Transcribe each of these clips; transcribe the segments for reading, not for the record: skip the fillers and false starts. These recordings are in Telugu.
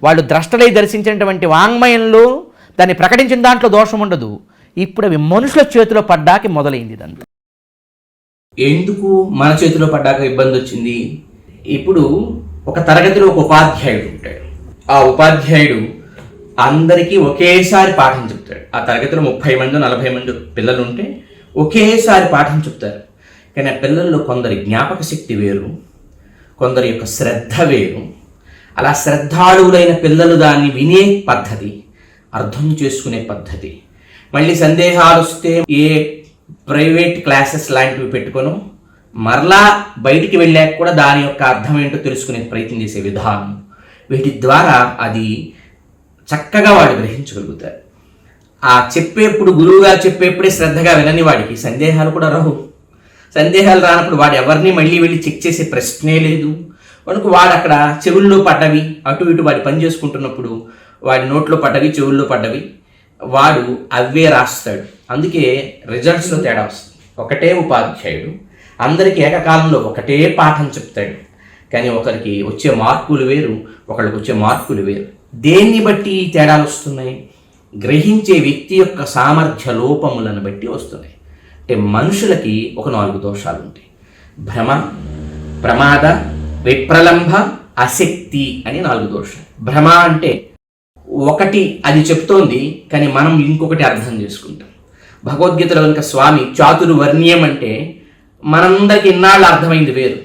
వాళ్ళు ద్రష్టలై దర్శించినటువంటి వాంగ్మయంలో దాన్ని ప్రకటించిన దాంట్లో దోషం ఉండదు. ఇప్పుడు అవి మనుషుల చేతిలో పడ్డాక మొదలైంది ఇదంతా. ఎందుకు మన చేతిలో పడ్డాక ఇబ్బంది వచ్చింది? ఇప్పుడు ఒక తరగతిలో ఒక ఉపాధ్యాయుడు ఉంటాడు. ఆ ఉపాధ్యాయుడు అందరికీ ఒకేసారి పాఠం చెప్తాడు. ఆ తరగతిలో 30 మంది 40 మంది పిల్లలు ఉంటే ఒకేసారి పాఠం చెప్తారు. కానీ ఆ పిల్లల్లో కొందరి జ్ఞాపక శక్తి వేరు, కొందరి యొక్క శ్రద్ధ వేరు. అలా శ్రద్ధాళువులైన పిల్లలు దాన్ని వినే పద్ధతి, అర్థం చేసుకునే పద్ధతి, మళ్ళీ సందేహాలు వస్తే ఏ ప్రైవేట్ క్లాసెస్ లాంటివి పెట్టుకొని మరలా బయటికి వెళ్ళాక కూడా దాని యొక్క అర్థం ఏంటో తెలుసుకునే ప్రయత్నం చేసే విధానం, వీటి ద్వారా అది చక్కగా వాడు గ్రహించగలుగుతారు. ఆ చెప్పేప్పుడు గురువుగారు చెప్పేప్పుడే శ్రద్ధగా వినని వాడికి సందేహాలు కూడా రావు. సందేహాలు రానప్పుడు వాడు ఎవరిని మళ్ళీ వెళ్ళి చెక్ చేసే ప్రశ్నే లేదు. కనుక వాడు అక్కడ చెవుల్లో పడ్డవి అటు ఇటు వాడి పని చేసుకుంటున్నప్పుడు వాడి నోట్లో పడ్డవి చెవుల్లో పడ్డవి వాడు అవే రాస్తాడు. అందుకే రిజల్ట్స్లో తేడా వస్తుంది. ఒకటే ఉపాధ్యాయుడు అందరికీ ఏకకాలంలో ఒకటే పాఠం చెప్తాడు, కానీ ఒకరికి వచ్చే మార్కులు వేరు, ఒకరికి వచ్చే మార్కులు వేరు. దేన్ని బట్టి తేడాలు వస్తున్నాయి? గ్రహించే వ్యక్తి యొక్క సామర్థ్య లోపములను బట్టి వస్తున్నాయి. అంటే మనుషులకి ఒక 4 దోషాలు ఉంటాయి. భ్రమ, ప్రమాద, విప్రలంభ, అశక్తి అని 4 దోషాలు. భ్రమ అంటే ఒకటి అది చెప్తోంది, కానీ మనం ఇంకొకటి అర్థం చేసుకుంటాం. భగవద్గీతలో కనుక స్వామి చాతుర్వర్ణ్యం అంటే మనందరికి ఇన్నాళ్ళు అర్థమైంది వేరు.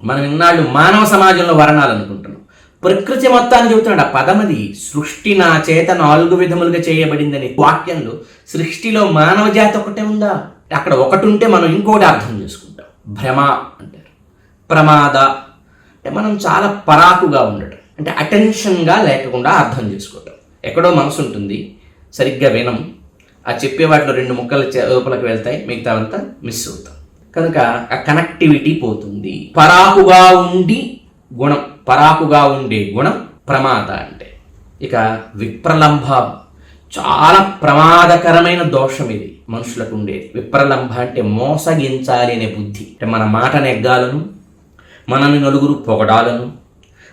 మనం ఇన్నాళ్ళు మానవ సమాజంలో వర్ణాలు అనుకుంటున్నాం. ప్రకృతి మొత్తాన్ని చెబుతున్నాడు. ఆ పదమది సృష్టి నా చేత 4 విధములుగా చేయబడిందని వాక్యంలో సృష్టిలో మానవ జాతి ఒకటే ఉందా? అక్కడ ఒకటి ఉంటే మనం ఇంకోటి అర్థం చేసుకుంటాం. భ్రమ అంటారు. ప్రమాద అంటే మనం చాలా పరాకుగా ఉండటం, అంటే అటెన్షన్గా లేకుండా అర్థం చేసుకోవటం. ఎక్కడో మనసు ఉంటుంది, సరిగ్గా వినం, ఆ చెప్పే వాటిలో 2 ముక్కలు లోపలికి వెళ్తాయి, మిగతావంతా మిస్ అవుతాం. కనుక ఆ కనెక్టివిటీ పోతుంది. పరాకుగా ఉండి గుణం, పరాకుగా ఉండే గుణం ప్రమాద అంటే. ఇక విప్రలంభ చాలా ప్రమాదకరమైన దోషం ఇది మనుషులకు ఉండేది. విప్రలంభ అంటే మోసగించాలి అనే బుద్ధి. అంటే మన మాట నెగ్గాలను, మనల్ని నలుగురు పొగడాలను,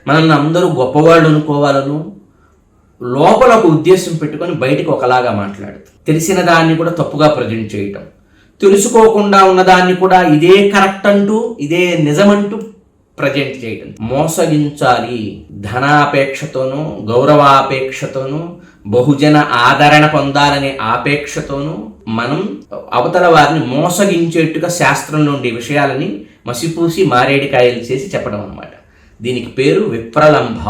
మనల్ని అందరూ గొప్పవాళ్ళు అనుకోవాలను లోపల ఒక ఉద్దేశం పెట్టుకొని బయటికి ఒకలాగా మాట్లాడుతాం. తెలిసిన దాన్ని కూడా తప్పుగా ప్రజెంట్ చేయటం, తెలుసుకోకుండా ఉన్నదాన్ని కూడా ఇదే కరెక్ట్ అంటూ ఇదే నిజమంటూ ప్రజెంట్ చేయటం. మోసగించాలి, ధనాపేక్షతోనూ గౌరవాపేక్షతోనూ బహుజన ఆదరణ పొందాలనే ఆపేక్షతోనూ మనం అవతల వారిని మోసగించేట్టుగా శాస్త్రం నుండి విషయాలని మసిపూసి మారేడికాయలు చేసి చెప్పడం అన్నమాట. దీనికి పేరు విప్రలంభ.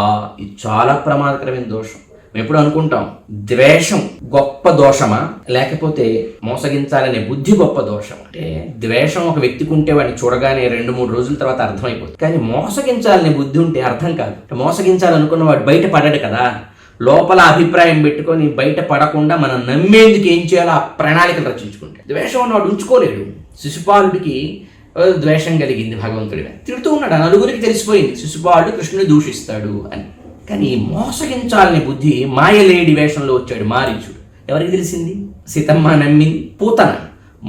ఇది చాలా ప్రమాదకరమైన దోషం. మేము ఎప్పుడు అనుకుంటాం ద్వేషం గొప్ప దోషమా, లేకపోతే మోసగించాలనే బుద్ధి గొప్ప దోషం? అంటే ద్వేషం ఒక వ్యక్తికి ఉంటే వాడిని చూడగానే 2-3 రోజుల తర్వాత అర్థమైపోతుంది. కానీ మోసగించాలనే బుద్ధి ఉంటే అర్థం కాదు. మోసగించాలనుకున్న వాడు బయట పడ్డాడు కదా, లోపల అభిప్రాయం పెట్టుకొని బయట పడకుండా మనం నమ్మేందుకు ఏం చేయాలో ఆ ప్రణాళికలు రచించుకుంటే. ద్వేషం ఉన్నవాడు ఉంచుకోలేడు. శిశుపాలుడికి ద్వేషం కలిగింది భగవంతుడి మీద, తిడుతూ ఉన్నాడు. నలుగురికి తెలిసిపోయింది శిశుపాలుడు కృష్ణుని దూషిస్తాడు అని. కానీ మోసగించాలనే బుద్ధి మాయలేడి వేషంలో వచ్చాడు మారీచుడు. ఎవరికి తెలిసింది? సీతమ్మ నమ్మింది. పూతన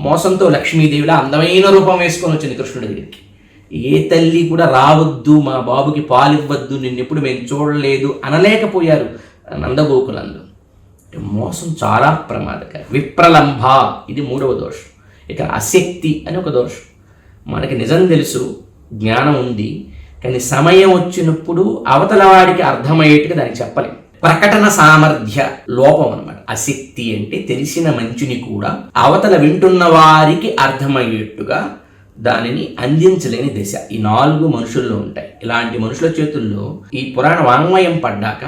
మోసంతో లక్ష్మీదేవిలా అందమైన రూపం వేసుకొని వచ్చింది కృష్ణుడి దగ్గరికి. ఏ తల్లి కూడా రావద్దు, మా బాబుకి పాలివ్వద్దు, నిన్నెప్పుడు మేము చూడలేదు అనలేకపోయారు నందగోకులంలో. మోసం చాలా ప్రమాదకరం. విప్రలంభ ఇది 3వ దోషం. ఇక అశక్తి అని ఒక దోషం. మనకి నిజం తెలుసు, జ్ఞానం ఉంది, కానీ సమయం వచ్చినప్పుడు అవతల వాడికి అర్థమయ్యేట్టుగా దానికి చెప్పలేం. ప్రకటన సామర్థ్య లోపం అన్నమాట. అశక్తి అంటే తెలిసిన మంచిని కూడా అవతల వింటున్న వారికి అర్థమయ్యేట్టుగా దానిని అందించలేని దశ. ఈ 4 మనుషుల్లో ఉంటాయి. ఇలాంటి మనుషుల చేతుల్లో ఈ పురాణ వాంగ్మయం పడ్డాక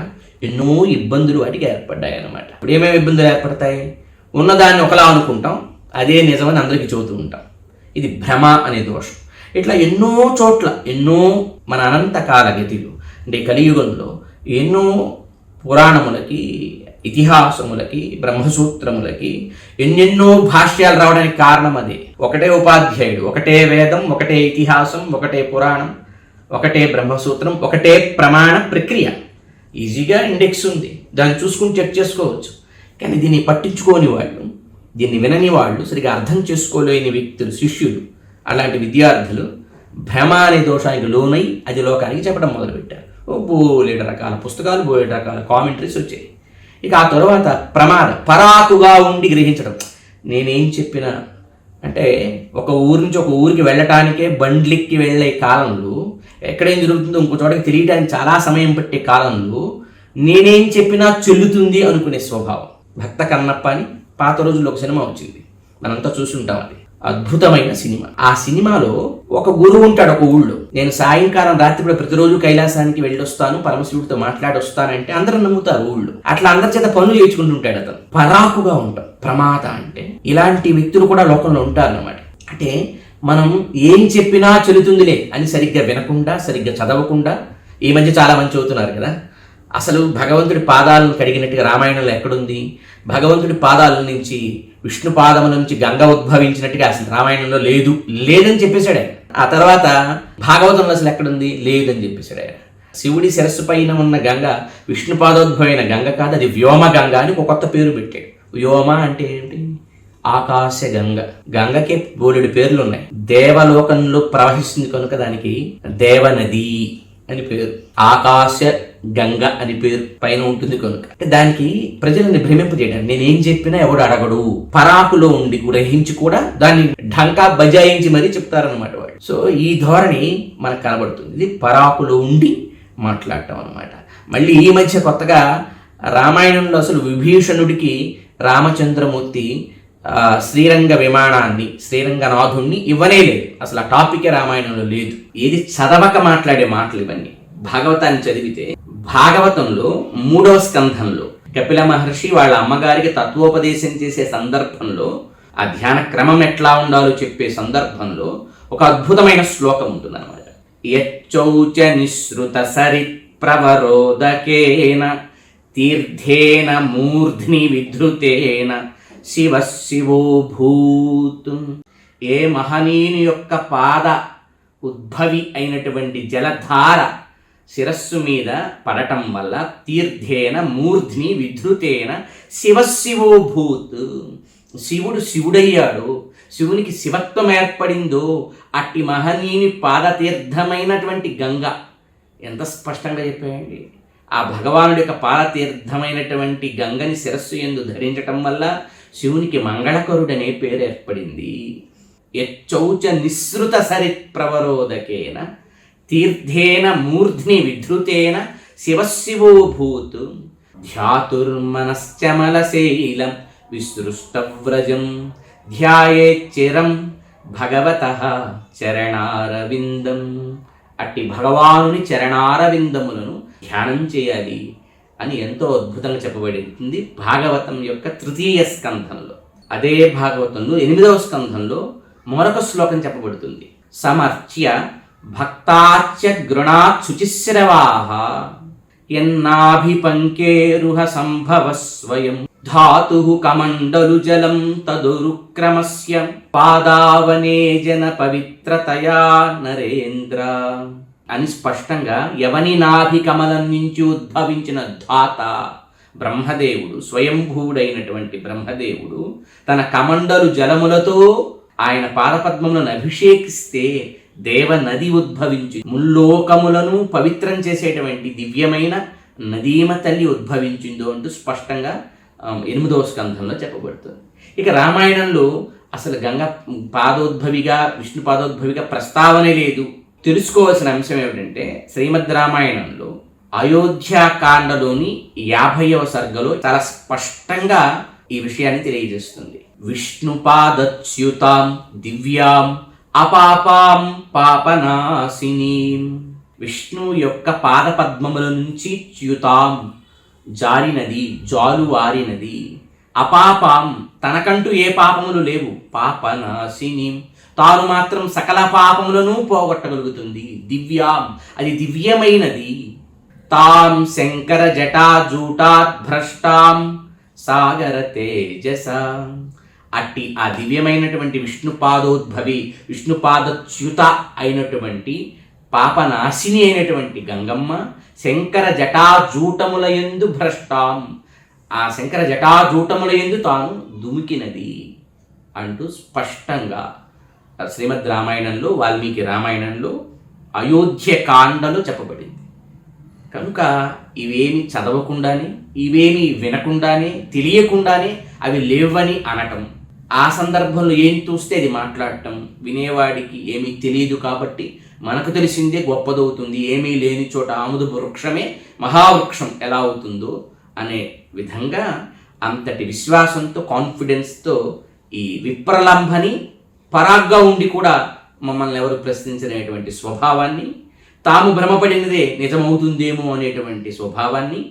ఎన్నో ఇబ్బందులు వాటికి ఏర్పడ్డాయి అన్నమాట. ఇప్పుడు ఏమేమి ఇబ్బందులు ఏర్పడతాయి? ఉన్నదాన్ని ఒకలా అనుకుంటాం, అదే నిజమని అందరికీ చెబుతూ ఉంటాం. ఇది భ్రమ అనే దోషం. ఇట్లా ఎన్నో చోట్ల ఎన్నో మన అనంతకాల గతిలో అంటే కలియుగంలో ఎన్నో పురాణములకి, ఇతిహాసములకి, బ్రహ్మసూత్రములకి ఎన్నెన్నో భాష్యాలు రావడానికి కారణం అదే. ఒకటే ఉపాధ్యాయుడు, ఒకటే వేదం, ఒకటే ఇతిహాసం, ఒకటే పురాణం, ఒకటే బ్రహ్మసూత్రం, ఒకటే ప్రమాణ ప్రక్రియ. ఈజీగా ఇండెక్స్ ఉంది, దాన్ని చూసుకుని చెక్ చేసుకోవచ్చు. కానీ దీన్ని పట్టించుకోని వాళ్ళు, దీన్ని వినని వాళ్ళు, సరిగా అర్థం చేసుకోలేని వ్యక్తులు, శిష్యులు, అలాంటి విద్యార్థులు భ్రమ అనే దోషానికి లోనై అది లోకానికి చెప్పడం మొదలుపెట్టారు. బోలెడు రకాల పుస్తకాలు, బోలెడు రకాల కామెంటరీస్ వచ్చాయి. ఇక ఆ తర్వాత పరాకుగా ఉండి గ్రహించడం. నేనేం చెప్పినా అంటే ఒక ఊరి నుంచి ఒక ఊరికి వెళ్ళటానికే బండ్లెక్కి వెళ్ళే కాలంలో, ఎక్కడేం జరుగుతుందో ఇంకో చోటకి తెలియడానికి చాలా సమయం పట్టే కాలంలో నేనేం చెప్పినా చెల్లుతుంది అనుకునే స్వభావం. భక్త కన్నప్ప అని పాత రోజుల్లో ఒక సినిమా వచ్చింది, మనంతా చూసుంటాం. అది అద్భుతమైన సినిమా. ఆ సినిమాలో ఒక గురువు ఉంటాడు ఒక ఊళ్ళో. నేను సాయంకాలం రాత్రి ప్రతిరోజు కైలాసానికి వెళ్ళొస్తాను, పరమశివుడితో మాట్లాడొస్తానంటే అందరూ నమ్ముతారు ఊళ్ళో. అట్లా అందరి చేత పనులు చేయించుకుంటుంటాడు అతను. పరాకుగా ఉంటాం. ప్రమాద అంటే ఇలాంటి వ్యక్తులు కూడా లోకంలో ఉంటారన్నమాట. అంటే మనం ఏం చెప్పినా చెల్లుతుందిలే అని సరిగ్గా వినకుండా, సరిగ్గా చదవకుండా, ఈ మధ్య చాలా మంది చదువుతున్నారు కదా, అసలు భగవంతుడి పాదాలను కడిగినట్టుగా రామాయణంలో ఎక్కడుంది? భగవంతుడి పాదాల నుంచి, విష్ణు పాదముల నుంచి గంగ ఉద్భవించినట్టుగా అసలు రామాయణంలో లేదని చెప్పేశాడు ఆయన. ఆ తర్వాత భాగవతంలో అసలు ఎక్కడుంది? లేదని చెప్పేశాడు ఆయన. శివుడి శిరస్సు పైన ఉన్న గంగ విష్ణు పాదోద్భవమైన గంగ కాదు, అది వ్యోమ గంగ అని ఒక కొత్త పేరు పెట్టాడు. వ్యోమ అంటే ఏంటి? ఆకాశ గంగ. గంగకి బోలెడు పేర్లు ఉన్నాయి. దేవలోకంలో ప్రవహిస్తుంది కనుక దానికి దేవనది అని పేరు. ఆకాశ గంగ అని పేరు పైన ఉంటుంది కనుక. అంటే దానికి ప్రజలను భ్రమింపజేయడానికి నేనేం చెప్పినా ఎవడు అడగడు, పరాకులో ఉండి గ్రహించి కూడా దాన్ని ఢంకా బజాయించి మరీ చెప్తారనమాట వాడు. సో ఈ ధోరణి మనకు కనబడుతుంది. ఇది పరాకులో ఉండి మాట్లాడటం అనమాట. మళ్ళీ ఈ మధ్య కొత్తగా రామాయణంలో అసలు విభీషణుడికి రామచంద్రమూర్తి శ్రీరంగ విమానాన్ని, శ్రీరంగనాథుణ్ణి ఇవ్వనే లేదు. అసలు ఆ టాపికే రామాయణంలో లేదు. ఏది చదవక మాట్లాడే మాటలు ఇవన్నీ. భాగవతాన్ని చదివితే భాగవతంలో 3వ స్కంధంలో కపిల మహర్షి వాళ్ళ అమ్మగారికి తత్వోపదేశం చేసే సందర్భంలో, ఆ ధ్యాన క్రమం ఎట్లా ఉండాలో చెప్పే సందర్భంలో ఒక అద్భుతమైన శ్లోకం ఉంటుందన్నమాట. యచ్చౌచ నిశ్రుత సరి ప్రవరోదకేన తీర్థేన మూర్ధ్ని విధృతేన శివ శివో భూత్. ఏ మహనీయుని యొక్క పాద ఉద్భవి అయినటువంటి జలధార శిరస్సు మీద పడటం వల్ల తీర్థేన మూర్ధ్ని విధృతేన శివశివో భూత్, శివుడు శివుడయ్యాడు, శివునికి శివత్వం ఏర్పడిందో అట్టి మహనీయుని పాదతీర్థమైనటువంటి గంగ. ఎంత స్పష్టంగా చెప్పాయండి. ఆ భగవానుడి యొక్క పాదతీర్థమైనటువంటి గంగని శిరస్సు యందు ధరించటం వల్ల శివునికి మంగళకరుడనే పేరు ఏర్పడింది. యచ్చౌచ నిశ్రుత సరిత్ ప్రవరోదకేన తీర్థేన మూర్ధ్ని విధృతేన శివశివో భూత్. ధ్యాతుర్మనశ్చమలశైలం విసృష్టవ్రజం ధ్యాయేచ్చిరం భగవతః చరణారవిందం. అట్టి భగవానుని చరణారవిందములను ధ్యానం చేయాలి అని ఎంతో అద్భుతంగా చెప్పబడింది భాగవతం యొక్క 3వ స్కంధంలో. అదే భాగవతంలో 8వ స్కంధంలో మరొక శ్లోకం చెప్పబడుతుంది. సమర్చ్య భక్తాచ్య గృణాత్ శుచిశ్రవాః యన్నాభిపంకేరుహ సంభవ స్వయం ధాతుః కమండలు జలం తదురుక్రమస్య పాదావనే జన పవిత్రతయా నరేంద్ర అని స్పష్టంగా ఎవని నాభి కమలం నుంచి ఉద్భవించిన ధాత బ్రహ్మదేవుడు, స్వయంభూడైనటువంటి బ్రహ్మదేవుడు తన కమండలు జలములతో ఆయన పాదపద్మములను అభిషేకిస్తే దేవ నది ఉద్భవించి ముల్లోకములను పవిత్రం చేసేటువంటి దివ్యమైన నదీమ తల్లి ఉద్భవించిందో అంటూ స్పష్టంగా 8వ స్కంధంలో చెప్పబడుతుంది. ఇక రామాయణంలో అసలు గంగ పాదోద్భవిగా, విష్ణు పాదోద్భవిగా ప్రస్తావనే లేదు. తెలుసుకోవాల్సిన అంశం ఏమిటంటే, శ్రీమద్ రామాయణంలో అయోధ్యాకాండలోని 50వ సర్గలో చాలా స్పష్టంగా ఈ విషయాన్ని తెలియజేస్తుంది. విష్ణుపాదచ్యుతాం దివ్యాం అపాపాం పాపనాశినీం. విష్ణు యొక్క పాదపద్మముల నుంచి చ్యుతాం జారినది, జాలువారినది, అపాపాం తనకంటూ ఏ పాపములు లేవు, పాపనాశినీం తాను మాత్రం సకల పాపములను పోగొట్టగలుగుతుంది, దివ్యాం అది దివ్యమైనది, తాం శంకర జటాజూటాత్ భ్రష్టాం సాగర తేజస. అట్టి ఆ దివ్యమైనటువంటి విష్ణుపాదోద్భవి, విష్ణుపాదచ్యుత అయినటువంటి పాపనాశిని అయినటువంటి గంగమ్మ శంకర జటాజూటముల యందు భ్రష్టాం, ఆ శంకర జటాజూటముల యందు తాను దుమికినది అంటూ స్పష్టంగా శ్రీమద్ రామాయణంలో, వాల్మీకి రామాయణంలో అయోధ్యకాండలో చెప్పబడింది. కనుక ఇవేమి చదవకుండానే, ఇవేమి వినకుండానే, తెలియకుండానే అవి లేవని అనటం, ఆ సందర్భంలో ఏం చూస్తే అది మాట్లాడటం, వినేవాడికి ఏమీ తెలియదు కాబట్టి మనకు తెలిసిందే గొప్పదవుతుంది, ఏమీ లేని చోట ఆముదు వృక్షమే మహావృక్షం ఎలా అవుతుందో అనే విధంగా అంతటి విశ్వాసంతో, కాన్ఫిడెన్స్తో ఈ విప్రలంభని పరాగ్గా ఉండి కూడా మమ్మల్ని ఎవరు ప్రశ్నించినటువంటి స్వభావాన్ని, తాము భ్రమపడినదే నిజమవుతుందేమో అనేటువంటి స్వభావాన్ని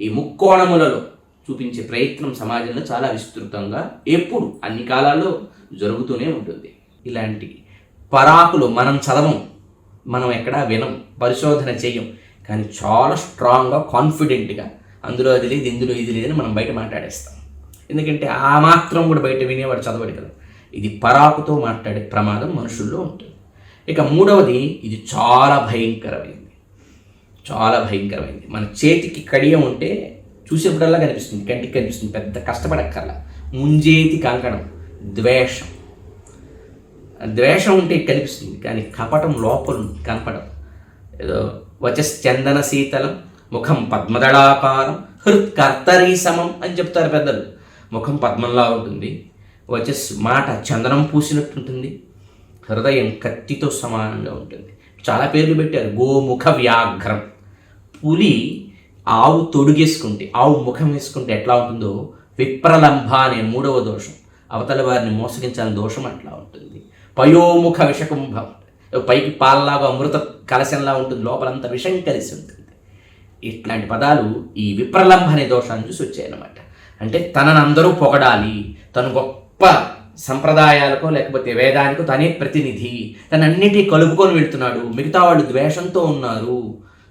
ఈ ముక్కోణములలో చూపించే ప్రయత్నం సమాజంలో చాలా విస్తృతంగా ఎప్పుడు అన్ని కాలాల్లో జరుగుతూనే ఉంటుంది. ఇలాంటి పరాకులు మనం చదవం, మనం ఎక్కడా వినం, పరిశోధన చేయం, కానీ చాలా స్ట్రాంగ్గా, కాన్ఫిడెంట్గా అందులో అది లేదు, ఇందులో ఇది లేదని మనం బయట మాట్లాడేస్తాం. ఎందుకంటే ఆ మాత్రం కూడా బయట వినేవాడు చదవడు కదా. ఇది పరాకుతో మాట్లాడే ప్రమాదం మనుషుల్లో ఉంటుంది. ఇక మూడవది, ఇది చాలా భయంకరమైంది, చాలా భయంకరమైంది. మన చేతికి కడియం ఉంటే చూసేప్పుడల్లా కనిపిస్తుంది, కంటికి కనిపిస్తుంది, పెద్ద కష్టపడక్కర్లా. ముంజేతి కంకణం ద్వేషం. ద్వేషం ఉంటే కనిపిస్తుంది, కానీ కపటం లోపల కనపడదు. ఏదో వచశ్చందన శీతలం, ముఖం పద్మదళాకారం, హృత్కర్తరీ సమం అని చెప్తారు పెద్దలు. ముఖం పద్మంలా ఉంటుంది, వచస్సు మాట చందనం పూసినట్టుంటుంది, హృదయం కత్తితో సమానంగా ఉంటుంది. చాలా పేర్లు పెట్టారు. గోముఖ వ్యాఘ్రం, పులి ఆవు తొడుగేసుకుంటే, ఆవు ముఖం వేసుకుంటే ఎట్లా ఉంటుందో విప్రలంభ అనే మూడవ దోషం, అవతల వారిని మోసగించాలని దోషం అట్లా ఉంటుంది. పయోముఖ విషకుంభం, పైకి పాలలాగా అమృత కలశంలా ఉంటుంది, లోపలంతా విషం కలిసి ఉంటుంది. ఇట్లాంటి పదాలు ఈ విప్రలంభ అనే దోషాన్ని చూసి వచ్చాయన్నమాట. అంటే తనని అందరూ పొగడాలి, తను గొప్ప సంప్రదాయాలకో లేకపోతే వేదానికో తనే ప్రతినిధి, తనన్నిటి కలుపుకొని వెళ్తున్నాడు, మిగతా వాళ్ళు ద్వేషంతో ఉన్నారు,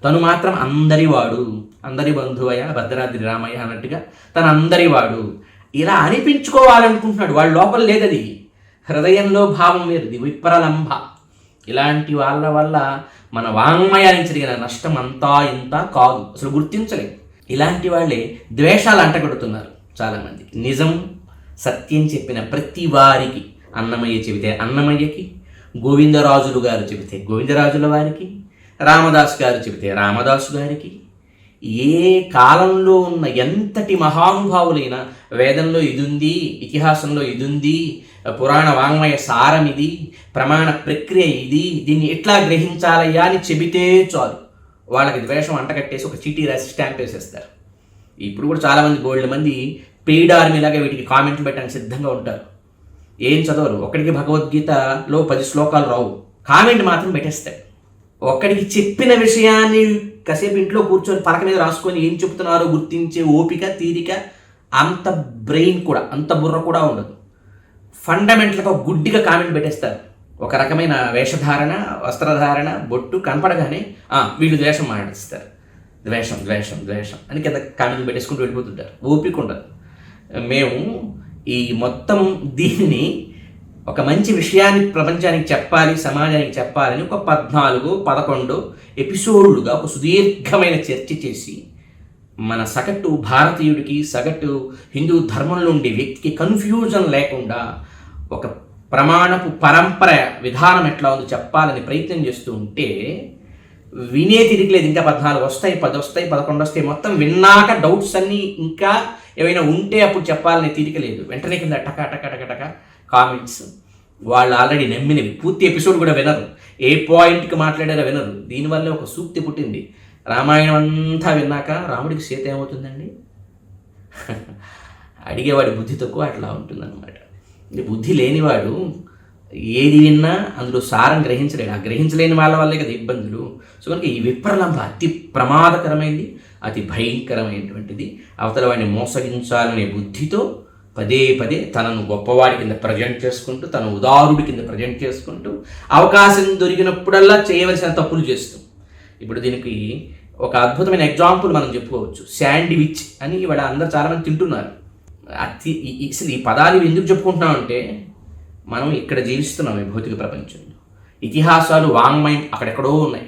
తను మాత్రం అందరివాడు, అందరి బంధువయ్య భద్రాద్రి రామయ్య అన్నట్టుగా తను అందరివాడు, ఇలా అనిపించుకోవాలనుకుంటున్నాడు. వాళ్ళ లోపల లేదది, హృదయంలో భావం వేరుది, విప్రలంభ. ఇలాంటి వాళ్ళ వల్ల మన వాంగ్మయానికి జరిగిన నష్టం అంతా ఇంత కాదు, అసలు గుర్తించలేదు. ఇలాంటి వాళ్ళే ద్వేషాలు అంటగడుతున్నారు చాలామంది. నిజం సత్యం చెప్పిన ప్రతి వారికి, అన్నమయ్య చెబితే అన్నమయ్యకి, గోవిందరాజులు గారు చెబితే గోవిందరాజుల వారికి, రామదాసు గారు చెబితే రామదాసు గారికి, ఏ కాలంలో ఉన్న ఎంతటి మహానుభావులైనా వేదంలో ఇది ఉంది, ఇతిహాసంలో ఇది ఉంది, పురాణ వాంగ్మయ సారం ఇది, ప్రమాణ ప్రక్రియ ఇది, దీన్ని ఎట్లా గ్రహించాలయ్యా అని చెబితే చాలు, వాళ్ళకి ద్వేషం అంటకట్టేసి ఒక చీటీ రాసి స్టాంప్ వేసేస్తారు. ఇప్పుడు కూడా చాలామంది బోల్డ్ మంది పెయిడ్ ఆర్మీలాగా వీటికి కామెంట్లు పెట్టడానికి సిద్ధంగా ఉంటారు. ఏం చదవరు, ఒక్కడికి భగవద్గీతలో 10 శ్లోకాలు రావు, కామెంట్ మాత్రం పెట్టేస్తాడు. ఒక్కడికి చెప్పిన విషయాన్ని కాసేపు ఇంట్లో కూర్చొని పలక మీద రాసుకొని ఏం చెప్తున్నారో గుర్తించే ఓపిక, తీరిక, అంత బ్రెయిన్ కూడా, అంత బుర్ర కూడా ఉండదు. ఫండమెంటల్గా గుడ్డిగా కామెంట్ పెట్టేస్తారు. ఒక రకమైన వేషధారణ, వస్త్రధారణ, బొట్టు కనపడగానే వీళ్ళు ద్వేషం మాట్లాడిస్తారు, ద్వేషం ద్వేషం ద్వేషం అని కింద కామెంట్లు పెట్టేసుకుంటూ వెళ్ళిపోతుంటారు. ఓపిక ఉండదు. మేము ఈ మొత్తం దీన్ని ఒక మంచి విషయాన్ని ప్రపంచానికి చెప్పాలి, సమాజానికి చెప్పాలని ఒక 14-11 ఎపిసోడ్లుగా ఒక సుదీర్ఘమైన చర్చ చేసి మన సగటు భారతీయుడికి, సగటు హిందూ ధర్మంలో ఉండే వ్యక్తికి కన్ఫ్యూజన్ లేకుండా ఒక ప్రమాణపు పరంపర విధానం ఎట్లా ఉందో చెప్పాలని ప్రయత్నం చేస్తూ ఉంటే వినే తిరిగిలేదు. ఇంకా 14 వస్తాయి, 10 వస్తాయి, 11 వస్తాయి. మొత్తం విన్నాక డౌట్స్ అన్నీ ఇంకా ఏమైనా ఉంటే అప్పుడు చెప్పాలనే తీరిక లేదు. వెంటనే కింద టకా టకా టకా టకా కామెంట్స్. వాళ్ళు ఆల్రెడీ నమ్మినవి, పూర్తి ఎపిసోడ్ కూడా వినరు, ఏ పాయింట్కి మాట్లాడారో వినరు. దీనివల్ల ఒక సూక్తి పుట్టింది. రామాయణం అంతా విన్నాక రాముడికి సీత ఏమవుతుందండి? అడిగేవాడి బుద్ధి తక్కువ, అట్లా ఉంటుందన్నమాట. బుద్ధి లేనివాడు ఏది విన్నా అందులో సారం గ్రహించలేడు. ఆ గ్రహించలేని వాళ్ళ వల్లే కదా ఇబ్బందులు. సో కనుక ఈ విప్రలంభ అతి ప్రమాదకరమైంది, అతి భయంకరమైనటువంటిది. అవతల వాడిని మోసగించాలనే బుద్ధితో పదే పదే తనను గొప్పవాడి కింద ప్రజెంట్ చేసుకుంటూ, తన ఉదారుడి కింద ప్రజెంట్ చేసుకుంటూ, అవకాశం దొరికినప్పుడల్లా చేయవలసిన తప్పులు చేస్తూ. ఇప్పుడు దీనికి ఒక అద్భుతమైన ఎగ్జాంపుల్ మనం చెప్పుకోవచ్చు. శాండ్విచ్ అని ఇవాళ అందరూ చాలామంది తింటున్నారు. అసలు ఈ పదాలు ఎందుకు చెప్పుకుంటున్నామంటే మనం ఇక్కడ జీవిస్తున్నాం ఈ భౌతిక ప్రపంచంలో. ఇతిహాసాలు, వాంగ్మయం అక్కడెక్కడో ఉన్నాయి.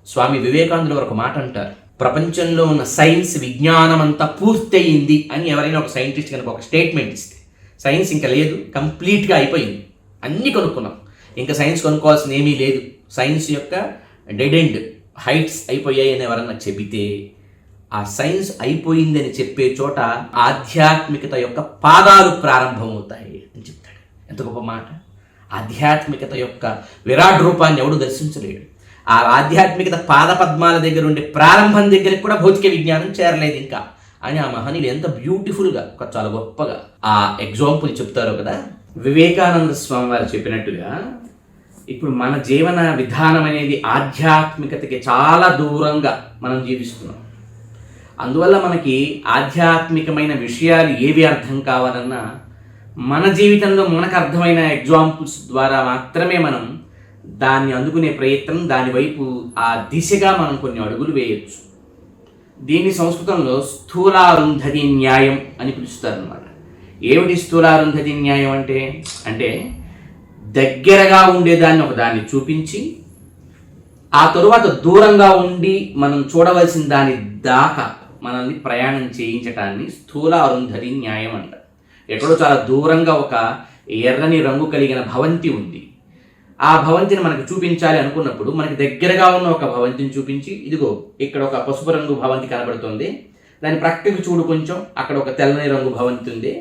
స్వామి వివేకానందుల వారు ఒక మాట అంటారు, ప్రపంచంలో ఉన్న సైన్స్, విజ్ఞానం అంతా పూర్తయింది అని ఎవరైనా ఒక సైంటిస్ట్ కనుక ఒక స్టేట్మెంట్ ఇస్తే, సైన్స్ ఇంకా లేదు, కంప్లీట్గా అయిపోయింది, అన్నీ కొనుక్కున్నాం, ఇంకా సైన్స్ కొనుక్కోవాల్సింది ఏమీ లేదు, సైన్స్ యొక్క డెడ్ ఎండ్ హైట్స్ అయిపోయాయి అని ఎవరన్నా చెబితే ఆ సైన్స్ అయిపోయిందని చెప్పే చోట ఆధ్యాత్మికత యొక్క పాదాలు ప్రారంభమవుతాయి అని చెప్తాడు. ఎంత గొప్ప మాట! ఆధ్యాత్మికత యొక్క విరాట్ రూపాన్ని ఎవడు దర్శించలేడు. ఆ ఆధ్యాత్మికత పాదపద్మాల దగ్గర ఉండే ప్రారంభం దగ్గరికి కూడా భౌతిక విజ్ఞానం చేరలేదు ఇంకా అని ఆ మహనీయులు ఎంత బ్యూటిఫుల్గా, చాలా గొప్పగా ఆ ఎగ్జాంపుల్ చెప్తారో కదా. వివేకానంద స్వామి వారు చెప్పినట్టుగా ఇప్పుడు మన జీవన విధానం అనేది ఆధ్యాత్మికతకి చాలా దూరంగా మనం జీవిస్తున్నాం. అందువల్ల మనకి ఆధ్యాత్మికమైన విషయాలు ఏవి అర్థం కావాలన్నా మన జీవితంలో మనకు అర్థమైన ఎగ్జాంపుల్స్ ద్వారా మాత్రమే మనం దాన్ని అందుకునే ప్రయత్నం, దాని వైపు ఆ దిశగా మనం కొన్ని అడుగులు వేయొచ్చు. దీన్ని సంస్కృతంలో స్థూలారుంధతి న్యాయం అని పిలుస్తారనమాట. ఏమిటి స్థూలారుంధతి న్యాయం అంటే దగ్గరగా ఉండేదాన్ని ఒకదాన్ని చూపించి ఆ తరువాత దూరంగా ఉండి మనం చూడవలసిన దాని దాకా మనల్ని ప్రయాణం చేయించటాన్ని స్థూల అరుంధతి న్యాయం అంటారు. ఎక్కడో చాలా దూరంగా ఒక ఎర్రని రంగు కలిగిన భవంతి ఉంది. ఆ భవంతిని మనకు చూపించాలి అనుకున్నప్పుడు మనకి దగ్గరగా ఉన్న ఒక భవంతిని చూపించి, ఇదిగో ఇక్కడ ఒక పసుపు రంగు భవంతి కనబడుతుంది, దాని ప్రక్కకి చూడు కొంచెం, అక్కడ ఒక తెల్లని రంగు భవంతి ఉంది,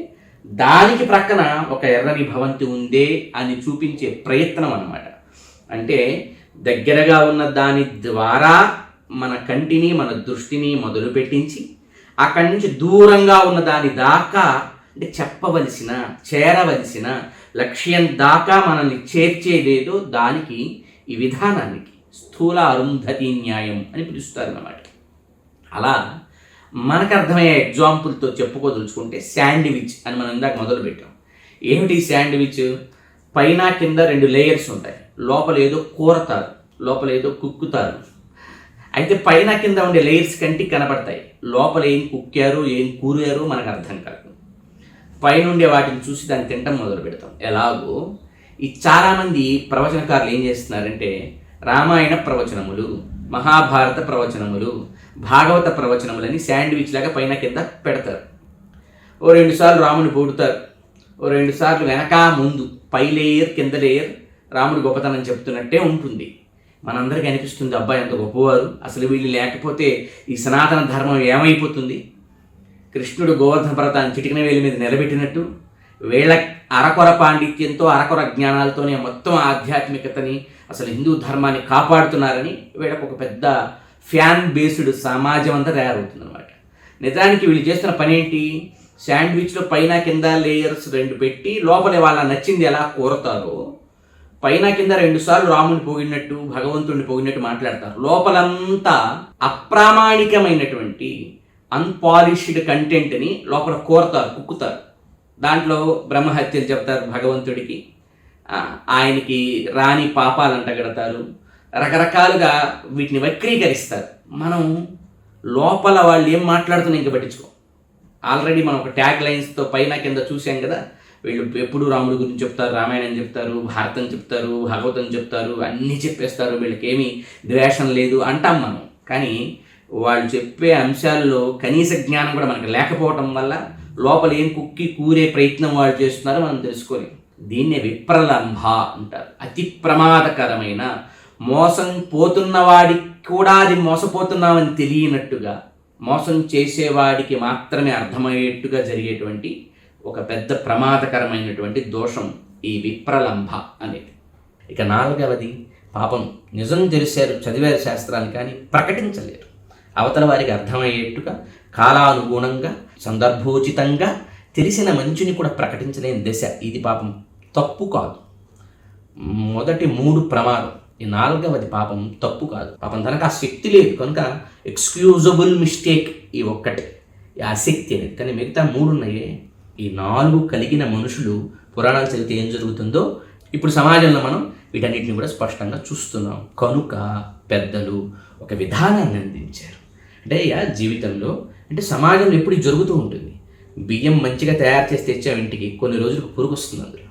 దానికి ప్రక్కన ఒక ఎర్రని భవంతి ఉందే అని చూపించే ప్రయత్నం అన్నమాట. అంటే దగ్గరగా ఉన్న దాని ద్వారా మన కంటిని, మన దృష్టిని మొదలు పెట్టించి అక్కడి నుంచి దూరంగా ఉన్న దాని దాకా, అంటే చెప్పవలసిన, చేరవలసిన లక్ష్యం దాకా మనల్ని చేర్చేదేదో దానికి, ఈ విధానానికి స్థూల అరుంధతి న్యాయం అని పిలుస్తారన్నమాట. అలా మనకు అర్థమయ్యే ఎగ్జాంపుల్తో చెప్పుకోదలుచుకుంటే శాండ్విచ్ అని మనం ఇందాక మొదలు పెట్టాం. ఏమిటి శాండ్విచ్? పైన కింద 2 లేయర్స్ ఉంటాయి. లోపల ఏదో కూరతారు, లోపల ఏదో కుక్కుతారు. అయితే పైన కింద ఉండే లేయర్స్ కంటికి కనపడతాయి, లోపల ఏం కుక్కారు, ఏం కూరారు మనకు అర్థం కాదు. పైన ఉండే వాటిని చూసి దాన్ని తినటం మొదలు పెడతాం. ఎలాగో ఈ చాలామంది ప్రవచనకారులు ఏం చేస్తున్నారంటే రామాయణ ప్రవచనములు, మహాభారత ప్రవచనములు, భాగవత ప్రవచనములని శాండ్విచ్ లాగా పైన కింద పెడతారు. ఓ 2 సార్లు రాముని పొగుడుతారు, ఓ 2 సార్లు వెనక ముందు, పై లేయర్ కింద లేయర్ రాముడి గొప్పతనం చెప్తున్నట్టే ఉంటుంది. మనందరికీ అనిపిస్తుంది, అబ్బాయి ఎంత గొప్పవారు, అసలు వీళ్ళు లేకపోతే ఈ సనాతన ధర్మం ఏమైపోతుంది. కృష్ణుడు గోవర్ధన పర్వతాన్ని చిటికిన వేలి మీద నిలబెట్టినట్టు వీళ్ళ అరకొర పాండిత్యంతో, అరకొర జ్ఞానాలతోనే మొత్తం ఆధ్యాత్మికతని, అసలు హిందూ ధర్మాన్ని కాపాడుతున్నారని వీళ్ళకు ఒక పెద్ద ఫ్యాన్ బేస్డ్ సమాజం అంతా తయారవుతుంది అనమాట. నిజానికి వీళ్ళు చేస్తున్న పని ఏంటి? శాండ్విచ్లో పైన కింద లేయర్స్ 2 పెట్టి లోపలే వాళ్ళ నచ్చింది ఎలా కూరతారో పైన కింద 2 సార్లు రాముని పొగిడినట్టు, భగవంతుడిని పొగిడినట్టు మాట్లాడతారు. లోపలంతా అప్రామాణికమైనటువంటి అన్పాలిష్డ్ కంటెంట్ని లోపల కోరతారు, కుక్కుతారు. దాంట్లో బ్రహ్మహత్యలు చెప్తారు భగవంతుడికి, ఆయనకి రాని పాపాలు అంటగడతారు, రకరకాలుగా వీటిని వక్రీకరిస్తారు. మనం లోపల వాళ్ళు ఏం మాట్లాడుతున్నా ఇంకా పట్టించుకో. ఆల్రెడీ మనం ఒక ట్యాగ్ లైన్స్తో పైన కింద చూసాం కదా, వీళ్ళు ఎప్పుడు రాముడి గురించి చెప్తారు, రామాయణం చెప్తారు, భారతం చెప్తారు, భాగవతం చెప్తారు, అన్నీ చెప్పేస్తారు, వీళ్ళకి ఏమీ ద్వేషం లేదు అంటాం మనం. కానీ వాళ్ళు చెప్పే అంశాల్లో కనీస జ్ఞానం కూడా మనకు లేకపోవటం వల్ల లోపల ఏం కుక్కి కూరే ప్రయత్నం వాళ్ళు చేస్తున్నారో మనం తెలుసుకోలేం. దీన్నే విప్రలంభ అంటారు. అతి ప్రమాదకరమైన, మోసం పోతున్న వాడికి కూడా అది మోసపోతున్నామని తెలియనట్టుగా, మోసం చేసేవాడికి మాత్రమే అర్థమయ్యేట్టుగా జరిగేటువంటి ఒక పెద్ద ప్రమాదకరమైనటువంటి దోషం ఈ విప్రలంభ అనేది. ఇక 4వది పాపం. నిజం తెలిసారు, చదివారు శాస్త్రాన్ని, కానీ ప్రకటించలేరు. అవతల వారికి అర్థమయ్యేట్టుగా, కాలానుగుణంగా, సందర్భోచితంగా తెలిసిన మంచిని కూడా ప్రకటించలేని దశ. ఇది పాపం తప్పు కాదు. మొదటి 3 ప్రమాదం. ఈ 4వది పాపం తప్పు కాదు. పాపం తనకు ఆ శక్తి లేదు కనుక ఎక్స్క్యూజబుల్ మిస్టేక్ ఈ ఒక్కటే, ఆ శక్తి అనేది. కానీ మిగతా 3 ఉన్నాయే, ఈ 4 కలిగిన మనుషులు పురాణాలు చదివితే ఏం జరుగుతుందో ఇప్పుడు సమాజంలో మనం వీటన్నిటిని కూడా స్పష్టంగా చూస్తున్నాం. కనుక పెద్దలు ఒక విధానాన్ని అందించారు. అంటే జీవితంలో, అంటే సమాజంలో ఎప్పుడు జరుగుతూ ఉంటుంది. బియ్యం మంచిగా తయారు చేసి తెచ్చాం ఇంటికి, కొన్ని రోజులకు పురుగు వస్తుంది. అందులో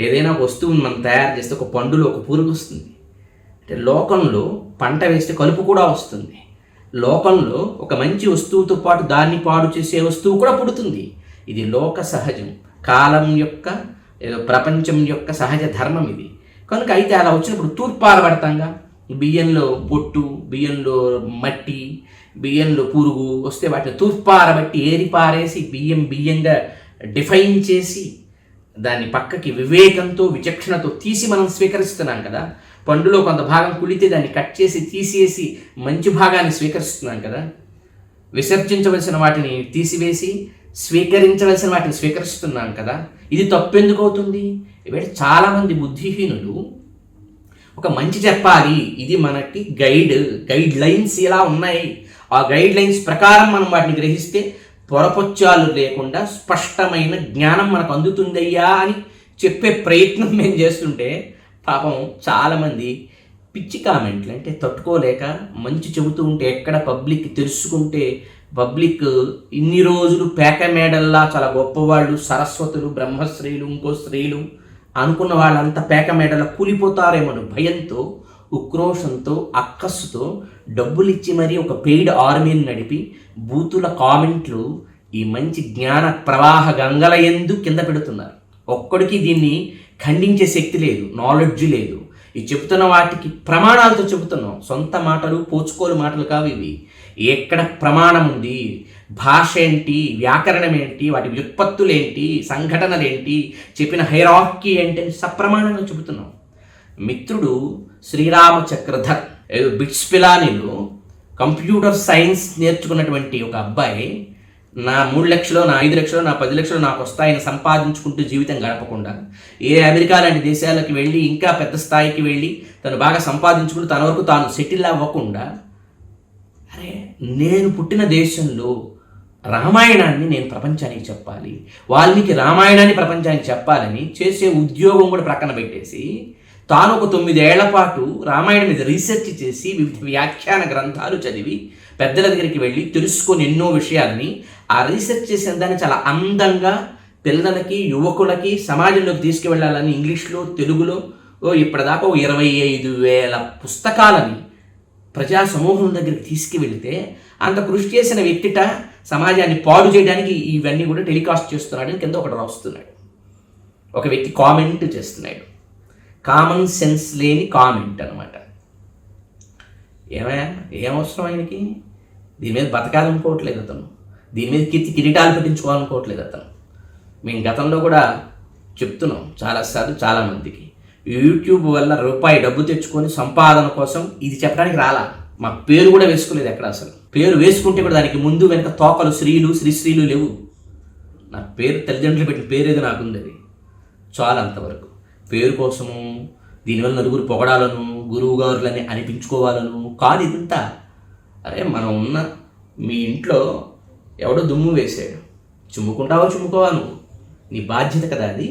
ఏదైనా ఒక వస్తువుని మనం తయారు చేస్తే ఒక పండులో ఒక పురుగు వస్తుంది. అంటే లోకంలో పంట వేస్తే కలుపు కూడా వస్తుంది. లోకంలో ఒక మంచి వస్తువుతో పాటు దాన్ని పాడు చేసే వస్తువు కూడా పుడుతుంది. ఇది లోక సహజం, కాలం యొక్క, ప్రపంచం యొక్క సహజ ధర్మం ఇది. కనుక అయితే అలా వచ్చినప్పుడు తూర్పాల పడతాంగా, బియ్యంలో పొట్టు, బియ్యంలో మట్టి, బియ్యంలో పురుగు వస్తే వాటిని తూర్పారబట్టి ఏరిపారేసి బియ్యంగా డిఫైన్ చేసి దాన్ని పక్కకి వివేకంతో విచక్షణతో తీసి మనం స్వీకరిస్తున్నాం కదా. పండులో కొంత భాగం కుళితే దాన్ని కట్ చేసి తీసేసి మంచి భాగాన్ని స్వీకరిస్తున్నాం కదా. విసర్జించవలసిన వాటిని తీసివేసి స్వీకరించవలసిన వాటిని స్వీకరిస్తున్నాం కదా. ఇది తప్పెందుకు అవుతుంది? ఇవాళ చాలామంది బుద్ధిహీనులు ఒక మంచి చెప్పాలి, ఇది మనకి గైడ్ లైన్స్ ఇలా ఉన్నాయి, ఆ గైడ్ లైన్స్ ప్రకారం మనం వాటిని గ్రహిస్తే పొరపొచ్చాలు లేకుండా స్పష్టమైన జ్ఞానం మనకు అందుతుందయ్యా అని చెప్పే ప్రయత్నం మేము చేస్తుంటే పాపం చాలామంది పిచ్చి కామెంట్లు అంటే తట్టుకోలేక మంచి చెబుతూ ఉంటే ఎక్కడ పబ్లిక్ తెలుసుకుంటే పబ్లిక్ ఇన్ని రోజులు పేక మేడల్లా చాలా గొప్పవాళ్ళు, సరస్వతులు, బ్రహ్మశ్రీలు, ఇంకో స్త్రీలు అనుకున్న వాళ్ళంతా పేక మేడల్లో కూలిపోతారేమో భయంతో, ఉక్రోషంతో, అక్కస్సుతో డబ్బులు ఇచ్చి మరీ ఒక పెయిడ్ ఆర్మీని నడిపి బూతుల కామెంట్లు ఈ మంచి జ్ఞాన ప్రవాహ గంగల యందు కింద పెడుతున్నారు. ఒక్కడికి దీన్ని ఖండించే శక్తి లేదు, నాలెడ్జ్ లేదు. ఈ చెబుతున్న వాటికి ప్రమాణాలతో చెబుతున్నాం, సొంత మాటలు పోచుకోలు మాటలు కావు ఇవి. ఎక్కడ ప్రమాణం ఉంది, భాష ఏంటి, వ్యాకరణం ఏంటి, వాటి వ్యుత్పత్తులు ఏంటి, సంఘటనలు ఏంటి, చెప్పిన హైరార్కీ ఏంటి అని సప్రమాణంగా చెబుతున్నాం. మిత్రుడు శ్రీరామ చక్రధర్ ఏదో బిట్స్ పిలానీలో కంప్యూటర్ సైన్స్ నేర్చుకున్నటువంటి ఒక అబ్బాయి నా 3 లక్షలు, నా 5 లక్షలు, నా 10 లక్షలు నాకు వస్తాయని సంపాదించుకుంటూ జీవితం గడపకుండా అమెరికా లాంటి దేశాలకు వెళ్ళి ఇంకా పెద్ద స్థాయికి వెళ్ళి తను బాగా సంపాదించుకుంటూ తన వరకు తాను సెటిల్ అవ్వకుండా, అరే నేను పుట్టిన దేశంలో రామాయణాన్ని నేను ప్రపంచానికి చెప్పాలి, వాల్మీకి రామాయణాన్ని ప్రపంచానికి చెప్పాలని చేసే ఉద్యోగం కూడా ప్రక్కన పెట్టేసి తాను ఒక 9 ఏళ్ల పాటు రామాయణం మీద రీసెర్చ్ చేసి వివిధ వ్యాఖ్యాన గ్రంథాలు చదివి పెద్దల దగ్గరికి వెళ్ళి తెలుసుకొని ఎన్నో విషయాలని ఆ రీసెర్చ్ చేసిన దాన్ని చాలా అందంగా పిల్లలకి, యువకులకి సమాజంలోకి తీసుకువెళ్ళాలని ఇంగ్లీష్లో, తెలుగులో ఇప్పటిదాకా 25,000 పుస్తకాలని ప్రజా సమూహం దగ్గరికి తీసుకువెళితే అంత కృషి చేసిన వ్యక్తిట సమాజాన్ని పాడు చేయడానికి ఇవన్నీ కూడా టెలికాస్ట్ చేస్తున్నాడని కింద ఒకటి రాస్తున్నాడు. ఒక వ్యక్తి కామెంట్ చేస్తున్నాడు, కామన్ సెన్స్ లేని కామెంట్ అనమాట. ఏం అవసరం ఆయనకి? దీని మీద బతకాలనుకోవట్లేదు అతను, దీని మీద కిరీటాలు పెట్టించుకోవాలనుకోవట్లేదు అతను. మేము గతంలో కూడా చెప్తున్నాం చాలాసార్లు చాలామందికి, యూట్యూబ్ వల్ల రూపాయి డబ్బు తెచ్చుకొని సంపాదన కోసం ఇది చెప్పడానికి రాలా. మా పేరు కూడా వేసుకోలేదు ఎక్కడ. అసలు పేరు వేసుకుంటే కూడా దానికి ముందు వెనక తోకలు శ్రీశ్రీలు లేవు. నా పేరు తల్లిదండ్రులు పెట్టిన పేరు ఏదో నాకుంది, అది చాలా. అంతవరకు పేరు కోసము, దీనివల్ల నలుగురు పొగడాలను, గురువు గారులని అనిపించుకోవాలను కాదు ఇదంతా. అరే మనం ఉన్న మీ ఇంట్లో ఎవడో దుమ్ము వేసాడు, చుమ్ముకోవా నువ్వు, నీ బాధ్యత కదా అది.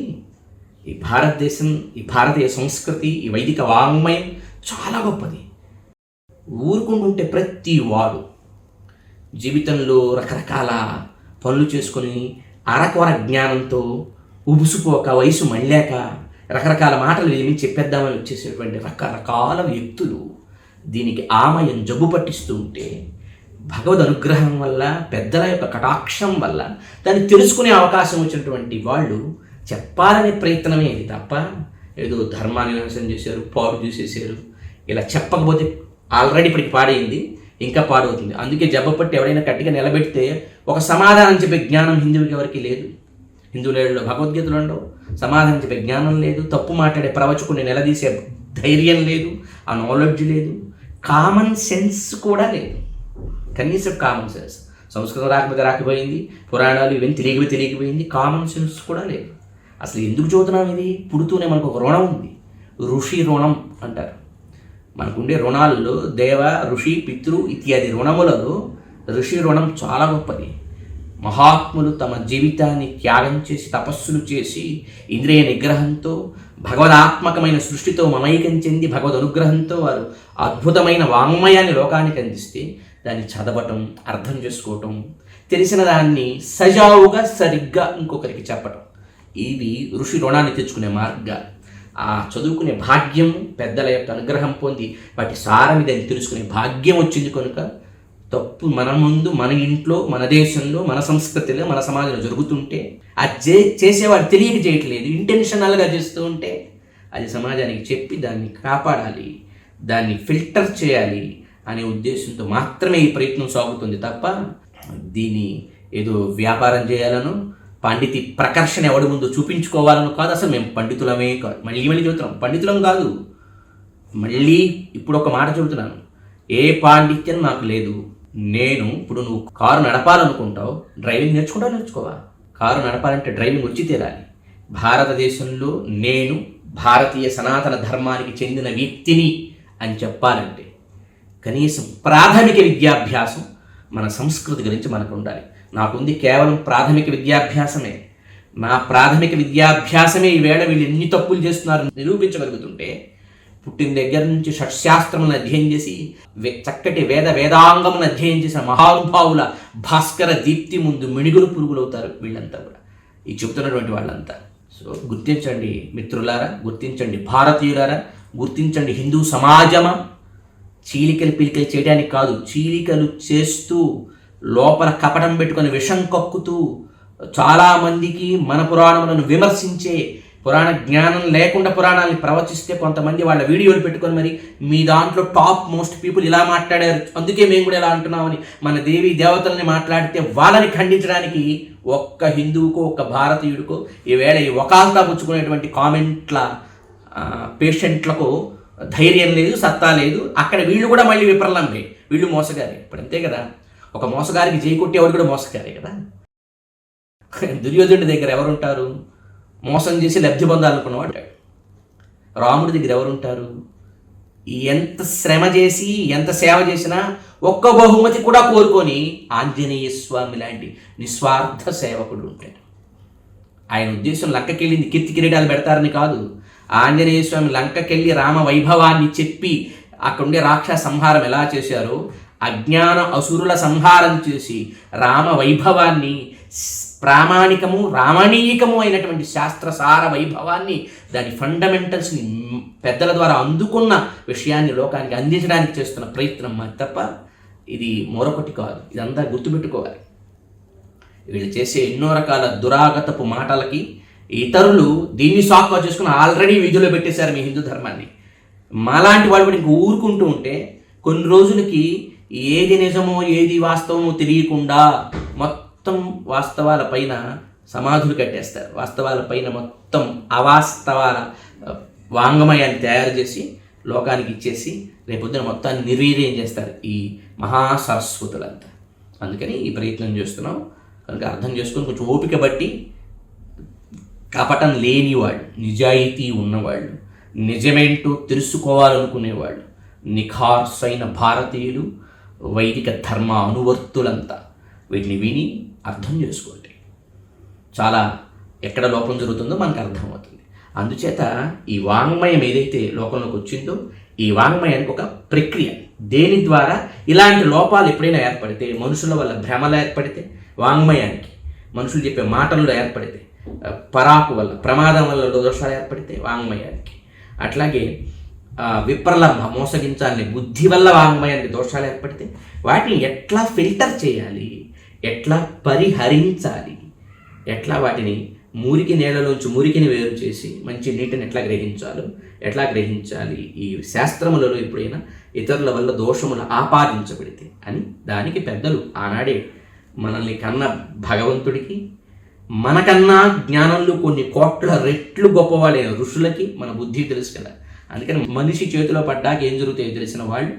ఈ భారతదేశం, ఈ భారతీయ సంస్కృతి, ఈ వైదిక వాంగ్మయం చాలా గొప్పది. ఊరుకుంటుంటే ప్రతి వాడు జీవితంలో రకరకాల పనులు చేసుకొని అరకొర జ్ఞానంతో ఉబుసుపోక, వయసు మళ్ళాక రకరకాల మాటలు ఏమి చెప్పేద్దామని వచ్చేసేటువంటి రకరకాల వ్యక్తులు దీనికి ఆమయం జబ్బు పట్టిస్తూ ఉంటే భగవద్ అనుగ్రహం వల్ల, పెద్దల యొక్క కటాక్షం వల్ల దాన్ని తెలుసుకునే అవకాశం వచ్చినటువంటి వాళ్ళు చెప్పాలనే ప్రయత్నమే ఇది తప్ప ఏదో ధర్మాన్ని నాశనం చేశారు, పాడు చేసేసారు ఇలా చెప్పకపోతే ఆల్రెడీ ఇప్పటికి పాడైంది, ఇంకా పాడవుతుంది. అందుకే జబ్బపట్టి ఎవరైనా గట్టిగా నిలబెడితే ఒక సమాధానం చెప్పే జ్ఞానం హిందువుకి ఎవరికి లేదు. హిందువులలో భగవద్గీతలు ఉండవు, సమాధానం చెప్పే జ్ఞానం లేదు, తప్పు మాట్లాడే ప్రవచకుని నిలదీసే ధైర్యం లేదు, ఆ నాలెడ్జ్ లేదు, కామన్ సెన్స్ కూడా లేదు. కనీసం కామన్ సెన్స్, సంస్కృతం రాకపోయింది, పురాణాలు ఇవన్నీ తెలియకపోయింది, కామన్ సెన్స్ కూడా లేదు. అసలు ఎందుకు చదువుతున్నాం? ఇది పుడుతూనే మనకు ఒక రుణం ఉంది, ఋషి రుణం అంటారు. మనకుండే రుణాల్లో దేవ, ఋషి, పితృ ఇత్యాది రుణములలో ఋషి రుణం చాలా గొప్పది. మహాత్ములు తమ జీవితాన్ని త్యాగం చేసి, తపస్సులు చేసి, ఇంద్రియ నిగ్రహంతో, భగవదాత్మకమైన సృష్టితో మమైకం చెంది భగవద్ అనుగ్రహంతో వారు అద్భుతమైన వాంగ్మయాన్ని లోకానికి అందిస్తే దాన్ని చదవటం, అర్థం చేసుకోవటం, తెలిసిన దాన్ని సజావుగా సరిగ్గా ఇంకొకరికి చెప్పటం, ఇవి ఋషి రుణాన్ని తెచ్చుకునే మార్గాలు. ఆ చదువుకునే భాగ్యం, పెద్దల యొక్క అనుగ్రహం పొంది వాటి సారం ఇదని తెలుసుకునే భాగ్యం వచ్చింది కనుక తప్పు మన ముందు, మన ఇంట్లో, మన దేశంలో, మన సంస్కృతిలో, మన సమాజంలో జరుగుతుంటే అది చేసేవాడు తెలియక చేయట్లేదు, ఇంటెన్షనల్గా చేస్తూ ఉంటే అది సమాజానికి చెప్పి దాన్ని కాపాడాలి, దాన్ని ఫిల్టర్ చేయాలి అనే ఉద్దేశంతో మాత్రమే ఈ ప్రయత్నం సాగుతుంది తప్ప దీన్ని ఏదో వ్యాపారం చేయాలను పండితి ప్రకర్షణ ఎవడి ముందు చూపించుకోవాలను కాదు. అసలు మేము పండితులమే కాదు. మళ్ళీ చెబుతున్నాం, పండితులం కాదు. మళ్ళీ ఇప్పుడు ఒక మాట చెబుతున్నాను, ఏ పాండిత్యం నాకు లేదు. నేను ఇప్పుడు నువ్వు కారు నడపాలనుకుంటావు, డ్రైవింగ్ నేర్చుకోవా. కారు నడపాలంటే డ్రైవింగ్ వచ్చి తీరాలి. భారతదేశంలో నేను భారతీయ సనాతన ధర్మానికి చెందిన వ్యక్తిని అని చెప్పాలంటే కనీసం ప్రాథమిక విద్యాభ్యాసం మన సంస్కృతి గురించి మనకు ఉండాలి. నాకుంది కేవలం ప్రాథమిక విద్యాభ్యాసమే. నా ప్రాథమిక విద్యాభ్యాసమే ఈవేళ వీళ్ళు ఎన్ని తప్పులు చేస్తున్నారు నిరూపించగలుగుతుంటే, పుట్టిన దగ్గర నుంచి షట్శాస్త్రములను అధ్యయనం చేసి చక్కటి వేదాంగములను అధ్యయనం చేసిన మహానుభావుల భాస్కర దీప్తి ముందు మిణిగురు పురుగులవుతారు వీళ్ళంతా కూడా, ఈ చెబుతున్నటువంటి వాళ్ళంతా. సో గుర్తించండి మిత్రులారా, గుర్తించండి భారతీయులారా, గుర్తించండి హిందూ సమాజమా. చీలికలు పిలికలు చేయడానికి కాదు, చీలికలు చేస్తూ లోపల కపటం పెట్టుకొని విషం కక్కుతూ చాలామందికి మన పురాణములను విమర్శించే, పురాణ జ్ఞానం లేకుండా పురాణాన్ని ప్రవచిస్తే కొంతమంది వాళ్ళ వీడియోలు పెట్టుకొని మరి మీ దాంట్లో టాప్ మోస్ట్ పీపుల్ ఇలా మాట్లాడారు అందుకే మేము కూడా ఇలా అంటున్నామని మన దేవీ దేవతల్ని మాట్లాడితే వాళ్ళని ఖండించడానికి ఒక్క హిందువుకో ఒక్క భారతీయుడికో ఈవేళ ఈ వకాల్తా పుచ్చుకునేటువంటి కామెంట్ల పేషెంట్లకు ధైర్యం లేదు, సత్తా లేదు. అక్కడ వీళ్ళు కూడా మళ్ళీ విప్రలంబే, వీళ్ళు మోసగారే. ఇప్పుడు అంతే కదా, ఒక మోసగారికి జై కొట్టేవాడు కూడా మోసగారే కదా. దుర్యోధనుడి దగ్గర ఎవరుంటారు? మోసం చేసి లబ్ధి పొందాలనుకున్నవాడు. రాముడి దగ్గర ఎవరుంటారు? ఎంత శ్రమ చేసి ఎంత సేవ చేసినా ఒక్క బహుమతి కూడా కోరుకొని ఆంజనేయ స్వామి లాంటి నిస్వార్థ సేవకుడు ఉంటాడు. ఆయన ఉద్దేశం లంకకెళ్ళింది కీర్తి కిరీటాలు పెడతారని కాదు. ఆంజనేయ స్వామి లంకకెళ్ళి రామ వైభవాన్ని చెప్పి అక్కడుండే రాక్షస సంహారం ఎలా చేశారో, అజ్ఞాన అసురుల సంహారం చేసి రామ వైభవాన్ని, ప్రామాణికము రామణీయకము అయినటువంటి శాస్త్రసార వైభవాన్ని, దాని ఫండమెంటల్స్ని పెద్దల ద్వారా అందుకున్న విషయాన్ని లోకానికి అందించడానికి చేస్తున్న ప్రయత్నం తప్ప ఇది మరొకటి కాదు. ఇదంతా గుర్తుపెట్టుకోవాలి. వీళ్ళు చేసే ఎన్నో రకాల దురాగతపు మాటలకి ఇతరులు దీన్ని సాకుగా చేసుకుని ఆల్రెడీ విధులు పెట్టేశారు మీ హిందూ ధర్మాన్ని. మాలాంటి వాళ్ళు కూడా ఇంక ఊరుకుంటూ ఉంటే కొన్ని రోజులకి ఏది నిజమో ఏది వాస్తవమో తెలియకుండా మొత్తం వాస్తవాల పైన సమాధులు కట్టేస్తారు. వాస్తవాల పైన మొత్తం అవాస్తవాల వాంగ్మయాన్ని తయారు చేసి లోకానికి ఇచ్చేసి రేపొద్దున మొత్తాన్ని నిర్వీర్యం చేస్తారు ఈ మహాసరస్వతులంతా. అందుకని ఈ ప్రయత్నం చేస్తున్నాం. కనుక అర్థం చేసుకొని కొంచెం ఓపిక బట్టి, కపటం లేనివాళ్ళు, నిజాయితీ ఉన్నవాళ్ళు, నిజమేంటో తెలుసుకోవాలనుకునేవాళ్ళు, నిఖార్సైన భారతీయులు, వైదిక ధర్మ అనువర్తులంతా వీటిని విని అర్థం చేసుకోండి. చాలా ఎక్కడ లోపం జరుగుతుందో మనకు అర్థమవుతుంది. అందుచేత ఈ వాంగ్మయం ఏదైతే లోకంలోకి వచ్చిందో ఈ వాంగ్మయానికి ఒక ప్రక్రియ. దేని ద్వారా ఇలాంటి లోపాలు ఎప్పుడైనా ఏర్పడితే, మనుషుల వల్ల భ్రమలు ఏర్పడితే వాంగ్మయానికి, మనుషులు చెప్పే మాటల్లో ఏర్పడితే, పరాకు వల్ల ప్రమాదం వల్ల దోషాలు ఏర్పడితే వాంగ్మయానికి, అట్లాగే విప్రలంభ మోసగించాలని బుద్ధి వల్ల వాంగ్మయానికి దోషాలు ఏర్పడితే వాటిని ఎట్లా ఫిల్టర్ చేయాలి, ఎట్లా పరిహరించాలి, ఎట్లా వాటిని మురికి నేలలోంచి మురికిని వేరు చేసి మంచి నీటిని ఎట్లా గ్రహించాలి ఈ శాస్త్రములలో ఎప్పుడైనా ఇతరుల వల్ల దోషములు ఆపాదించబడితే అని దానికి పెద్దలు ఆనాడే మనల్ని కన్న భగవంతుడికి, మనకన్నా జ్ఞానంలో కొన్ని కోట్ల రెట్లు గొప్పవాళ్ళైన ఋషులకి మన బుద్ధి తెలుసు కదా. అందుకని మనిషి చేతిలో పడ్డాక ఏం జరుగుతాయో తెలిసిన వాళ్ళు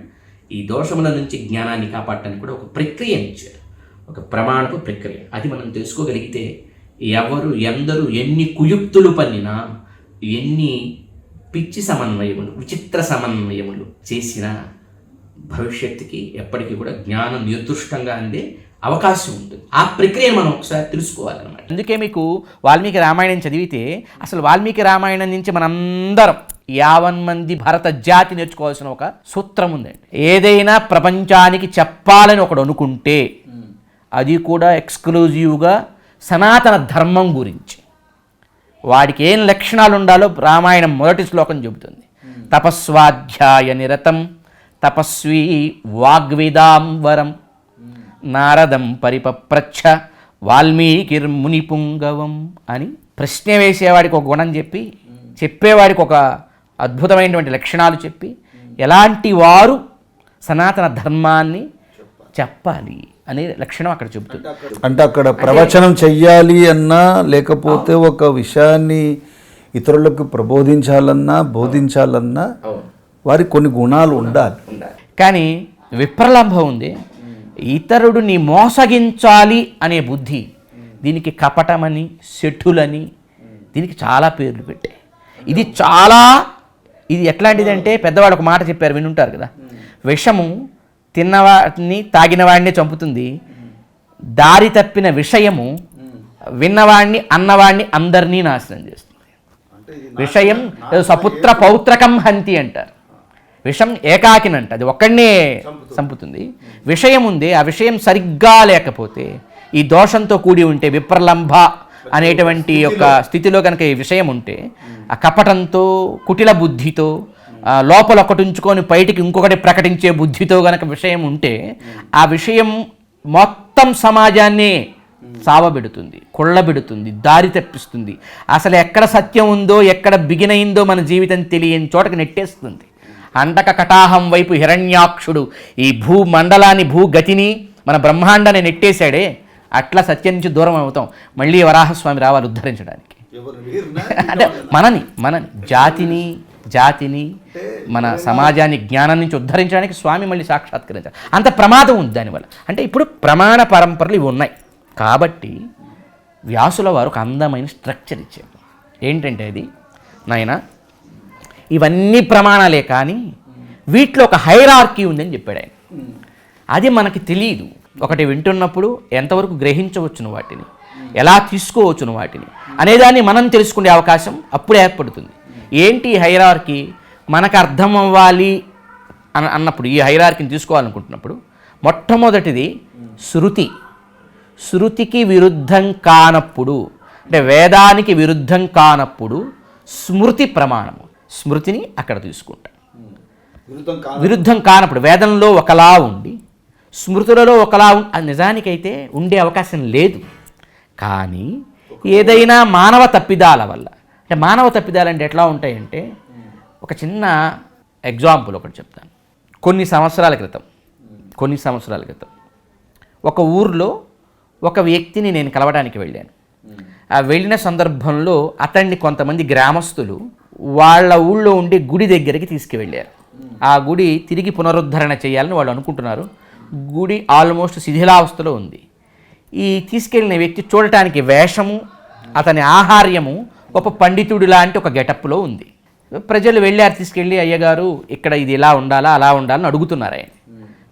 ఈ దోషముల నుంచి జ్ఞానాన్ని కాపాడటానికి కూడా ఒక ప్రక్రియ ఇచ్చారు, ఒక ప్రమాణపు ప్రక్రియ. అది మనం తెలుసుకోగలిగితే ఎవరు ఎందరూ ఎన్ని కుయుక్తులు పన్నినా, ఎన్ని పిచ్చి సమన్వయములు, విచిత్ర సమన్వయములు చేసినా భవిష్యత్తుకి ఎప్పటికీ కూడా జ్ఞానం నిర్దుష్టంగా అందే అవకాశం ఉంటుంది. ఆ ప్రక్రియను మనం ఒకసారి తెలుసుకోవాలన్నమాట. అందుకే మీకు వాల్మీకి రామాయణం చదివితే అసలు వాల్మీకి రామాయణం నుంచి మనందరం 50 మంది భరత జాతి నేర్చుకోవాల్సిన ఒక సూత్రం ఉందండి. ఏదైనా ప్రపంచానికి చెప్పాలని ఒకడు అనుకుంటే అది కూడా ఎక్స్క్లూజివ్గా సనాతన ధర్మం గురించి, వాడికి ఏం లక్షణాలు ఉండాలో రామాయణం మొదటి శ్లోకం చెబుతుంది. తపస్వాధ్యాయ నిరతం తపస్వీ వాగ్విదాంవరం నారదం పరిపప్రచ్ఛ వాల్మీకిర్మునిపుంగవం అని ప్రశ్న వేసేవాడికి ఒక గుణం చెప్పి, చెప్పేవాడికి ఒక అద్భుతమైనటువంటి లక్షణాలు చెప్పి, ఎలాంటి వారు సనాతన ధర్మాన్ని చెప్పాలి అనే లక్షణం అక్కడ చెబుతుంది. అంటే అక్కడ ప్రవచనం చెయ్యాలి అన్నా, లేకపోతే ఒక విషయాన్ని ఇతరులకు ప్రబోధించాలన్నా, బోధించాలన్నా వారికి కొన్ని గుణాలు ఉండాలి. కానీ విప్రలంభం ఉంది, ఇతరుడిని మోసగించాలి అనే బుద్ధి. దీనికి కపటమని, శఠులని, దీనికి చాలా పేర్లు పెట్టాయి. ఇది ఎట్లాంటిదంటే పెద్దవాడు ఒక మాట చెప్పారు, వినుంటారు కదా, విషము తిన్నవాడిని తాగినవాడిని చంపుతుంది, దారి తప్పిన విషయము విన్నవాడిని అన్నవాడిని అందరినీ నాశనం చేస్తుంది. విషయం సపుత్ర పౌత్రకం హంతి అంటారు. విషం ఏకాకినంట, అది ఒక్కడనే చంపుతుంది. విషయం ఉంది, ఆ విషయం సరిగ్గా లేకపోతే, ఈ దోషంతో కూడి ఉంటే, విప్రలంభ అనేటువంటి యొక్క స్థితిలో కనుక ఈ విషయం ఉంటే, ఆ కపటంతో, కుటిల బుద్ధితో, లోపల ఒకటి ఉంచుకొని బయటికి ఇంకొకటి ప్రకటించే బుద్ధితో గనక విషయం ఉంటే, ఆ విషయం మొత్తం సమాజాన్ని సావబెడుతుంది, కొళ్ళబెడుతుంది, దారి తప్పిస్తుంది. అసలు ఎక్కడ సత్యం ఉందో, ఎక్కడ బిగినయిందో మన జీవితం తెలియని చోటకి నెట్టేస్తుంది. అంటక కటాహం వైపు హిరణ్యాక్షుడు ఈ భూమండలాన్ని, భూగతిని, మన బ్రహ్మాండాన్ని నెట్టేశాడే, అట్లా సత్యం నుంచి దూరం అవుతాం. మళ్ళీ వరాహస్వామి రావాలి ఉద్ధరించడానికి. అంటే మనని జాతిని మన సమాజాన్ని జ్ఞానం నుంచి ఉద్ధరించడానికి స్వామి మళ్ళీ సాక్షాత్కరించాలి. అంత ప్రమాదం ఉంది దానివల్ల. అంటే ఇప్పుడు ప్రమాణ పరంపరలు ఇవి ఉన్నాయి కాబట్టి వ్యాసుల వారు ఒక అందమైన స్ట్రక్చర్ ఇచ్చారు. ఏంటంటే అది, నాయన ఇవన్నీ ప్రమాణాలే కానీ వీటిలో ఒక హైరార్కీ ఉందని చెప్పాడు ఆయన. అది మనకి తెలియదు. ఒకటి వింటున్నప్పుడు ఎంతవరకు గ్రహించవచ్చును వాటిని, ఎలా తీసుకోవచ్చును వాటిని అనేదాన్ని మనం తెలుసుకునే అవకాశం అప్పుడు ఏర్పడుతుంది. ఏంటి హైరార్కీ, మనకు అర్థం అవ్వాలి అన్నప్పుడు, ఈ హైరార్కీని తీసుకోవాలనుకుంటున్నప్పుడు మొట్టమొదటిది శృతికి విరుద్ధం కానప్పుడు, అంటే వేదానికి విరుద్ధం కానప్పుడు స్మృతి ప్రమాణము. స్మృతిని అక్కడ తీసుకుంటాం. విరుద్ధం కానప్పుడు వేదంలో ఒకలా ఉండి స్మృతులలో ఒకలా అది నిజానికైతే ఉండే అవకాశం లేదు. కానీ ఏదైనా మానవ తప్పిదాల వల్ల, అంటే మానవ తప్పిదాలు అంటే ఎట్లా ఉంటాయంటే, ఒక చిన్న ఎగ్జాంపుల్ ఒకటి చెప్తాను. కొన్ని సంవత్సరాల క్రితం ఒక ఊర్లో ఒక వ్యక్తిని నేను కలవడానికి వెళ్ళాను. ఆ వెళ్ళిన సందర్భంలో అతన్ని కొంతమంది గ్రామస్తులు వాళ్ళ ఊళ్ళో ఉండే గుడి దగ్గరికి తీసుకువెళ్ళారు. ఆ గుడి తిరిగి పునరుద్ధరణ చేయాలని వాళ్ళు అనుకుంటున్నారు. గుడి ఆల్మోస్ట్ శిథిలావస్థలో ఉంది. ఈ తీసుకెళ్ళిన వ్యక్తి చూడటానికి వేషము, అతని ఆహార్యము గొప్ప పండితుడు లాంటి ఒక గెటప్లో ఉంది. ప్రజలు వెళ్ళారు, తీసుకెళ్ళి అయ్యగారు ఇక్కడ ఇది ఇలా ఉండాలా అలా ఉండాలని అడుగుతున్నారు ఆయన.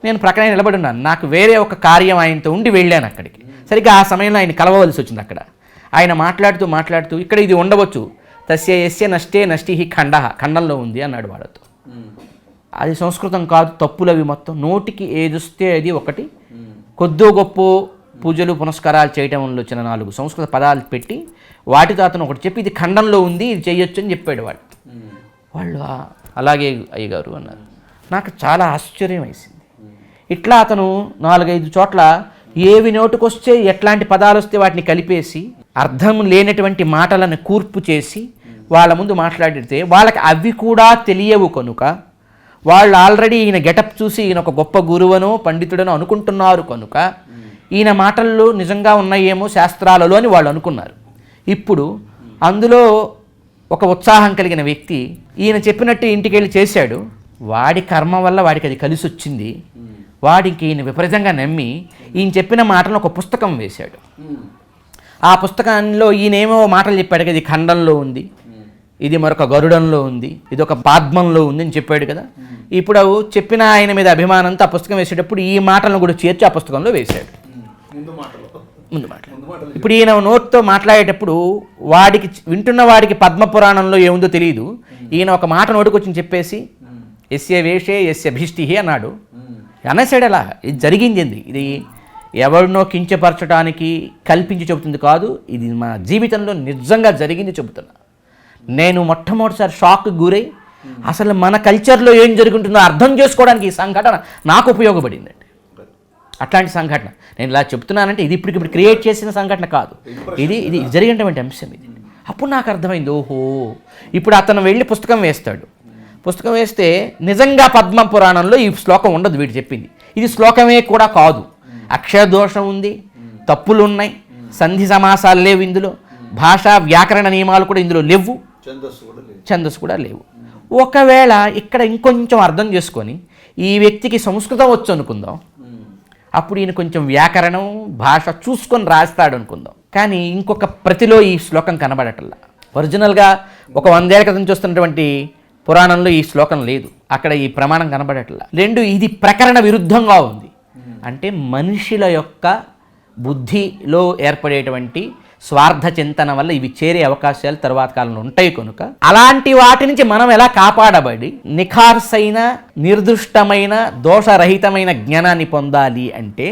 నేను ప్రక్కనే నిలబడి ఉన్నాను. నాకు వేరే ఒక కార్యం ఆయనతో ఉండి వెళ్ళాను అక్కడికి. సరిగ్గా ఆ సమయంలో ఆయన కలవవలసి వచ్చింది. అక్కడ ఆయన మాట్లాడుతూ ఇక్కడ ఇది ఉండవచ్చు, తస్య యస్య నష్టే నష్టి ఖండంలో ఉంది అన్నాడు వాళ్ళతో. అది సంస్కృతం కాదు, తప్పులు అవి మొత్తం. నోటికి ఏదొస్తే అది ఒకటి, కొద్దో గొప్ప పూజలు పునస్కారాలు చేయటంలో వచ్చిన 4 సంస్కృత పదాలు పెట్టి వాటితో అతను ఒకటి చెప్పి ఇది ఖండంలో ఉంది, ఇది చేయొచ్చు అని చెప్పాడు వాళ్ళు. అలాగే అయ్యగారు అన్నారు. నాకు చాలా ఆశ్చర్యం వేసింది. ఇట్లా అతను 4-5 చోట్ల ఏవి నోటుకొస్తే ఎట్లాంటి పదాలు వస్తే వాటిని కలిపేసి అర్థం లేనటువంటి మాటలను కూర్పు చేసి వాళ్ళ ముందు మాట్లాడితే వాళ్ళకి అవి కూడా తెలియవు కనుక వాళ్ళు ఆల్రెడీ ఈయన గెటప్ చూసి ఈయన ఒక గొప్ప గురువనో పండితుడనో అనుకుంటున్నారు కనుక ఈయన మాటల్లో నిజంగా ఉన్నాయేమో శాస్త్రాలలో అని వాళ్ళు అనుకున్నారు. ఇప్పుడు అందులో ఒక ఉత్సాహం కలిగిన వ్యక్తి ఈయన చెప్పినట్టు ఇంటికి వెళ్ళి చేశాడు. వాడి కర్మ వల్ల వాడికి అది కలిసి వచ్చింది. వాడికి ఈయన విపరీతంగా నమ్మి ఈయన చెప్పిన మాటలను ఒక పుస్తకం వేశాడు. ఆ పుస్తకంలో ఈయనేమో మాటలు చెప్పాడు కదా, ఇది ఖండంలో ఉంది, ఇది మరొక గరుడంలో ఉంది, ఇది ఒక పాద్మంలో ఉంది అని చెప్పాడు కదా. ఇప్పుడు చెప్పిన ఆయన మీద అభిమానంతో ఆ పుస్తకం వేసేటప్పుడు ఈ మాటలను కూడా చేర్చి ఆ పుస్తకంలో వేశాడు. ముందు మాటలు ఇప్పుడు ఈయన నోట్తో మాట్లాడేటప్పుడు వాడికి వింటున్న వాడికి పద్మపురాణంలో ఏముందో తెలియదు. ఈయన ఒక మాట నోటుకొచ్చి చెప్పేసి ఎస్య వేషే ఎస్య భీష్టి అన్నాడు. అనేసాడు. అలా ఇది జరిగింది. ఇది ఎవరినో కించపరచడానికి కల్పించి చెబుతుంది కాదు, ఇది మా జీవితంలో నిజంగా జరిగింది చెబుతున్నా. నేను మొట్టమొదటిసారి షాక్కి గురై అసలు మన కల్చర్లో ఏం జరుగుతుందో అర్థం చేసుకోవడానికి ఈ సంఘటన నాకు ఉపయోగపడిందండి. అట్లాంటి సంఘటన నేను ఇలా చెప్తున్నానంటే ఇది ఇప్పుడు క్రియేట్ చేసిన సంఘటన కాదు, ఇది జరిగినటువంటి అంశం ఇది. అప్పుడు నాకు అర్థమైంది, ఓహో ఇప్పుడు అతను వెళ్ళి పుస్తకం వేస్తాడు, పుస్తకం వేస్తే నిజంగా పద్మ పురాణంలో ఈ శ్లోకం ఉండదు వీడు చెప్పింది. ఇది శ్లోకమే కూడా కాదు. అక్షర దోషం ఉంది, తప్పులు ఉన్నాయి, సంధి సమాసాలు లేవు ఇందులో, భాషా వ్యాకరణ నియమాలు కూడా ఇందులో లేవు, ఛందస్సు కూడా లేవు. ఒకవేళ ఇక్కడ ఇంకొంచెం అర్థం చేసుకొని ఈ వ్యక్తికి సంస్కృతం వచ్చు అనుకుందాం, అప్పుడు ఈయన కొంచెం వ్యాకరణం భాష చూసుకొని రాస్తాడు అనుకుందాం. కానీ ఇంకొక ప్రతిలో ఈ శ్లోకం కనబడటల్లా. ఒరిజినల్గా ఒక 100 ఏళ్ల క్రితం చూస్తున్నటువంటి పురాణంలో ఈ శ్లోకం లేదు, అక్కడ ఈ ప్రమాణం కనబడట్లా. 2, ఇది ప్రకరణ విరుద్ధంగా ఉంది. అంటే మనుషుల యొక్క బుద్ధిలో ఏర్పడేటువంటి స్వార్థ చింతన వల్ల ఇవి చేరే అవకాశాలు తర్వాత కాలంలో ఉంటాయి కనుక అలాంటి వాటి నుంచి మనం ఎలా కాపాడబడి నిఖార్సైన నిర్దుష్టమైన దోషరహితమైన జ్ఞానాన్ని పొందాలి అంటే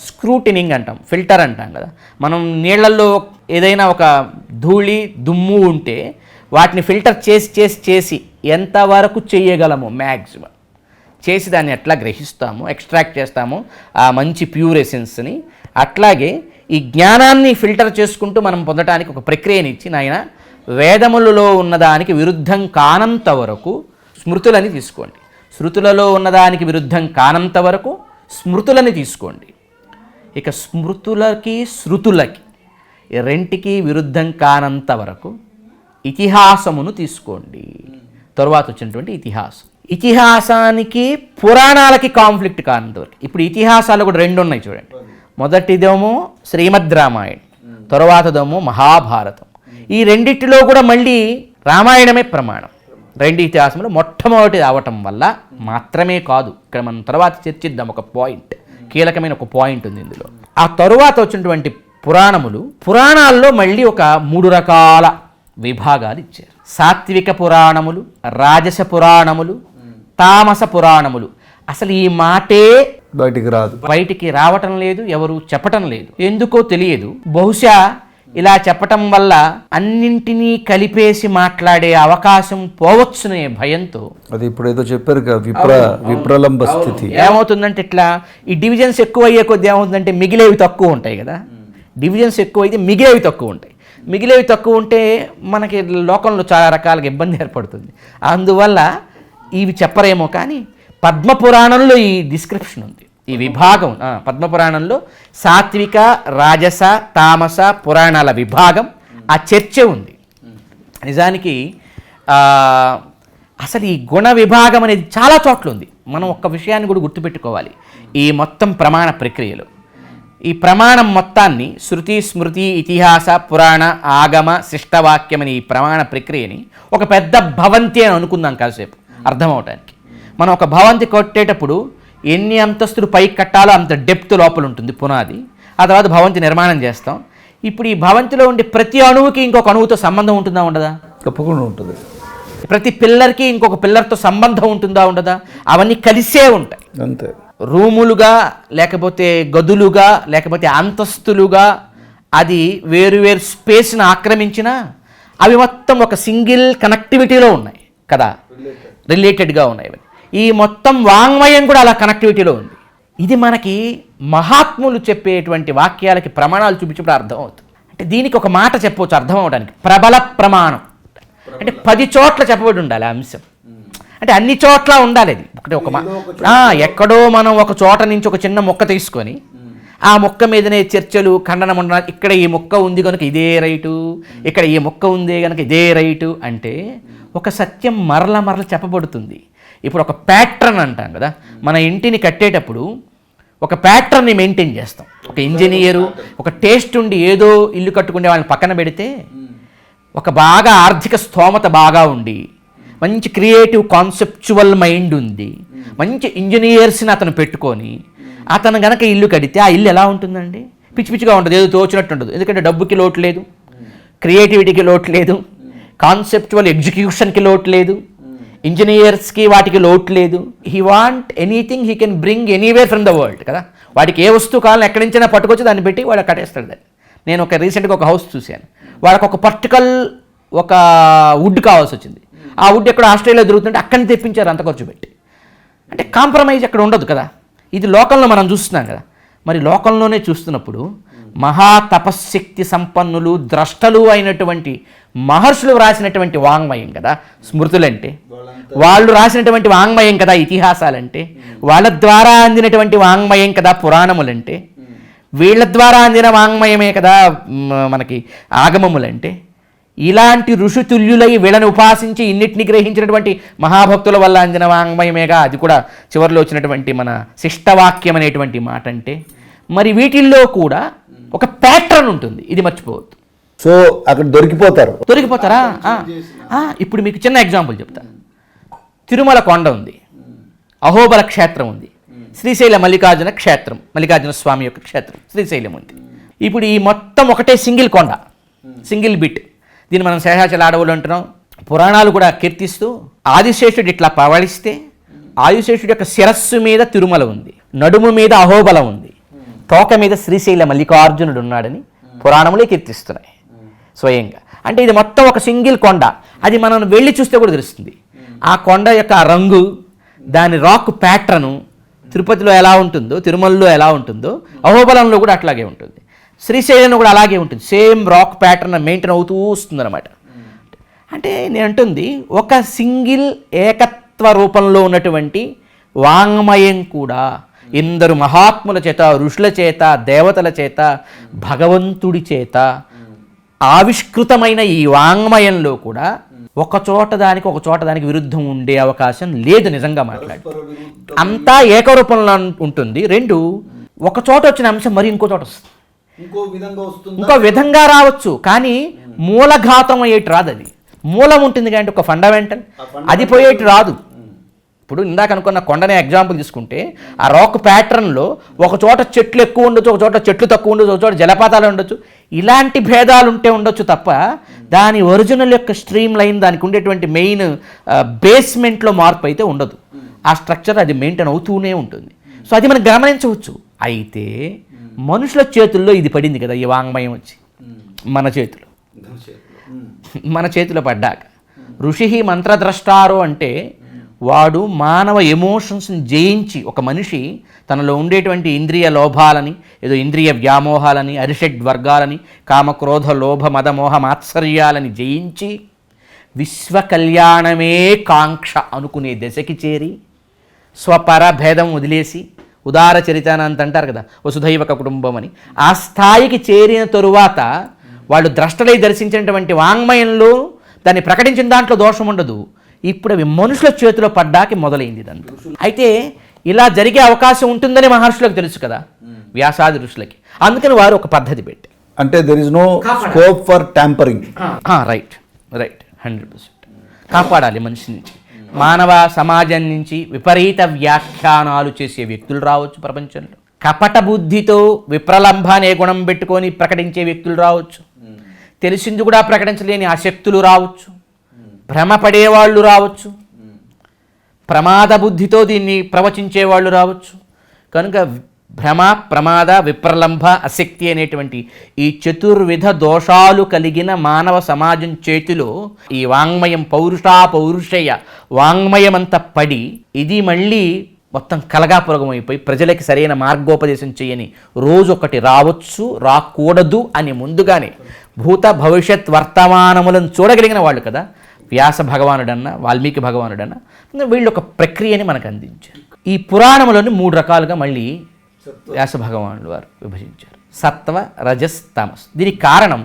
స్క్రూటినింగ్ అంటాం, ఫిల్టర్ అంటాం కదా. మనం నీళ్లలో ఏదైనా ఒక ధూళి దుమ్ము ఉంటే వాటిని ఫిల్టర్ చేసి చేసి చేసి ఎంతవరకు చేయగలము మ్యాక్సిమం చేసి దాన్ని ఎట్లా గ్రహిస్తాము, ఎక్స్ట్రాక్ట్ చేస్తాము ఆ మంచి ప్యూర్ ఎసెన్స్ని, అట్లాగే ఈ జ్ఞానాన్ని ఫిల్టర్ చేసుకుంటూ మనం పొందడానికి ఒక ప్రక్రియనిచ్చి నాయన వేదములలో ఉన్నదానికి విరుద్ధం కానంత వరకు స్మృతులని తీసుకోండి, శృతులలో ఉన్నదానికి విరుద్ధం కానంత వరకు స్మృతులని తీసుకోండి. ఇక స్మృతులకి శృతులకి రెంటికి విరుద్ధం కానంత వరకు ఇతిహాసమును తీసుకోండి. తరువాత వచ్చినటువంటి ఇతిహాసానికి పురాణాలకి కాన్ఫ్లిక్ట్ కానంత వరకు. ఇప్పుడు ఇతిహాసాలు కూడా 2 ఉన్నాయి చూడండి. మొదటిదేమో శ్రీమద్ రామాయణం, తరువాతదేమో మహాభారతం. ఈ రెండిటిలో కూడా మళ్ళీ రామాయణమే ప్రమాణం. 2 ఇతిహాసంలో మొట్టమొదటిది అవటం వల్ల మాత్రమే కాదు, ఇక్కడ మనం తర్వాత చర్చిద్దాం, ఒక పాయింట్, కీలకమైన ఒక పాయింట్ ఉంది ఇందులో. ఆ తరువాత వచ్చినటువంటి పురాణాల్లో మళ్ళీ ఒక 3 రకాల విభాగాలు ఇచ్చారు. సాత్విక పురాణములు, రాజస పురాణములు, తామస పురాణములు. అసలు ఈ మాటే బయటికి రావటం లేదు, ఎవరు చెప్పటం లేదు, ఎందుకో తెలియదు. బహుశా ఇలా చెప్పటం వల్ల అన్నింటినీ కలిపేసి మాట్లాడే అవకాశం పోవచ్చునే భయంతో. అది ఇప్పుడు ఏదో చెప్పారు విప్రలంబ స్థితి ఏమవుతుందంటే ఇట్లా ఈ డివిజన్స్ ఎక్కువ అయ్యే కొద్ది ఏమవుతుందంటే మిగిలేవి తక్కువ ఉంటాయి కదా. డివిజన్స్ ఎక్కువ అయితే మిగిలేవి తక్కువ ఉంటాయి. మిగిలేవి తక్కువ ఉంటే మనకి లోకంలో చాలా రకాలుగా ఇబ్బంది ఏర్పడుతుంది. అందువల్ల ఇవి చెప్పరేమో కానీ పద్మపురాణంలో ఈ డిస్క్రిప్షన్ ఉంది, ఈ విభాగం. పద్మపురాణంలో సాత్విక రాజస తామస పురాణాల విభాగం, ఆ చర్చ ఉంది. నిజానికి అసలు ఈ గుణ విభాగం అనేది చాలా చోట్ల ఉంది. మనం ఒక్క విషయాన్ని కూడా గుర్తుపెట్టుకోవాలి. ఈ మొత్తం ప్రమాణ ప్రక్రియలో ఈ ప్రమాణం మొత్తాన్ని శృతి స్మృతి ఇతిహాస పురాణ ఆగమ శిష్టవాక్యం అనే ఈ ప్రమాణ ప్రక్రియని ఒక పెద్ద భవంతి అని అనుకుందాం కాసేపు అర్థమవటానికి. మనం ఒక భవంతి కట్టేటప్పుడు ఎన్ని అంతస్తులు పైకి కట్టాలో అంత డెప్త్ లోపల ఉంటుంది పునాది. ఆ తర్వాత భవంతి నిర్మాణం చేస్తాం. ఇప్పుడు ఈ భవంతిలో ఉండే ప్రతి అణువుకి ఇంకొక అణువుతో సంబంధం ఉంటుందా ఉండదా? తప్పకుండా ఉంటుంది. ప్రతి పిల్లర్కి ఇంకొక పిల్లర్తో సంబంధం ఉంటుందా ఉండదా? అవన్నీ కలిసే ఉంటాయి. అంతే. రూములుగా లేకపోతే గదులుగా లేకపోతే అంతస్తులుగా అది వేరువేరు స్పేస్ని ఆక్రమించినా అవి మొత్తం ఒక సింగిల్ కనెక్టివిటీలో ఉన్నాయి కదా, రిలేటెడ్గా ఉన్నాయి. ఈ మొత్తం వాంగ్మయం కూడా అలా కనెక్టివిటీలో ఉంది. ఇది మనకి మహాత్ములు చెప్పేటువంటి వాక్యాలకి ప్రమాణాలు చూపించినప్పుడు అర్థమవుతుంది. అంటే దీనికి ఒక మాట చెప్పవచ్చు అర్థం అవడానికి, ప్రబల ప్రమాణం. అంటే 10 చోట్ల చెప్పబడి ఉండాలి ఆ అంశం. అంటే అన్ని చోట్ల ఉండాలి అది. ఎక్కడో మనం ఒక చోట నుంచి ఒక చిన్న మొక్క తీసుకొని ఆ మొక్క మీదనే చర్చలు ఖండన మండన, ఇక్కడ ఈ మొక్క ఉంది కనుక ఇదే రైటు, ఇక్కడ ఈ మొక్క ఉంది కనుక ఇదే రైటు అంటే ఒక సత్యం మరల చెప్పబడుతుంది. ఇప్పుడు ఒక ప్యాట్రన్ అంటాం కదా, మన ఇంటిని కట్టేటప్పుడు ఒక ప్యాట్రన్ని మెయింటైన్ చేస్తాం. ఒక ఇంజనీరు ఒక టేస్ట్ ఉండి ఏదో ఇల్లు కట్టుకునే వాళ్ళని పక్కన పెడితే ఒక బాగా ఆర్థిక స్తోమత బాగా ఉండి మంచి క్రియేటివ్ కాన్సెప్చువల్ మైండ్ ఉంది, మంచి ఇంజనీర్స్ని అతను పెట్టుకొని అతను గనక ఇల్లు కడితే ఆ ఇల్లు ఎలా ఉంటుందండి? పిచ్చి పిచ్చిగా ఉంటుంది, ఏదో తోచినట్టు ఉంటుంది. ఎందుకంటే డబ్బుకి లోటు లేదు, క్రియేటివిటీకి లోటు లేదు, కాన్సెప్చువల్ ఎగ్జిక్యూషన్కి లోటు లేదు, ఇంజనీర్స్కి వాటికి లోటు లేదు. He want anything he can bring anywhere from the world కదా. వాడికి ఏ వస్తువు కావాలని ఎక్కడి నుంచైనా పట్టుకొచ్చి దాన్ని పెట్టి వాడు కట్టేస్తాడు దాన్ని. నేను రీసెంట్గా ఒక హౌస్ చూశాను, వాళ్ళకి ఒక పర్టికల్ ఒక వుడ్ కావాల్సి వచ్చింది. ఆ వుడ్ ఎక్కడ ఆస్ట్రేలియా దొరుకుతుంటే అక్కడిని తెప్పించారు అంత ఖర్చు పెట్టి. అంటే కాంప్రమైజ్ అక్కడ ఉండదు కదా. ఇది లోకంలో మనం చూస్తున్నాం కదా. మరి లోకంలోనే చూస్తున్నప్పుడు మహాతపశ్శక్తి సంపన్నులు ద్రష్టలు అయినటువంటి మహర్షులు రాసినటువంటి వాంగ్మయం కదా స్మృతులంటే. వాళ్ళు రాసినటువంటి వాంగ్మయం కదా ఇతిహాసాలంటే. వాళ్ళ ద్వారా అందినటువంటి వాంగ్మయం కదా పురాణములంటే. వీళ్ళ ద్వారా అందిన వాంగ్మయమే కదా మనకి ఆగమములంటే. ఇలాంటి ఋషితుల్యులై వీళ్ళని ఉపాసించి ఇన్నిటిని గ్రహించినటువంటి మహాభక్తుల వల్ల అందిన వాంగ్మయమేగా అది కూడా చివరిలో వచ్చినటువంటి మన శిష్టవాక్యం అనేటువంటి మాట అంటే. మరి వీటిల్లో కూడా ఒక ప్యాటర్న్ ఉంటుంది, ఇది మర్చిపోవద్దు. సో అక్కడ దొరికిపోతారా? ఇప్పుడు మీకు చిన్న ఎగ్జాంపుల్ చెప్తా. తిరుమల కొండ ఉంది, అహోబల క్షేత్రం ఉంది, శ్రీశైల మల్లికార్జున క్షేత్రం, మల్లికార్జున స్వామి యొక్క క్షేత్రం శ్రీశైలం ఉంది. ఇప్పుడు ఈ మొత్తం ఒకటే సింగిల్ కొండ, సింగిల్ బిట్. దీన్ని మనం శేషాచల అడవులు అంటున్నాం. పురాణాలు కూడా కీర్తిస్తూ ఆదిశేషుడు ఇట్లా పవళిస్తే ఆదిశేషుడి యొక్క శిరస్సు మీద తిరుమల ఉంది, నడుము మీద అహోబలం ఉంది, తోక మీద శ్రీశైల మల్లికార్జునుడు ఉన్నాడని పురాణములే కీర్తిస్తున్నాయి స్వయంగా. అంటే ఇది మొత్తం ఒక సింగిల్ కొండ. అది మనం వెళ్ళి చూస్తే కూడా తెలుస్తుంది. ఆ కొండ యొక్క రంగు, దాని రాక్ ప్యాటర్ను తిరుపతిలో ఎలా ఉంటుందో, తిరుమలలో ఎలా ఉంటుందో, అహోబలంలో కూడా అట్లాగే ఉంటుంది. శ్రీశైలంలో కూడా అలాగే ఉంటుంది. సేమ్ రాక్ ప్యాటర్న్ మెయింటైన్ అవుతూ వస్తుందన్నమాట. అంటే నేను అంటుంది ఒక సింగిల్ ఏకత్వ రూపంలో ఉన్నటువంటి వాంగ్మయం కూడా ఎందరు మహాత్ముల చేత, ఋషుల చేత, దేవతల చేత, భగవంతుడి చేత ఆవిష్కృతమైన ఈ వాంగ్మయంలో కూడా ఒక చోట దానికి విరుద్ధం ఉండే అవకాశం లేదు. నిజంగా మాట్లాడి అంతా ఏకరూపంలో ఉంటుంది. రెండు, ఒక చోట వచ్చిన అంశం మరి ఇంకో చోట వస్తుంది, ఇంకో విధంగా రావచ్చు, కానీ మూలఘాతం అయ్యేటి రాదు. అది మూలం ఉంటుంది కానీ ఒక ఫండమెంటల్ అది పోయేటి రాదు. ఇప్పుడు ఇందాక అనుకున్న కొండనే ఎగ్జాంపుల్ తీసుకుంటే ఆ రాక్ ప్యాటర్న్లో ఒక చోట చెట్లు ఎక్కువ ఉండొచ్చు, ఒక చోట చెట్లు తక్కువ ఉండొచ్చు, ఒక చోట జలపాతాలు ఉండొచ్చు. ఇలాంటి భేదాలు ఉండొచ్చు తప్ప దాని ఒరిజినల్ యొక్క స్ట్రీమ్ లైన్, దానికి ఉండేటువంటి మెయిన్ బేస్మెంట్లో మార్పు అయితే ఉండదు. ఆ స్ట్రక్చర్ అది మెయింటైన్ అవుతూనే ఉంటుంది. సో అది మనం గమనించవచ్చు. అయితే మనుషుల చేతుల్లో ఇది పడింది కదా ఈ వాంగ్మయం వచ్చి మన చేతిలో పడ్డాక. ఋషి మంత్రద్రష్టారో అంటే వాడు మానవ ఎమోషన్స్ని జయించి, ఒక మనిషి తనలో ఉండేటువంటి ఇంద్రియ లోభాలని, ఏదో ఇంద్రియ వ్యామోహాలని, అరిషడ్ వర్గాలని, కామక్రోధ లోభ మద మోహ మాత్సర్యాలని జయించి విశ్వ కళ్యాణమే కాంక్ష అనుకునే దశకి చేరి స్వపర భేదం వదిలేసి ఉదార చరితానంత అంటారు కదా, వసుధైవక కుటుంబం అని, ఆ స్థాయికి చేరిన తరువాత వాళ్ళు ద్రష్టలై దర్శించినటువంటి వాంగ్మయంలో దాన్ని ప్రకటించిన దాంట్లో దోషం ఉండదు. ఇప్పుడు అవి మనుషుల చేతిలో పడ్డాకి మొదలైంది ఇదంతా. అయితే ఇలా జరిగే అవకాశం ఉంటుందని మహర్షులకు తెలుసు కదా, వ్యాసాది ఋషులకి. అందుకని వారు ఒక పద్ధతి పెట్టి, అంటే there is no scope for tampering. Right 100% కాపాడాలి మనిషి నుంచి, మానవ సమాజం నుంచి విపరీత వ్యాఖ్యానాలు చేసే వ్యక్తులు రావచ్చు ప్రపంచంలో, కపట బుద్ధితో విప్రలంభ అనే గుణం పెట్టుకొని ప్రకటించే వ్యక్తులు రావచ్చు, తెలిసింది కూడా ప్రకటించలేని అశక్తులు రావచ్చు, భ్రమపడేవాళ్ళు రావచ్చు, ప్రమాద బుద్ధితో దీన్ని ప్రవచించేవాళ్ళు రావచ్చు. కనుక భ్రమ, ప్రమాద, విప్రలంభ, అశక్తి అనేటువంటి ఈ చతుర్విధ దోషాలు కలిగిన మానవ సమాజం చేతిలో ఈ వాంగ్మయం పౌరుషయ వాంగ్మయం అంతా పడి ఇది మళ్ళీ మొత్తం కలగాపురగమైపోయి ప్రజలకి సరైన మార్గోపదేశం చేయని రోజు ఒకటి రావచ్చు, రాకూడదు అని ముందుగానే భూత భవిష్యత్ వర్తమానములను చూడగలిగిన వాళ్ళు కదా వ్యాస భగవానుడన్నా వాల్మీకి భగవానుడన్నా. వీళ్ళు ఒక ప్రక్రియని మనకు అందించారు. ఈ పురాణములను 3 రకాలుగా మళ్ళీ వ్యాస భగవానుడు వారు విభజించారు, సత్వ రజస్ తమస్. దీనికి కారణం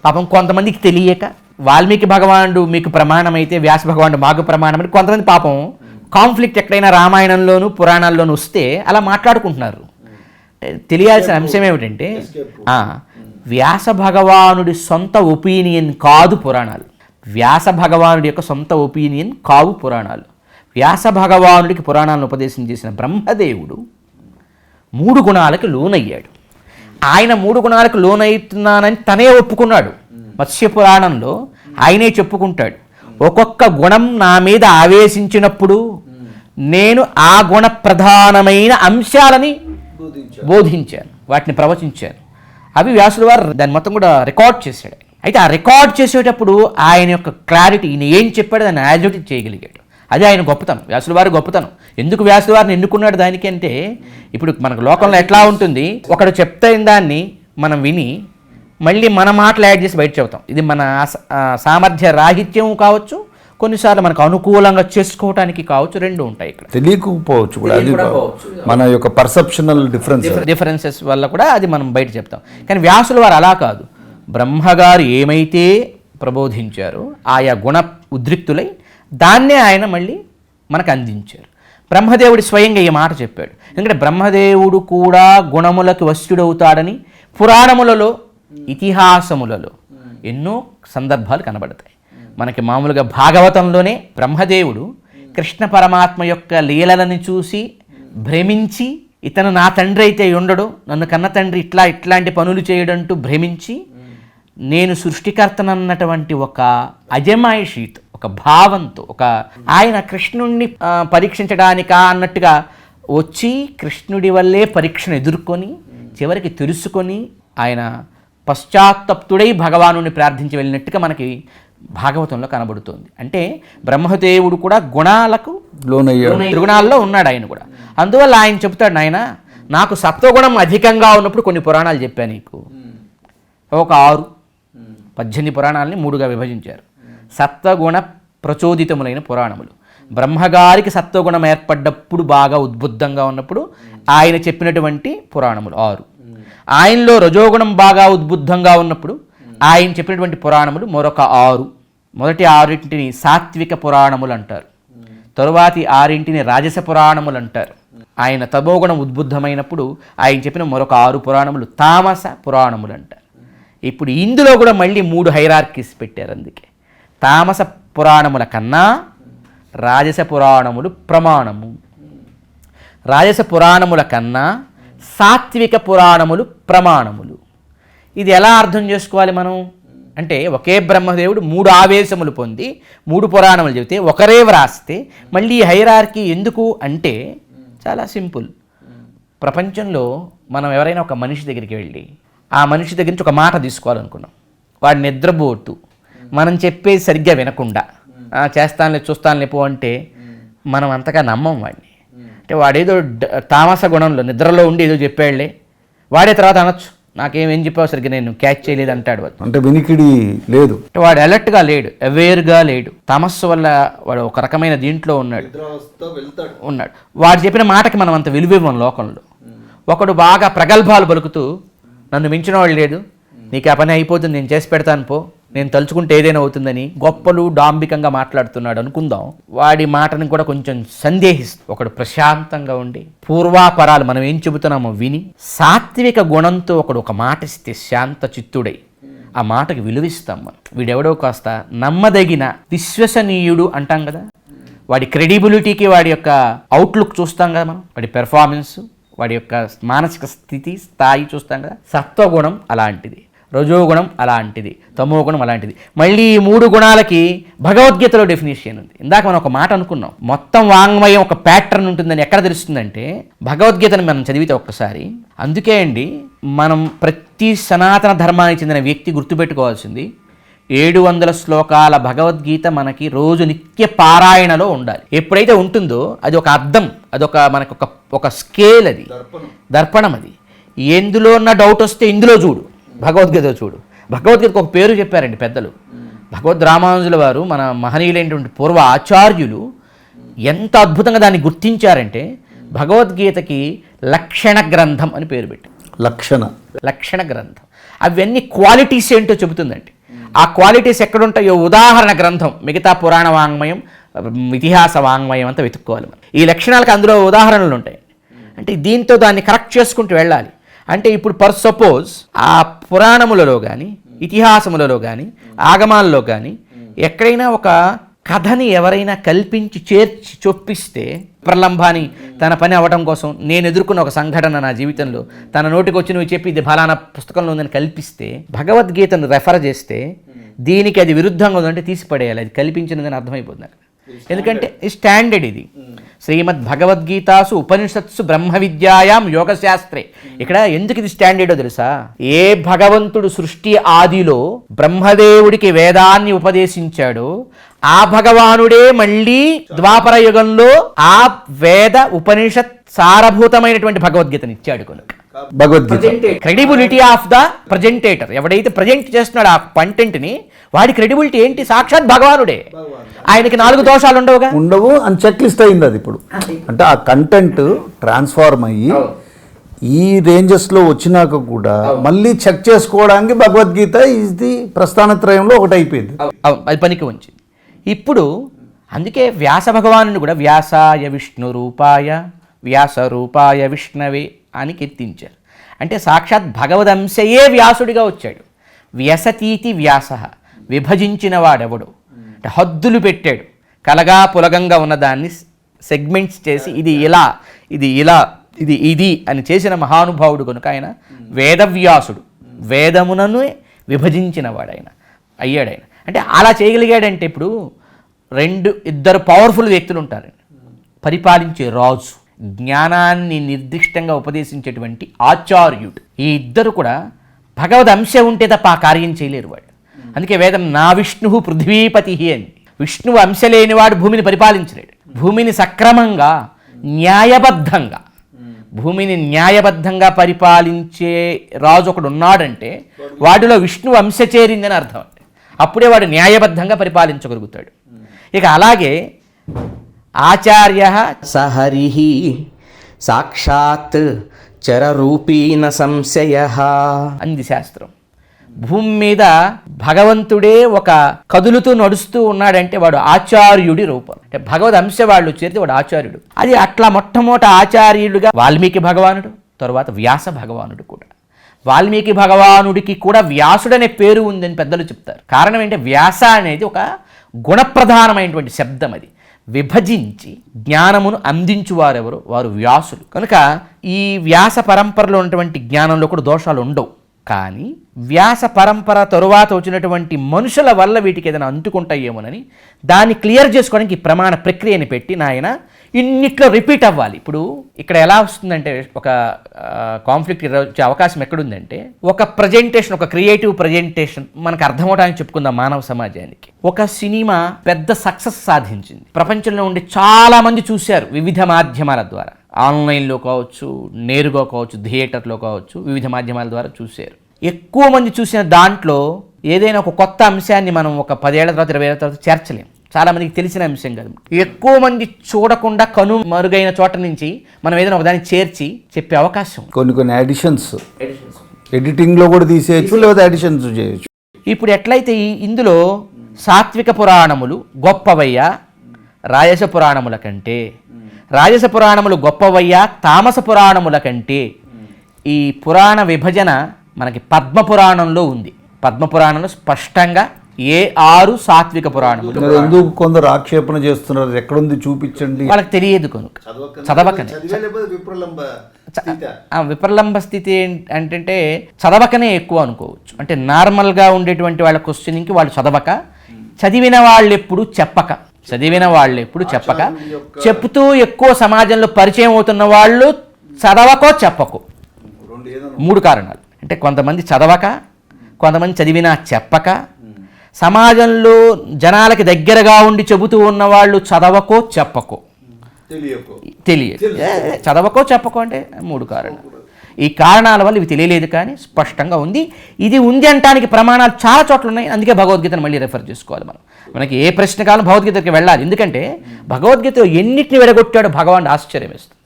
పాపం కొంతమందికి తెలియక, వాల్మీకి భగవానుడు మీకు ప్రమాణం అయితే వ్యాస భగవానుడు మాకు ప్రమాణం అని కొంతమంది పాపం కాన్ఫ్లిక్ట్ ఎక్కడైనా రామాయణంలోను పురాణాల్లోనూ వస్తే అలా మాట్లాడుకుంటున్నారు. తెలియాల్సిన అంశం ఏమిటంటే వ్యాస భగవానుడి సొంత ఒపీనియన్ కాదు పురాణాలు, వ్యాస భగవానుడి యొక్క సొంత ఒపీనియన్ కావు పురాణాలు. వ్యాస భగవానుడికి పురాణాలను ఉపదేశం చేసిన బ్రహ్మదేవుడు 3 గుణాలకు లోనయ్యాడు. ఆయన 3 గుణాలకు లోనవుతున్నానని తనే ఒప్పుకున్నాడు. మత్స్య పురాణంలో ఆయనే చెప్పుకుంటాడు, ఒక్కొక్క గుణం నా మీద ఆవేశించినప్పుడు నేను ఆ గుణ ప్రధానమైన అంశాలని బోధించాను, వాటిని ప్రవచించాను. అవి వ్యాసుల వారు దాన్ని మొత్తం కూడా రికార్డ్ చేశాడు. అయితే ఆ రికార్డ్ చేసేటప్పుడు ఆయన యొక్క క్లారిటీ, ఈయన ఏం చెప్పాడో దాన్ని యాజిటీ చేయగలిగాడు. అదే ఆయన గొప్పతనం, వ్యాసుల వారి గొప్పతనం. ఎందుకు వ్యాసుల వారిని ఎన్నుకున్నాడు దానికి అంటే, ఇప్పుడు మనకు లోకంలో ఎట్లా ఉంటుంది, ఒకడు చెప్తే దాన్ని మనం విని మళ్ళీ మన మాటలు యాడ్ చేసి బయట చెబుతాం. ఇది మన సామర్థ్య రాహిత్యం కావచ్చు, కొన్నిసార్లు మనకు అనుకూలంగా చేసుకోవటానికి కావచ్చు, రెండు ఉంటాయి ఇక్కడ. తెలియకపోవచ్చు కూడా, అది మన యొక్క పర్సెప్షనల్ డిఫరెన్సెస్ వల్ల కూడా అది మనం బయట చెప్తాం. కానీ వ్యాసుల వారు అలా కాదు. బ్రహ్మగారు ఏమైతే ప్రబోధించారో ఆయా గుణ ఉద్రిక్తులై దాన్నే ఆయన మళ్ళీ మనకు అందించారు. బ్రహ్మదేవుడు స్వయంగా ఈ మాట చెప్పాడు. ఎందుకంటే బ్రహ్మదేవుడు కూడా గుణములకు వశ్యుడవుతాడని పురాణములలో, ఇతిహాసములలో ఎన్నో సందర్భాలు కనబడతాయి. మనకి మామూలుగా భాగవతంలోనే బ్రహ్మదేవుడు కృష్ణ పరమాత్మ యొక్క లీలలను చూసి భ్రమించి, ఇతను నా తండ్రి అయితే ఉండడు, నన్ను కన్న తండ్రి ఇట్లాంటి పనులు చేయడంటూ భ్రమించి, నేను సృష్టికర్తనన్నటువంటి ఒక అజమాయిషీతో, ఒక భావంతో, ఆయన కృష్ణుణ్ణి పరీక్షించడానికా అన్నట్టుగా వచ్చి కృష్ణుడి వల్లే పరీక్షను ఎదుర్కొని చివరికి తెలుసుకొని ఆయన పశ్చాత్తప్తుడై భగవానుని ప్రార్థించి వెళ్ళినట్టుగా మనకి భాగవతంలో కనబడుతుంది. అంటే బ్రహ్మదేవుడు కూడా గుణాలకు త్రిగుణాల్లో ఉన్నాడు ఆయన కూడా. అందువల్ల ఆయన చెప్తాడు, నాయన నాకు సత్వగుణం అధికంగా ఉన్నప్పుడు కొన్ని పురాణాలు చెప్పాను నీకు. ఒక 18 పురాణాలని 3గా విభజించారు. సత్వగుణ ప్రచోదితములైన పురాణములు. బ్రహ్మగారికి సత్వగుణం ఏర్పడ్డప్పుడు, బాగా ఉద్బుద్ధంగా ఉన్నప్పుడు ఆయన చెప్పినటువంటి పురాణములు 6. ఆయనలో రజోగుణం బాగా ఉద్బుద్ధంగా ఉన్నప్పుడు ఆయన చెప్పినటువంటి పురాణములు మరొక 6. మొదటి 6 సాత్విక పురాణములు అంటారు. తరువాతి 6 రాజస పురాణములు అంటారు. ఆయన తమోగుణం ఉద్బుద్ధమైనప్పుడు ఆయన చెప్పిన మరొక 6 పురాణములు తామస పురాణములు అంటారు. ఇప్పుడు ఇందులో కూడా మళ్ళీ 3 హైరార్కీస్ పెట్టారు. అందుకే తామస పురాణముల కన్నా రాజస పురాణములు ప్రమాణము, రాజస పురాణముల కన్నా సాత్విక పురాణములు ప్రమాణములు. ఇది ఎలా అర్థం చేసుకోవాలి మనం అంటే, ఒకే బ్రహ్మదేవుడు 3 ఆవేశములు పొంది 3 పురాణములు చెబితే ఒకరే వ్రాస్తే మళ్ళీ హైరార్కీ ఎందుకు అంటే చాలా సింపుల్. ప్రపంచంలో మనం ఎవరైనా ఒక మనిషి దగ్గరికి వెళ్ళి ఆ మనిషి దగ్గర నుంచి ఒక మాట తీసుకోవాలనుకున్నాం, వాడు నిద్రపోతూ మనం చెప్పేది సరిగ్గా వినకుండా చేస్తానులే చూస్తానులే పో అంటే మనం అంతగా నమ్మం వాడిని. అంటే వాడేదో తామస గుణంలో నిద్రలో ఉండి ఏదో చెప్పాడులే, వాడే తర్వాత అనొచ్చు నాకేం చెప్పావు సరిగ్గా నేను క్యాచ్ చేయలేదు అంటాడు. వాడు అంటే వినికిడి లేదు, అంటే వాడు అలర్ట్గా లేడు, అవేర్గా లేడు. తమస్సు వల్ల వాడు ఒక రకమైన దీంట్లో ఉన్నాడు. వాడు చెప్పిన మాటకి మనం అంత విలువివ్వం లోకంలో. ఒకడు బాగా ప్రగల్భాలు పలుకుతూ నన్ను మించిన వాడు లేడు, నీకు ఆ పని అయిపోతుంది, నేను చేసి పెడతాను పో, నేను తలుచుకుంటే ఏదైనా అవుతుందని గొప్పలు డాంబికంగా మాట్లాడుతున్నాడు అనుకుందాం. వాడి మాటని కూడా కొంచెం సందేహిస్తూ ఒకడు ప్రశాంతంగా ఉండి పూర్వాపరాలు మనం ఏం చెబుతున్నామో విని సాత్విక గుణంతో ఒకడు ఒక మాట ఇస్తే శాంత చిత్తుడై ఆ మాటకి విలువిస్తాం మనం. వీడెవడో కాస్త నమ్మదగిన విశ్వసనీయుడు అంటాం కదా, వాడి క్రెడిబిలిటీకి వాడి యొక్క అవుట్లుక్ చూస్తాం కదా మనం, వాడి పెర్ఫార్మెన్స్, వాడి యొక్క మానసిక స్థితి స్థాయి చూస్తాం కదా. సత్వగుణం అలాంటిది, రజోగుణం అలాంటిది, తమోగుణం అలాంటిది. మళ్ళీ ఈ 3 గుణాలకి భగవద్గీతలో డెఫినేషన్ ఉంది. ఇందాక మనం ఒక మాట అనుకున్నాం, మొత్తం వాంగ్మయం ఒక ప్యాటర్న్ ఉంటుందని ఎక్కడ తెలుస్తుందంటే భగవద్గీతను మనం చదివితే ఒక్కసారి. అందుకే అండి మనం ప్రతి సనాతన ధర్మానికి చెందిన వ్యక్తి గుర్తుపెట్టుకోవాల్సింది 700 శ్లోకాల భగవద్గీత మనకి రోజు నిత్య పారాయణలో ఉండాలి. ఎప్పుడైతే ఉంటుందో అది ఒక అర్థం, అదొక మనకు ఒక స్కేల్, అది దర్పణం. అది ఎందులో ఉన్న డౌట్ వస్తే ఇందులో చూడు, భగవద్గీత చూడు. భగవద్గీతకు ఒక పేరు చెప్పారండి పెద్దలు. భగవద్ రామానుజుల వారు, మన మహనీయులైనటువంటి పూర్వ ఆచార్యులు ఎంత అద్భుతంగా దాన్ని గుర్తించారంటే భగవద్గీతకి లక్షణ గ్రంథం అని పేరు పెట్టి. లక్షణ గ్రంథం. అవన్నీ క్వాలిటీస్ ఏంటో చెబుతుందండి. ఆ క్వాలిటీస్ ఎక్కడుంటాయో ఉదాహరణ గ్రంథం, మిగతా పురాణ వాంగ్మయం, ఇతిహాస వాంగ్మయం అంతా వెతుక్కోవాలి. ఈ లక్షణాలకు అందులో ఉదాహరణలు ఉంటాయి. అంటే దీంతో దాన్ని కరెక్ట్ చేసుకుంటూ వెళ్ళాలి. అంటే ఇప్పుడు సపోజ్ ఆ పురాణములలో కానీ, ఇతిహాసములలో కానీ, ఆగమాల్లో కానీ ఎక్కడైనా ఒక కథని ఎవరైనా కల్పించి చేర్చి చొప్పిస్తే, ప్రలంభాని తన పని అవ్వడం కోసం నేను ఎదుర్కొన్న ఒక సంఘటన నా జీవితంలో తన నోటికి వచ్చి నువ్వు చెప్పి ఇది ఫలానా పుస్తకంలో ఉందని కల్పిస్తే, భగవద్గీతను రెఫర్ చేస్తే దీనికి అది విరుద్ధంగా ఉందంటే తీసిపడేయాలి, అది కల్పించినదని అర్థమైపోతుంది. ఎందుకంటే స్టాండర్డ్ ఇది. శ్రీమద్ భగవద్గీతాసు ఉపనిషత్సు బ్రహ్మ విద్యాయాం యోగశాస్త్రే. ఇక్కడ ఎందుకు ఇది స్టాండర్డో తెలుసా? ఏ భగవంతుడు సృష్టి ఆదిలో బ్రహ్మదేవుడికి వేదాన్ని ఉపదేశించాడో ఆ భగవానుడే మళ్ళీ ద్వాపర యుగంలో ఆ వేద ఉపనిషత్ సారభూతమైనటువంటి భగవద్గీతని ఇచ్చాడు. కనుక Bhagavad Gita credibility of the presentator. ఎవడైతే ప్రజెంట్ చేస్తున్నాడో ఆ కంటెంట్ని, వాడి క్రెడిబిలిటీ ఏంటి? సాక్షాత్ భగవానుడే. ఆయనకి 4 దోషాలు ఉండవుగా. ఉండవు అని చెక్ లిస్ట్ అయింది అది. ఇప్పుడు అంటే ఆ కంటెంట్ ట్రాన్స్ఫార్మ్ అయ్యి ఈ రేంజెస్లో వచ్చినాక కూడా మళ్ళీ చెక్ చేసుకోవడానికి భగవద్గీత ఈజ్ ది ప్రస్థానత్రయంలో ఒకటి అయిపోయింది. అది పనికి వచ్చింది. ఇప్పుడు అందుకే వ్యాస భగవానుని కూడా వ్యాసాయ విష్ణు రూపాయ వ్యాస రూపాయ విష్ణవే అని కీర్తించారు. అంటే సాక్షాత్ భగవదంశయే వ్యాసుడిగా వచ్చాడు. వ్యసతీతి వ్యాస, విభజించిన వాడెవడు అంటే హద్దులు పెట్టాడు. కలగా పులగంగా ఉన్నదాన్ని సెగ్మెంట్స్ చేసి ఇది ఇలా, ఇది ఇలా, ఇది అని చేసిన మహానుభావుడు కనుక ఆయన వేదవ్యాసుడు. వేదమునను విభజించిన వాడు ఆయన అయ్యాడు. ఆయన అంటే అలా చేయగలిగాడంటే ఇప్పుడు ఇద్దరు పవర్ఫుల్ వ్యక్తులు ఉంటారండి. పరిపాలించే రాజు, జ్ఞానాన్ని నిర్దిష్టంగా ఉపదేశించేటువంటి ఆచార్యుడు. ఈ ఇద్దరు కూడా భగవద్ అంశ ఉంటే తప్ప ఆ కార్యం చేయలేరు వాడు. అందుకే వేదం నా విష్ణు పృథ్వీపతి అని. విష్ణువు అంశ లేనివాడు భూమిని పరిపాలించలేడు. భూమిని సక్రమంగా న్యాయబద్ధంగా పరిపాలించే రాజు ఒకడు ఉన్నాడంటే వాడిలో విష్ణువు అంశ చేరిందని అర్థం అండి. అప్పుడే వాడు న్యాయబద్ధంగా పరిపాలించగలుగుతాడు. ఇక అలాగే ఆచార్య సహరిహి సాక్షాత్ చరరూపీన సంశయ అంది శాస్త్రం. భూమి మీద భగవంతుడే ఒక కదులుతూ నడుస్తూ ఉన్నాడంటే వాడు ఆచార్యుడి రూపం. అంటే భగవద్ అంశ వాళ్ళు చేరితే వాడు ఆచార్యుడు. అది అట్లా మొట్టమొదటి ఆచార్యుడిగా వాల్మీకి భగవానుడు, తరువాత వ్యాస భగవానుడు కూడా. వాల్మీకి భగవానుడికి కూడా వ్యాసుడనే పేరు ఉందని పెద్దలు చెప్తారు. కారణం ఏంటంటే వ్యాస అనేది ఒక గుణప్రధానమైనటువంటి శబ్దం. అది విభజించి జ్ఞానమును అందించువారెవరు? వారు వ్యాసులు. కనుక ఈ వ్యాస పరంపరలో ఉన్నటువంటి జ్ఞానంలో కూడా దోషాలు ఉండవు. కానీ వ్యాస పరంపర తరువాత వచ్చినటువంటి మనుషుల వల్ల వీటికి ఏదైనా అంటుకుంటాయేమోనని దాన్ని క్లియర్ చేసుకోవడానికి ఈ ప్రమాణ ప్రక్రియని పెట్టి నాయన ఇన్నిట్లో రిపీట్ అవ్వాలి. ఇప్పుడు ఇక్కడ ఎలా వస్తుందంటే ఒక కాన్ఫ్లిక్ట్ వచ్చే అవకాశం ఎక్కడుందంటే ఒక ప్రజెంటేషన్, ఒక క్రియేటివ్ ప్రజెంటేషన్ మనకు అర్థమవడానికి చెప్పుకుందాం మానవ సమాజానికి. ఒక సినిమా పెద్ద సక్సెస్ సాధించింది. ప్రపంచంలో ఉండి చాలా మంది చూశారు వివిధ మాధ్యమాల ద్వారా. ఆన్లైన్లో కావచ్చు, నేరుగా కావచ్చు, థియేటర్లో కావచ్చు, వివిధ మాధ్యమాల ద్వారా చూశారు. ఎక్కువ మంది చూసిన దాంట్లో ఏదైనా ఒక కొత్త అంశాన్ని మనం ఒక 10 ఏళ్ల తర్వాత 20 ఏళ్ల తర్వాత చేర్చలేం. చాలామందికి తెలిసిన అంశం కాదు. ఎక్కువ మంది చూడకుండా మరుగైన చోట నుంచి మనం ఏదైనా ఒకదాన్ని చేర్చి చెప్పే అవకాశం. కొన్ని అడిషన్స్ ఎడిటింగ్లో కూడా తీసేయచ్చు, లేదా అడిషన్స్ చేయొచ్చు. ఇప్పుడు ఎట్లయితే ఇందులో సాత్విక పురాణములు గొప్పవయ్యా రాజస పురాణముల కంటే, రాజస పురాణములు గొప్పవయ్యా తామస పురాణముల కంటే, ఈ పురాణ విభజన మనకి పద్మపురాణంలో ఉంది. పద్మపురాణంలో స్పష్టంగా 6 సాత్విక పురాణములు. ఎందుకు కొందరు ఆక్షేపణ చేస్తున్నారు? ఎక్కడుంది చూపించండి. వాళ్ళకి తెలియదు కనుక చదవకనే. విప్రలంబ స్థితి అంటే చదవకనే ఎక్కువ అనుకోవచ్చు. అంటే నార్మల్గా ఉండేటువంటి వాళ్ళ క్వశ్చనింగ్కి వాళ్ళు చదవక, చదివిన వాళ్ళు ఎప్పుడు చెప్పక చెప్తూ ఎక్కువ సమాజంలో పరిచయం అవుతున్న వాళ్ళు చదవకో చెప్పకో. 3 కారణాలు. అంటే కొంతమంది చదవక, కొంతమంది చదివినా చెప్పక, సమాజంలో జనాలకి దగ్గరగా ఉండి చెబుతూ ఉన్న వాళ్ళు చదవకో చెప్పకో, తెలియదు. చదవకో చెప్పకో అంటే 3 కారణాలు. ఈ కారణాల వల్ల ఇవి తెలియలేదు, కానీ స్పష్టంగా ఉంది. ఇది ఉంది అంటానికి ప్రమాణాలు చాలా చోట్ల ఉన్నాయి. అందుకే భగవద్గీతను మళ్ళీ రెఫర్ చేసుకోవాలి. మనకి ఏ ప్రశ్న కాలం భగవద్గీతకి వెళ్ళాలి. ఎందుకంటే భగవద్గీతలో ఎన్నిటిని విడగొట్టాడు భగవానుడు ఆశ్చర్యం వేస్తుంది.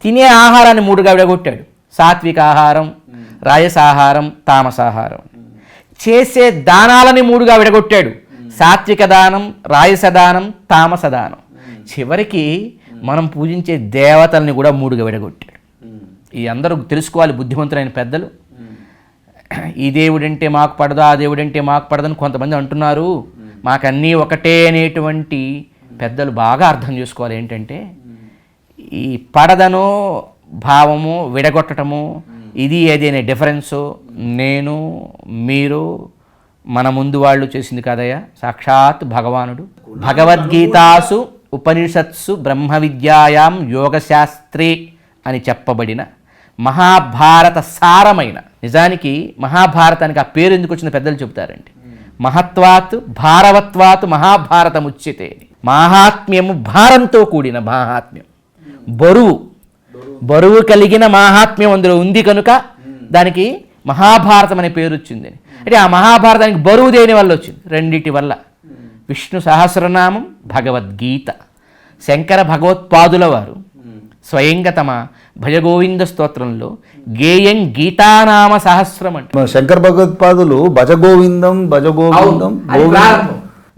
తినే ఆహారాన్ని 3గా విడగొట్టాడు. సాత్విక ఆహారం, రాజసాహారం, తామసాహారం. చేసే దానాలని 3గా విడగొట్టాడు. సాత్విక దానం, రాజస దానం, తామస దానం. చివరికి మనం పూజించే దేవతల్ని కూడా 3గా విడగొట్టాడు. ఈ అందరూ తెలుసుకోవాలి బుద్ధిమంతులైన పెద్దలు. ఈ దేవుడంటే మాకు పడదా, ఆ దేవుడంటే మాకు పడదని కొంతమంది అంటున్నారు. మాకన్నీ ఒకటే అనేటువంటి పెద్దలు బాగా అర్థం చేసుకోవాలి. ఏంటంటే ఈ పడదను భావము, విడగొట్టడము, ఇది ఏదైనా డిఫరెన్సు నేను మీరు మన ముందు వాళ్ళు చేసింది కాదయ్యా, సాక్షాత్ భగవానుడు. భగవద్గీతాసు ఉపనిషత్సు బ్రహ్మ విద్యాయాం యోగశాస్త్రే అని చెప్పబడిన మహాభారత సారమైన, నిజానికి మహాభారతానికి ఆ పేరు ఎందుకు వచ్చిన పెద్దలు చెబుతారండి. మహత్వాత్ భారవత్వాత్ మహాభారతముచ్యతే. మహాత్మ్యము భారంతో కూడిన మహాత్మ్యం, బరువు. బరువు కలిగిన మాహాత్మ్యం అందులో ఉంది కనుక దానికి మహాభారతం అనే పేరు వచ్చింది. అంటే ఆ మహాభారతానికి బరువు దేని వల్ల వచ్చింది? రెండిటి వల్ల. విష్ణు సహస్రనామం, భగవద్గీత. శంకర భగవత్పాదుల వారు స్వయంగా తమ భజగోవింద స్తోత్రంలో గేయం గీతానామ సహస్రం అంటే శంకర్ భగవత్పాదులు భజగోవిందం భజగోవిందం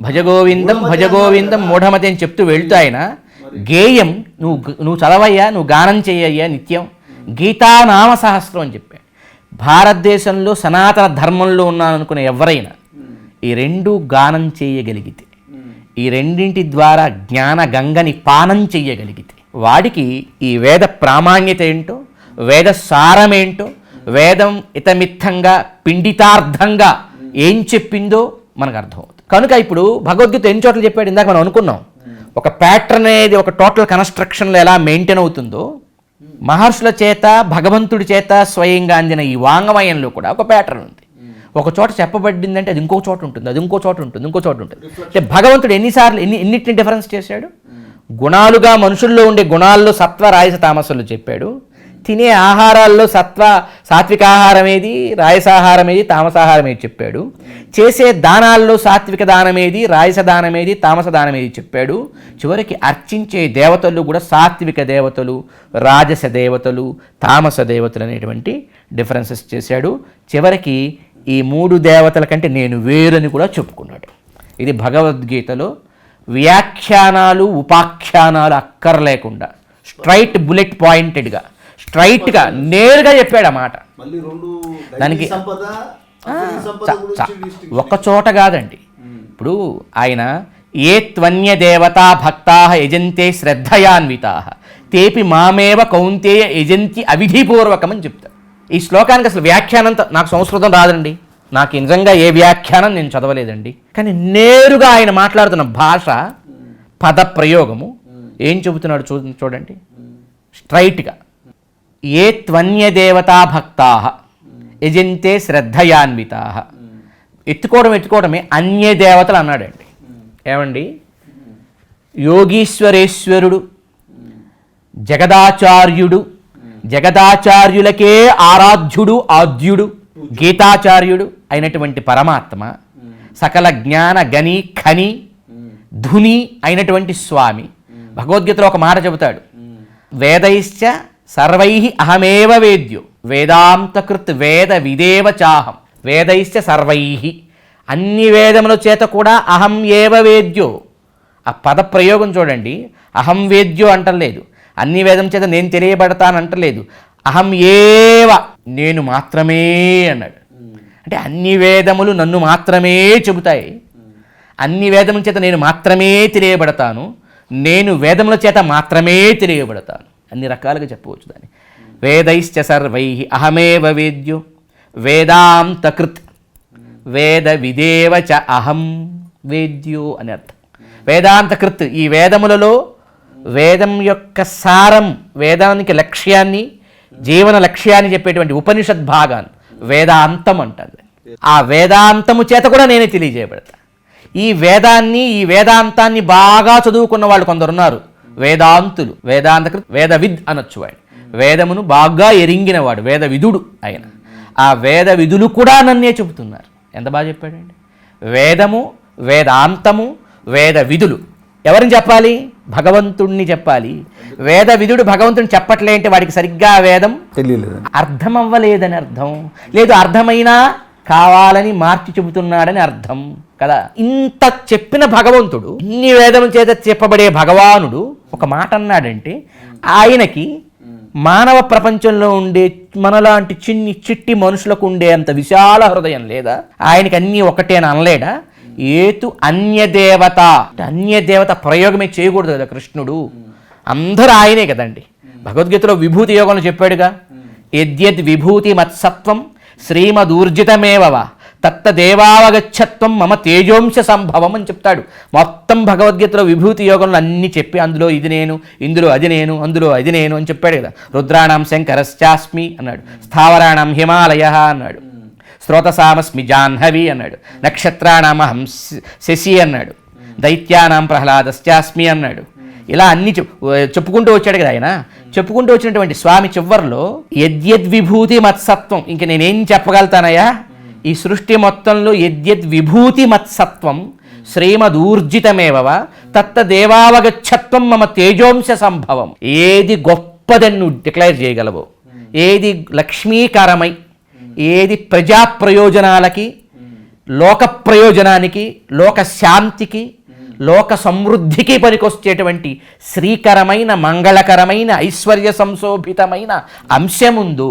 భజగోవిందం భజగోవిందం మూఢమతి అని చెప్తూ వెళుతూ ఆయన గేయం నువ్వు చదవయ్యా, నువ్వు గానం చేయయ్యా నిత్యం, గీతానామ సహస్రం అని చెప్పాడు. భారతదేశంలో సనాతన ధర్మంలో ఉన్నాననుకునే ఎవరైనా ఈ రెండు గానం చేయగలిగితే, ఈ రెండింటి ద్వారా జ్ఞాన గంగని పానం చెయ్యగలిగితే వాడికి ఈ వేద ప్రామాణ్యత ఏంటో, వేద సారమేంటో, వేదం ఇతమిత్తంగా పిండితార్థంగా ఏం చెప్పిందో మనకు అర్థమవుతుంది. కనుక ఇప్పుడు భగవద్గీత ఎన్ని చోట్ల చెప్పాడు? ఇందాక మనం అనుకున్నాం, ఒక ప్యాటర్న్ అనేది ఒక టోటల్ కన్స్ట్రక్షన్లో ఎలా మెయింటైన్ అవుతుందో మహర్షుల చేత భగవంతుడి చేత స్వయంగా అందిన ఈ వాంగమయంలో కూడా ఒక ప్యాటర్న్ ఉంది. ఒక చోట చెప్పబడిందంటే అది ఇంకో చోట ఉంటుంది, అది ఇంకో చోట ఉంటుంది, ఇంకో చోట ఉంటుంది. అంటే భగవంతుడు ఎన్నిసార్లు ఎన్నిటిని డిఫరెన్స్ చేశాడు? గుణాలుగా మనుషుల్లో ఉండే గుణాల్లో సత్వ రాయస తామసులు చెప్పాడు. తినే ఆహారాల్లో సాత్విక ఆహారం ఏది, రాయసాహారం ఏది, తామసాహారం ఏది చెప్పాడు. చేసే దానాల్లో సాత్విక దానం ఏది, రాయస దానం ఏది, తామస దానం ఏది చెప్పాడు. చివరికి అర్చించే దేవతలు కూడా సాత్విక దేవతలు, రాజస దేవతలు, తామస దేవతలు అనేటువంటి డిఫరెన్సెస్ చేశాడు. చివరికి ఈ మూడు దేవతల కంటే నేను వేరని కూడా చెప్పుకున్నాడు. ఇది భగవద్గీతలో వ్యాఖ్యానాలు ఉపాఖ్యానాలు అక్కర్లేకుండా స్ట్రైట్ బుల్లెట్ పాయింటెడ్గా స్ట్రైట్గా నేరుగా చెప్పాడు ఆ మాట. దానికి ఒక చోట కాదండి. ఇప్పుడు ఆయన ఏ త్వన్య దేవతా భక్తా యజంతే శ్రద్ధయాన్వితా తేపి మామేవ కౌంతేయ యజంతి అవిధిపూర్వకం అని చెప్తారు. ఈ శ్లోకానికి అసలు వ్యాఖ్యానం నాకు సంస్కృతం రాదండి, నాకు నిజంగా ఏ వ్యాఖ్యానం నేను చదవలేదండి. కానీ నేరుగా ఆయన మాట్లాడుతున్న భాష, పద ప్రయోగము ఏం చెబుతున్నాడు చూడండి స్ట్రైట్గా. ఏ త్వన్య దేవతా భక్తా యజంతే శ్రద్ధయాన్వితా. ఎత్తుకోవడమే అన్య దేవతలు అన్నాడండి. ఏమండి, యోగీశ్వరేశ్వరుడు, జగదాచార్యుడు, జగదాచార్యులకే ఆరాధ్యుడు ఆద్యుడు, గీతాచార్యుడు అయినటువంటి పరమాత్మ, సకల జ్ఞాన గని ఖని ధుని అయినటువంటి స్వామి భగవద్గీతలో ఒక మాట చెబుతాడు, వేదైశ్చ సర్వై అహమేవ వేద్యో వేదాంతకృత్ వేద విదేవ చాహం. వేదైశ్చ సర్వై, అన్ని వేదముల చేత కూడా అహం ఏవ వేద్యో. ఆ పద ప్రయోగం చూడండి, అహం వేద్యో అంటలేదు, అన్ని వేదం చేత నేను తెలియబడతానంటలేదు, అహం ఏవ నేను మాత్రమే అన్నాడు. అంటే అన్ని వేదములు నన్ను మాత్రమే చెబుతాయి, అన్ని వేదముల చేత నేను మాత్రమే తెలియబడతాను, నేను వేదముల చేత మాత్రమే తెలియబడతాను. అన్ని రకాలుగా చెప్పవచ్చు దాన్ని. వేదైశ్చ సర్వై అహమేవ వేద్యో వేదాంతకృత్ వేద విదేవ చ అహం వేద్యో అని అర్థం. వేదాంతకృత్, ఈ వేదములలో వేదం యొక్క సారం, వేదానికి లక్ష్యాన్ని, జీవన లక్ష్యాన్ని చెప్పేటువంటి ఉపనిషద్ భాగాన్ని వేదాంతం అంటారు. ఆ వేదాంతము చేత కూడా నేనే తెలియజేయబడతా. ఈ వేదాంతాన్ని బాగా చదువుకున్న వాళ్ళు కొందరున్నారు, వేదాంతులు, వేదాంతకృత్ వేదవిద్ అనొచ్చు. వాడు వేదమును బాగా ఎరింగినవాడు, వేదవిధుడు ఆయన. ఆ వేద విధులు కూడా నన్నే చెబుతున్నారు. ఎంత బాగా చెప్పాడండి. వేదము, వేదాంతము, వేద విధులు ఎవరిని చెప్పాలి? భగవంతుణ్ణి చెప్పాలి. వేద విధుడు భగవంతుని చెప్పట్లే అంటే వాడికి సరిగ్గా వేదం తెలియలేదు, అర్థం అవ్వలేదని అర్థం. లేదు, అర్థమైనా కావాలని మార్చి చెబుతున్నాడని అర్థం కదా. ఇంత చెప్పిన భగవంతుడు, ఇన్ని వేదముల చేత చెప్పబడే భగవానుడు ఒక మాట అన్నాడంటే ఆయనకి మానవ ప్రపంచంలో ఉండే మనలాంటి చిట్టి మనుషులకు ఉండే అంత విశాల హృదయం లేదా? ఆయనకి అన్నీ ఒకటే అని అనలేడా? ఏతు అన్యదేవత, అన్యదేవత ప్రయోగమే చేయకూడదు కదా కృష్ణుడు. అందరూ ఆయనే కదండి. భగవద్గీతలో విభూతి యోగంలో చెప్పాడుగా, యద్యద్ విభూతి మత్సత్వం శ్రీమదూర్జితమేవ తత్తదేవావగచ్చత్వం మమ తేజోంశ సంభవం అని చెప్తాడు. మొత్తం భగవద్గీతలో విభూతి యోగంలో అన్ని చెప్పి అందులో ఇది నేను, ఇందులో అది నేను, అందులో అది నేను అని చెప్పాడు కదా. రుద్రాణం శంకరశ్చాస్మి అన్నాడు, స్థావరాణం హిమాలయ అన్నాడు, శ్రోతసామస్మి జాహ్నవి అన్నాడు, నక్షత్రాణం అహం శశి అన్నాడు, దైత్యానాం ప్రహ్లాదశ్చాస్మి అన్నాడు. ఇలా అన్ని చెప్పుకుంటూ వచ్చాడు కదా ఆయన. చెప్పుకుంటూ వచ్చినటువంటి స్వామి చివర్లో యద్యద్విభూతి మత్సత్వం, ఇంక నేనేం చెప్పగలుగుతానయ్యా, ఈ సృష్టి మొత్తంలో యద్యద్విభూతి మత్సత్వం శ్రీమదూర్జితమేవ తత్తదేవావగచ్చత్వం మమ తేజోంశ సంభవం. ఏది గొప్పదని నువ్వు డిక్లేర్ చేయగలవు, ఏది లక్ష్మీకరమై, ఏది ప్రజా ప్రయోజనాలకి, లోక ప్రయోజనానికి, లోక శాంతికి, లోక సమృద్ధికి పనికొచ్చేటువంటి శ్రీకరమైన మంగళకరమైన ఐశ్వర్య సంశోభితమైన అంశముందు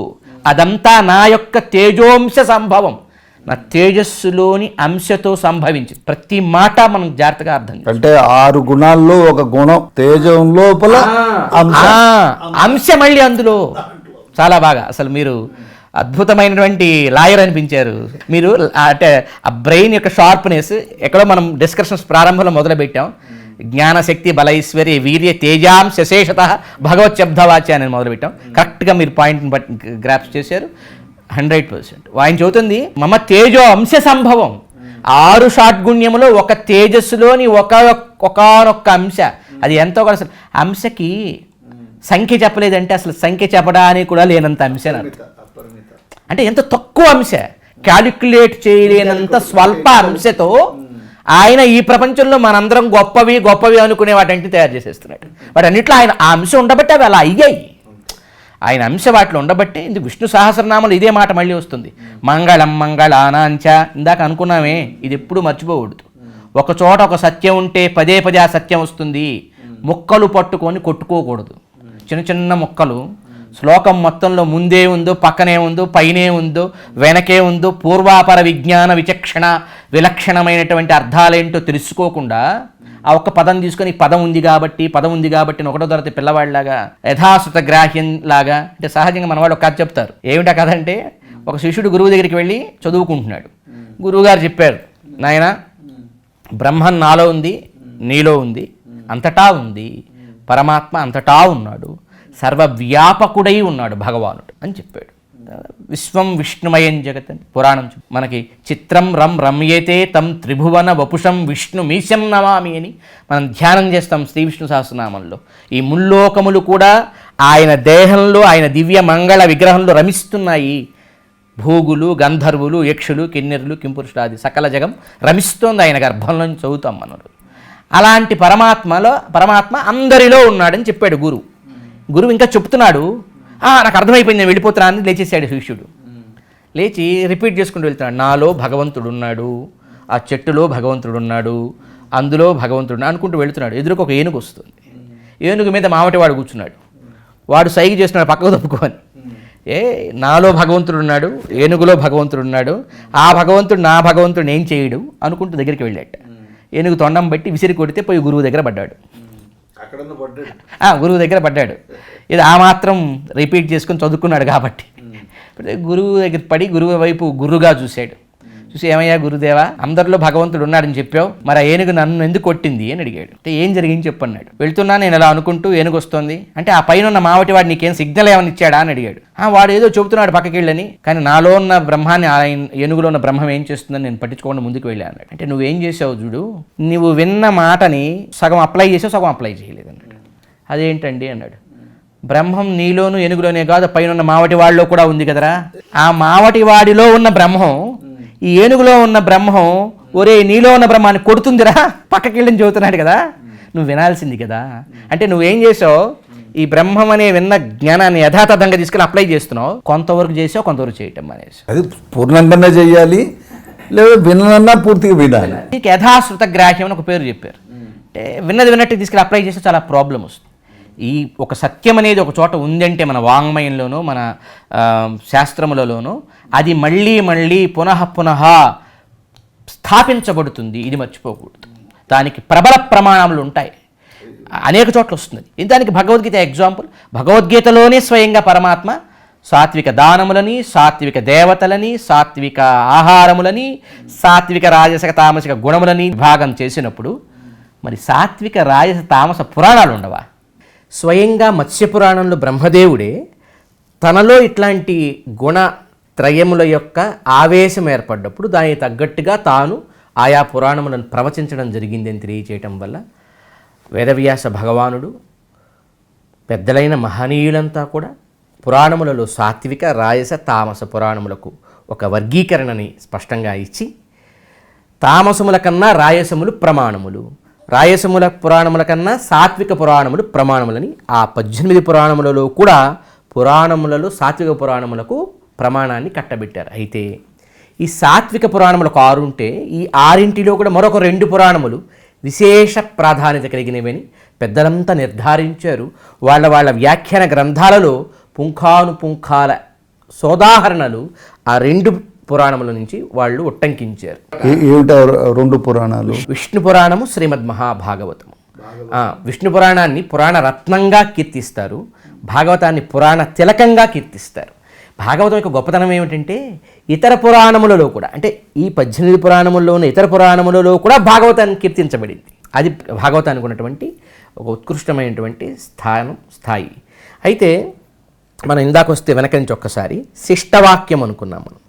అదంతా నా యొక్క తేజోంశ సంభవం, నా తేజస్సులోని అంశతో సంభవించి. ప్రతి మాట మనం జాగ్రత్తగా అర్థం చేసుకోవాలి. అంటే 6 గుణాల్లో ఒక గుణం తేజం లోపల అంశ మళ్ళీ అందులో. చాలా బాగా, అసలు మీరు అద్భుతమైనటువంటి లాయర్ అనిపించారు మీరు. అంటే ఆ బ్రెయిన్ యొక్క షార్ప్నెస్ ఎక్కడో మనం డిస్కషన్స్ ప్రారంభంలో మొదలుపెట్టాం. జ్ఞానశక్తి బలైశ్వర్య వీర్య తేజాంశ శేషత భగవత్ శబ్దవాచ్య అని మొదలుపెట్టాం. కరెక్ట్గా మీరు పాయింట్ని బట్టి గ్రాప్స్ చేశారు. 100%. ఆయన చెబుతుంది మమ తేజో అంశ సంభవం. 6 షాట్గుణ్యములో ఒక తేజస్సులోని ఒకనొక్క అంశ. అది ఎంతో కూడా అసలు అంశకి సంఖ్య చెప్పలేదంటే అసలు సంఖ్య చెప్పడానికి కూడా లేనంత అంశ. అంటే ఎంత తక్కువ అంశ, క్యాలిక్యులేట్ చేయలేనంత స్వల్ప అంశతో ఆయన ఈ ప్రపంచంలో మనందరం గొప్పవి గొప్పవి అనుకునే వాటంటే తయారు చేసేస్తున్నాడు. వాటన్నిట్లో ఆయన ఆ అంశం ఉండబట్టి అవి అలా అయ్యాయి. ఆయన అంశ వాటిలో ఉండబట్టే ఇందుకు విష్ణు సహస్రనామాలు ఇదే మాట మళ్ళీ వస్తుంది. మంగళం మంగళానాంచ. ఇందాక అనుకున్నామే, ఇది ఎప్పుడు మర్చిపోకూడదు. ఒక చోట ఒక సత్యం ఉంటే పదే పదే ఆ సత్యం వస్తుంది. ముక్కలు పట్టుకొని కొట్టుకోకూడదు. చిన్న చిన్న ముక్కలు శ్లోకం మొత్తంలో ముందే ఉందో, పక్కనే ఉందో, పైనే ఉందో, వెనకే ఉందో, పూర్వాపర విజ్ఞాన విచక్షణ విలక్షణమైనటువంటి అర్థాలేంటో తెలుసుకోకుండా ఆ ఒక్క పదం తీసుకొని పదం ఉంది కాబట్టి ఒకటో తరగతి పిల్లవాడిలాగా యథాశ్రుత గ్రాహ్యం లాగా. అంటే సహజంగా మనవాడు ఒక కథ చెప్తారు. ఏమిటా కథ అంటే, ఒక శిష్యుడు గురువు దగ్గరికి వెళ్ళి చదువుకుంటున్నాడు. గురువుగారు చెప్పారు, నాయన బ్రహ్మం నాలో ఉంది, నీలో ఉంది, అంతటా ఉంది, పరమాత్మ అంతటా ఉన్నాడు, సర్వవ్యాపకుడై ఉన్నాడు భగవానుడు అని చెప్పాడు. విశ్వం విష్ణుమయం జగత్ అని పురాణం మనకి చిత్రం రమ్యేతే తం త్రిభువన వపుషం విష్ణు మీశం నమామి అని మనం ధ్యానం చేస్తాం శ్రీ విష్ణు సహస్రనామంలో. ఈ ముల్లోకములు కూడా ఆయన దేహంలో, ఆయన దివ్య మంగళ విగ్రహంలో రమిస్తున్నాయి. భూగులు, గంధర్వులు, యక్షులు, కిన్నెరులు, కింపురుషులాది సకల జగం రమిస్తోంది ఆయన గర్భంలో చదువుతాం మనం. అలాంటి పరమాత్మ అందరిలో ఉన్నాడని చెప్పాడు గురువు. ఇంకా చెప్తున్నాడు, నాకు అర్థమైపోయింది, నేను వెళ్ళిపోతున్నా అని లేచేసాడు శిష్యుడు. లేచి రిపీట్ చేసుకుంటూ వెళ్తున్నాడు, నాలో భగవంతుడు ఉన్నాడు, ఆ చెట్టులో భగవంతుడు ఉన్నాడు, అందులో భగవంతుడు అనుకుంటూ వెళుతున్నాడు. ఎదురుకు ఒక ఏనుగు వస్తుంది. ఏనుగు మీద మావటివాడు కూర్చున్నాడు. వాడు సైగ చేస్తున్నాడు పక్కకు తప్పుకొని. నాలో భగవంతుడు ఉన్నాడు, ఏనుగులో భగవంతుడు ఉన్నాడు, ఆ భగవంతుడు నా భగవంతుడు ఏం చేయడు అనుకుంటూ దగ్గరికి వెళ్ళాట. ఏనుగు తొండం బట్టి విసిరి కొడితే పోయి గురువు దగ్గర పడ్డాడు. గురువు దగ్గర పడ్డాడు. ఇది ఆ మాత్రం రిపీట్ చేసుకొని చదువుకున్నాడు కాబట్టి. గురువు దగ్గర పడి గురువు వైపు గుర్రుగా చూశాడు. చూసి, ఏమయ్యా గురుదేవా, అందరిలో భగవంతుడు ఉన్నాడని చెప్పావు, మరి ఆ ఏనుగు నన్ను ఎందుకు కొట్టింది అని అడిగాడు. అంటే ఏం జరిగింది చెప్పన్నాడు. వెళ్తున్నా నేను అలా అనుకుంటూ ఏనుగు వస్తుంది అంటే ఆ పైన ఉన్న మావటి వాడు నీకేం సిగ్నల్ ఏమైనా ఇచ్చాడా అని అడిగాడు. వాడు ఏదో చెబుతున్నాడు పక్కకి వెళ్ళని, కానీ నాలో ఉన్న బ్రహ్మాన్ని ఆయన ఏనుగులో ఉన్న బ్రహ్మం ఏం చేస్తుందని నేను పట్టించుకోకుండా ముందుకు వెళ్ళాను అన్నాడు. అంటే నువ్వేం చేసావు చూడు, నువ్వు విన్న మాటని సగం అప్లై చేసావు, సగం అప్లై చేయలేదు అన్నాడు. అదేంటండి అన్నాడు. బ్రహ్మం నీలోను ఏనుగులోనే కాదు, పైన ఉన్న మావటి వాడిలో కూడా ఉంది కదరా. ఆ మావటి వాడిలో ఉన్న బ్రహ్మం ఈ ఏనుగులో ఉన్న బ్రహ్మం ఒరే నీలో ఉన్న బ్రహ్మాన్ని కొడుతుందిరా పక్కకి వెళ్ళని చెబుతున్నాడు కదా, నువ్వు వినాల్సింది కదా. అంటే నువ్వేం చేసావు, ఈ బ్రహ్మం అనే విన్న జ్ఞానాన్ని యథాతథంగా తీసుకుని అప్లై చేస్తున్నావు. కొంతవరకు చేసావు, కొంతవరకు చేయటం అనేసి. అది పూర్ణంగానే చేయాలి, లేదా వినన్నా పూర్తిగా వినాలి. నీకు యథాశ్రుత గ్రాహ్యం అని ఒక పేరు చెప్పారు. అంటే విన్నది విన్నట్టు తీసుకుని అప్లై చేస్తే చాలా ప్రాబ్లం వస్తుంది. ఈ ఒక సత్యం అనేది ఒక చోట ఉందంటే మన వాంగ్మయంలోనూ మన శాస్త్రములలోనూ అది మళ్ళీ పునః స్థాపించబడుతుంది. ఇది మర్చిపోకూడదు. దానికి ప్రబల ప్రమాణములు ఉంటాయి, అనేక చోట్ల వస్తుంది. దానికి భగవద్గీత ఎగ్జాంపుల్. భగవద్గీతలోనే స్వయంగా పరమాత్మ సాత్విక దానములని, సాత్విక దేవతలని, సాత్విక ఆహారములని, సాత్విక రాజసిక తామసిక గుణములని విభాగం చేసినప్పుడు మరి సాత్విక రాజస తామస పురాణాలు ఉండవా? స్వయంగా మత్స్యపురాణంలో బ్రహ్మదేవుడే తనలో ఇట్లాంటి గుణత్రయముల యొక్క ఆవేశం ఏర్పడ్డప్పుడు దానికి తగ్గట్టుగా తాను ఆయా పురాణములను ప్రవచించడం జరిగిందని తెలియచేయటం వల్ల వేదవ్యాస భగవానుడు పెద్దలైన మహనీయులంతా కూడా పురాణములలో సాత్విక, రాయస, తామస పురాణములకు ఒక వర్గీకరణని స్పష్టంగా ఇచ్చి, తామసముల కన్నా రాయసములు ప్రమాణములు, రాయసముల పురాణముల కన్నా సాత్విక పురాణములు ప్రమాణములని ఆ 18 పురాణములలో కూడా పురాణములలో సాత్విక పురాణములకు ప్రమాణాన్ని కట్టబెట్టారు. అయితే ఈ సాత్విక పురాణములకు 6 ఉంటే ఈ 6 కూడా మరొక 2 పురాణములు విశేష ప్రాధాన్యత కలిగినవని పెద్దలంతా నిర్ధారించారు. వాళ్ళ వ్యాఖ్యాన గ్రంథాలలో పుంఖానుపుంఖాల సోదాహరణలు ఆ 2 పురాణముల నుంచి వాళ్ళు ఉట్టంకించారు. ఏమిటో 2 పురాణాలు? విష్ణు పురాణము, శ్రీమద్ మహాభాగవతము. విష్ణు పురాణాన్ని పురాణ రత్నంగా కీర్తిస్తారు, భాగవతాన్ని పురాణ తిలకంగా కీర్తిస్తారు. భాగవతం యొక్క గొప్పతనం ఏమిటంటే ఇతర పురాణములలో కూడా, అంటే ఈ 18 పురాణముల్లో ఉన్న ఇతర పురాణములలో కూడా భాగవతాన్ని కీర్తించబడింది. అది భాగవతానికి ఉన్నటువంటి ఒక ఉత్కృష్టమైనటువంటి స్థాయి. అయితే మనం ఇందాక వస్తే వెనక నుంచి ఒక్కసారి శిష్టవాక్యం అనుకున్నాం. మనం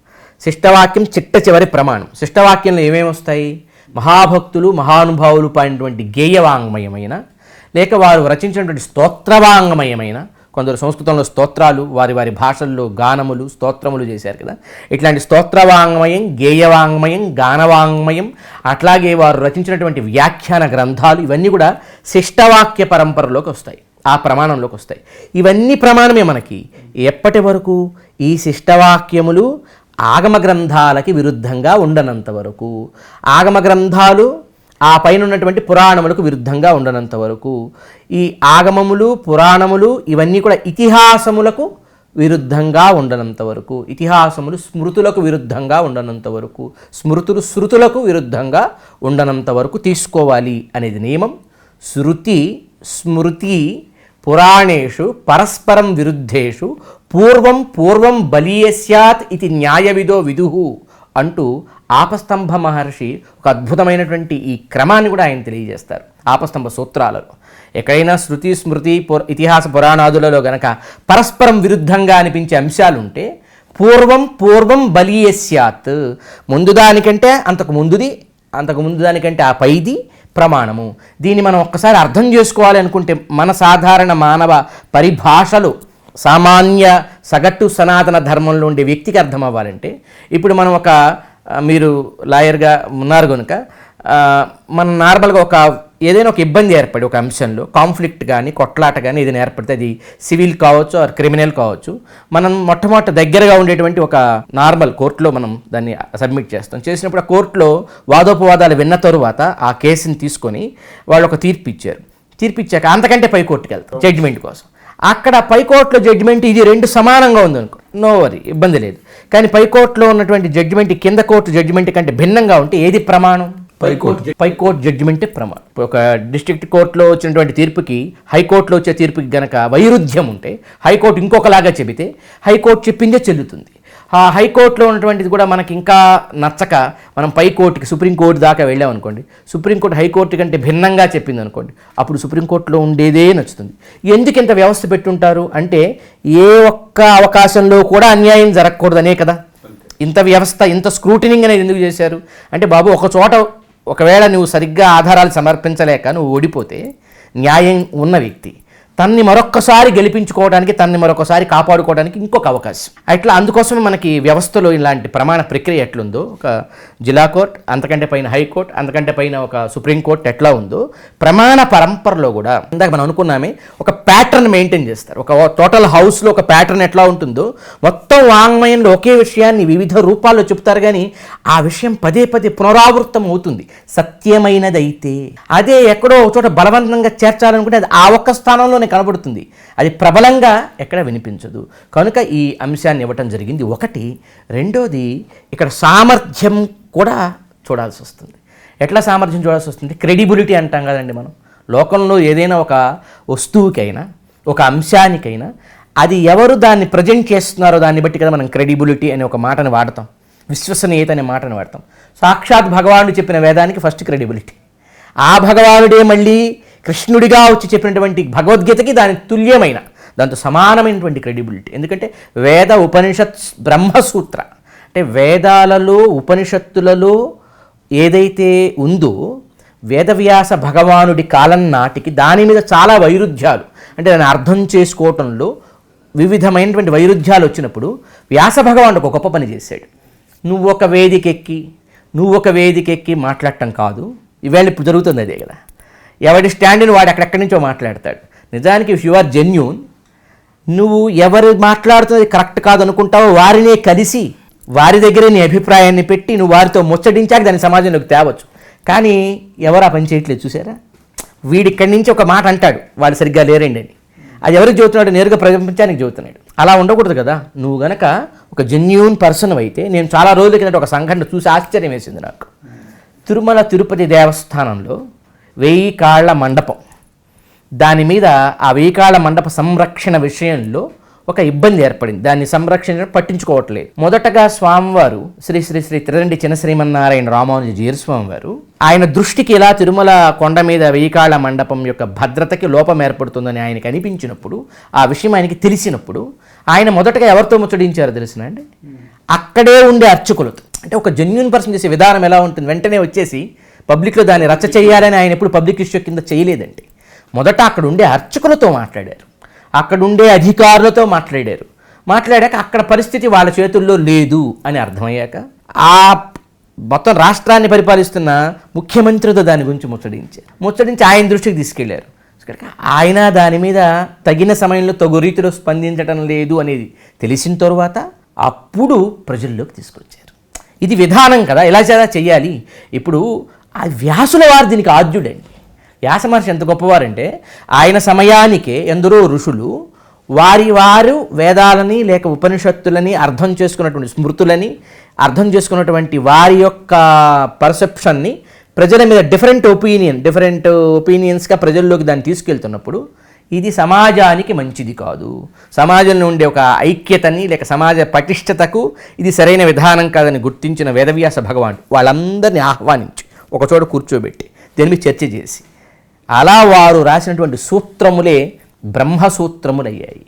శిష్టవాక్యం చిట్ట చివరి ప్రమాణం. శిష్టవాక్యంలో ఏమేమి వస్తాయి? మహాభక్తులు, మహానుభావులు పాడినటువంటి గేయవాంగ్మయమైన, లేక వారు రచించినటువంటి స్తోత్రవాంగ్మయమైన, కొందరు సంస్కృతంలో స్తోత్రాలు వారి భాషల్లో గానములు, స్తోత్రములు చేశారు కదా, ఇట్లాంటి స్తోత్రవాంగ్మయం, గేయవాంగ్మయం, గానవాంగ్మయం, అట్లాగే వారు రచించినటువంటి వ్యాఖ్యాన గ్రంథాలు, ఇవన్నీ కూడా శిష్టవాక్య పరంపరలోకి వస్తాయి, ఆ ప్రమాణంలోకి వస్తాయి. ఇవన్నీ ప్రమాణమే మనకి. ఎప్పటి వరకు? ఈ శిష్టవాక్యములు ఆగమ గ్రంథాలకి విరుద్ధంగా ఉండనంత వరకు, ఆగమ గ్రంథాలు ఆ పైన ఉన్నటువంటి పురాణములకు విరుద్ధంగా ఉండనంత వరకు, ఈ ఆగమములు, పురాణములు ఇవన్నీ కూడా ఇతిహాసములకు విరుద్ధంగా ఉండనంత వరకు, ఇతిహాసములు స్మృతులకు విరుద్ధంగా ఉండనంత వరకు, స్మృతులు శృతులకు విరుద్ధంగా ఉండనంత వరకు తీసుకోవాలి అనేది నియమం. శృతి స్మృతి పురాణేషు పరస్పరం విరుద్ధేషు పూర్వం బలీయస్యాత్ ఇది న్యాయవిదో విదుహు అంటూ ఆపస్తంభ మహర్షి ఒక అద్భుతమైనటువంటి ఈ క్రమాన్ని కూడా ఆయన తెలియజేస్తారు ఆపస్తంభ సూత్రాలలో. ఎక్కడైనా శృతి స్మృతి ఇతిహాస పురాణాదులలో గనక పరస్పరం విరుద్ధంగా అనిపించే అంశాలుంటే పూర్వం బలీయస్యాత్, ముందు దానికంటే అంతకు ముందు దానికంటే ఆ పైది ప్రమాణము. దీన్ని మనం ఒక్కసారి అర్థం చేసుకోవాలి అనుకుంటే మన సాధారణ మానవ పరిభాషలు, సామాన్య సగటు సనాతన ధర్మంలో ఉండే వ్యక్తికి అర్థం అవ్వాలంటే, ఇప్పుడు మనం మీరు లాయర్గా ఉన్నారు కనుక మన నార్మల్గా ఏదైనా ఒక ఇబ్బంది ఏర్పడి ఒక అంశంలో కాన్ఫ్లిక్ట్ కానీ కొట్లాట కానీ ఏదైనా ఏర్పడితే, అది సివిల్ కావచ్చు ఆర్ క్రిమినల్ కావచ్చు, మనం మొట్టమొదటి దగ్గరగా ఉండేటువంటి ఒక నార్మల్ కోర్టులో మనం దాన్ని సబ్మిట్ చేస్తాం. చేసినప్పుడు ఆ కోర్టులో వాదోపవాదాలు విన్న తరువాత ఆ కేసుని తీసుకొని వాళ్ళు ఒక తీర్పు ఇచ్చాక అంతకంటే పై కోర్టుకి వెళ్తాం జడ్జిమెంట్ కోసం. అక్కడ పైకోర్టులో జడ్జిమెంట్ ఇది 2 సమానంగా ఉందనుకో, నో వరీ, ఇబ్బంది లేదు. కానీ పైకోర్టులో ఉన్నటువంటి జడ్జిమెంట్ కింద కోర్టు జడ్జిమెంట్ కంటే భిన్నంగా ఉంటే ఏది ప్రమాణం? పైకోర్టు జడ్జిమెంటే ప్రమాణం. ఒక డిస్ట్రిక్ట్ కోర్టులో వచ్చినటువంటి తీర్పుకి హైకోర్టులో వచ్చే తీర్పుకి గనక వైరుధ్యం ఉంటే, హైకోర్టు ఇంకొకలాగా చెబితే హైకోర్టు చెప్పిందే చెల్లుతుంది. ఆ హైకోర్టులో ఉన్నటువంటిది కూడా మనకి ఇంకా నచ్చక మనం పైకోర్టుకి సుప్రీంకోర్టు దాకా వెళ్ళామనుకోండి, సుప్రీంకోర్టు హైకోర్టు కంటే భిన్నంగా చెప్పింది అనుకోండి, అప్పుడు సుప్రీంకోర్టులో ఉండేదే నచ్చుతుంది. ఎందుకు ఇంత వ్యవస్థ పెట్టుంటారు అంటే, ఏ ఒక్క అవకాశంలో కూడా అన్యాయం జరగకూడదనే కదా ఇంత వ్యవస్థ, ఇంత స్క్రూటినింగ్ అనేది ఎందుకు చేశారు అంటే, బాబు ఒక చోట ఒకవేళ నువ్వు సరిగ్గా ఆధారాలు సమర్పించలేక నువ్వు ఓడిపోతే న్యాయం ఉన్న వ్యక్తి తన్ని మరొక్కసారి గెలిపించుకోవడానికి, తన్ని మరొకసారి కాపాడుకోవడానికి ఇంకొక అవకాశం. అట్లా అందుకోసమే మనకి వ్యవస్థలో ఇలాంటి ప్రమాణ ప్రక్రియ ఎట్లుందో, ఒక జిల్లా కోర్టు, అంతకంటే పైన హైకోర్టు, అంతకంటే పైన ఒక సుప్రీంకోర్టు ఎట్లా ఉందో, ప్రమాణ పరంపరలో కూడా ఇందాక మనం అనుకున్నామే ఒక ప్యాటర్న్ మెయింటైన్ చేస్తారు. ఒక టోటల్ హౌస్లో ఒక ప్యాటర్న్ ఎట్లా ఉంటుందో, మొత్తం వాంగ్మయంలో ఒకే విషయాన్ని వివిధ రూపాల్లో చెప్తారు, కానీ ఆ విషయం పదే పునరావృతం అవుతుంది సత్యమైనదైతే. అదే ఎక్కడో ఒక చోట బలవంతంగా చేర్చాలనుకుంటే అది ఆ ఒక్క స్థానంలో కనబడుతుంది, అది ప్రబలంగా ఎక్కడ వినిపించదు. కనుక ఈ అంశాన్ని ఇవ్వటం జరిగింది ఒకటి. రెండోది, ఇక్కడ సామర్థ్యం కూడా చూడాల్సి వస్తుంది. ఎట్లా సామర్థ్యం చూడాల్సి వస్తుంది? క్రెడిబిలిటీ అంటాం కదండి మనం. లోకంలో ఏదైనా ఒక వస్తువుకైనా ఒక అంశానికైనా అది ఎవరు దాన్ని ప్రజెంట్ చేస్తున్నారో దాన్ని బట్టి కదా మనం క్రెడిబిలిటీ అనే ఒక మాటను వాడతాం, విశ్వసనీయత అనే మాటను వాడతాం. సాక్షాత్ భగవానుడు చెప్పిన వేదానికి ఫస్ట్ క్రెడిబిలిటీ. ఆ భగవానుడే మళ్ళీ కృష్ణుడిగా వచ్చి చెప్పినటువంటి భగవద్గీతకి దాని తుల్యమైన, దాంతో సమానమైనటువంటి క్రెడిబిలిటీ. ఎందుకంటే వేద ఉపనిషత్ బ్రహ్మసూత్ర అంటే వేదాలలో ఉపనిషత్తులలో ఏదైతే ఉందో వేదవ్యాస భగవానుడి కాలం నాటికి దాని మీద చాలా వైరుధ్యాలు, అంటే దాన్ని అర్థం చేసుకోవటంలో వివిధమైనటువంటి వైరుధ్యాలు వచ్చినప్పుడు వ్యాస భగవానుడు ఒక గొప్ప పని చేశాడు. నువ్వు ఒక వేదిక ఎక్కి మాట్లాడటం కాదు, ఈవేళ ఇప్పుడు జరుగుతుంది అదే కదా. ఎవడి స్టాండ్ని వాడు ఎక్కడెక్కడి నుంచో మాట్లాడతాడు. నిజానికి ఇఫ్ యు ఆర్ జెన్యూన్, నువ్వు ఎవరు మాట్లాడుతున్నది కరెక్ట్ కాదు అనుకుంటావో వారినే కలిసి వారి దగ్గరే నీ అభిప్రాయాన్ని పెట్టి నువ్వు వారితో ముచ్చటించాక దాన్ని సమాజంలోకి తేవచ్చు. కానీ ఎవరు ఆ పని చేయట్లేదు చూసారా. వీడిక్కడి నుంచి ఒక మాట అంటాడు, వాళ్ళు సరిగ్గా లేరండి అని, అది ఎవరికి చెబుతున్నాడు? నేరుగా ప్రపంచానికి చెబుతున్నాడు. అలా ఉండకూడదు కదా. నువ్వు గనక ఒక జెన్యూన్ పర్సన్ అయితే, నేను చాలా రోజుల కిందట ఒక సంఘటన చూసి ఆశ్చర్యం వేసింది నాకు. తిరుమల తిరుపతి దేవస్థానంలో 1000 కాళ్ళ మండపం, దాని మీద ఆ 1000 కాళ్ళ మండప సంరక్షణ విషయంలో ఒక ఇబ్బంది ఏర్పడింది. దాన్ని సంరక్షణ పట్టించుకోవట్లేదు. మొదటగా స్వామివారు శ్రీ శ్రీ శ్రీ తిరండి చిన్న శ్రీమన్నారాయణ రామానుజ జీరస్వామి వారు ఆయన దృష్టికి ఇలా తిరుమల కొండ మీద 1000 కాళ్ళ మండపం యొక్క భద్రతకి లోపం ఏర్పడుతుందని ఆయనకి అనిపించినప్పుడు, ఆ విషయం ఆయనకి తెలిసినప్పుడు ఆయన మొదటగా ఎవరితో ముచ్చడించారో తెలిసిన అండి? అక్కడే ఉండే అర్చకులతో. అంటే ఒక జెన్యూన్ పర్సన్ చేసే విధానం ఎలా ఉంటుంది? వెంటనే వచ్చేసి పబ్లిక్లో దాన్ని రచ్చ చేయాలని ఆయన ఎప్పుడు పబ్లిక్ ఇష్యూ కింద చేయలేదండి. మొదట అక్కడ ఉండే అర్చకులతో మాట్లాడారు, అక్కడుండే అధికారులతో మాట్లాడాక అక్కడ పరిస్థితి వాళ్ళ చేతుల్లో లేదు అని అర్థమయ్యాక ఆ మొత్తం రాష్ట్రాన్ని పరిపాలిస్తున్న ముఖ్యమంత్రితో దాని గురించి ముచ్చడించి ఆయన దృష్టికి తీసుకెళ్లారు. ఆయన దాని మీద తగిన సమయంలో తగు రీతిలో స్పందించడం లేదు అనేది తెలిసిన తరువాత అప్పుడు ప్రజల్లోకి తీసుకొచ్చారు. ఇది విధానం కదా, ఎలా చేయాలి. ఇప్పుడు ఆ వ్యాసుల వారు దీనికి ఆద్యుడండి. వ్యాస మహర్షి ఎంత గొప్పవారంటే, ఆయన సమయానికే ఎందరో ఋషులు వారు వేదాలని లేక ఉపనిషత్తులని అర్థం చేసుకున్నటువంటి స్మృతులని అర్థం చేసుకున్నటువంటి వారి యొక్క పర్సెప్షన్ని ప్రజల మీద డిఫరెంట్ ఒపీనియన్స్గా ప్రజల్లోకి దాన్ని తీసుకెళ్తున్నప్పుడు ఇది సమాజానికి మంచిది కాదు, సమాజంలో ఉండే ఒక ఐక్యతని లేక సమాజ పటిష్టతకు ఇది సరైన విధానం కాదని గుర్తించిన వేదవ్యాస భగవానుడు వాళ్ళందరినీ ఆహ్వానించి ఒకచోట కూర్చోబెట్టి దీని మీద చర్చ చేసి అలా వారు రాసినటువంటి సూత్రములే బ్రహ్మసూత్రములయ్యాయి.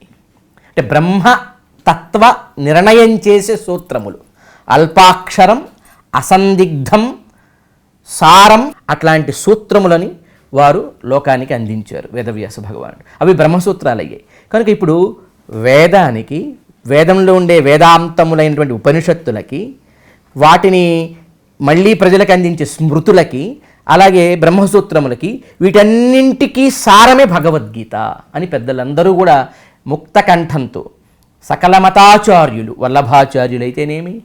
అంటే బ్రహ్మతత్వ నిర్ణయం చేసే సూత్రములు, అల్పాక్షరం, అసందిగ్ధం, సారం, అట్లాంటి సూత్రములని వారు లోకానికి అందించారు వేదవ్యాస భగవానుడు. అవి బ్రహ్మసూత్రాలు అయ్యాయి. కనుక ఇప్పుడు వేదంలో ఉండే వేదాంతములైనటువంటి ఉపనిషత్తులకి, వాటిని మళ్ళీ ప్రజలకు అందించే స్మృతులకి, అలాగే బ్రహ్మసూత్రములకి, వీటన్నింటికీ సారమే భగవద్గీత అని పెద్దలందరూ కూడా ముక్త కంఠంతో, సకల మతాచార్యులు, వల్లభాచార్యులైతేనేమి,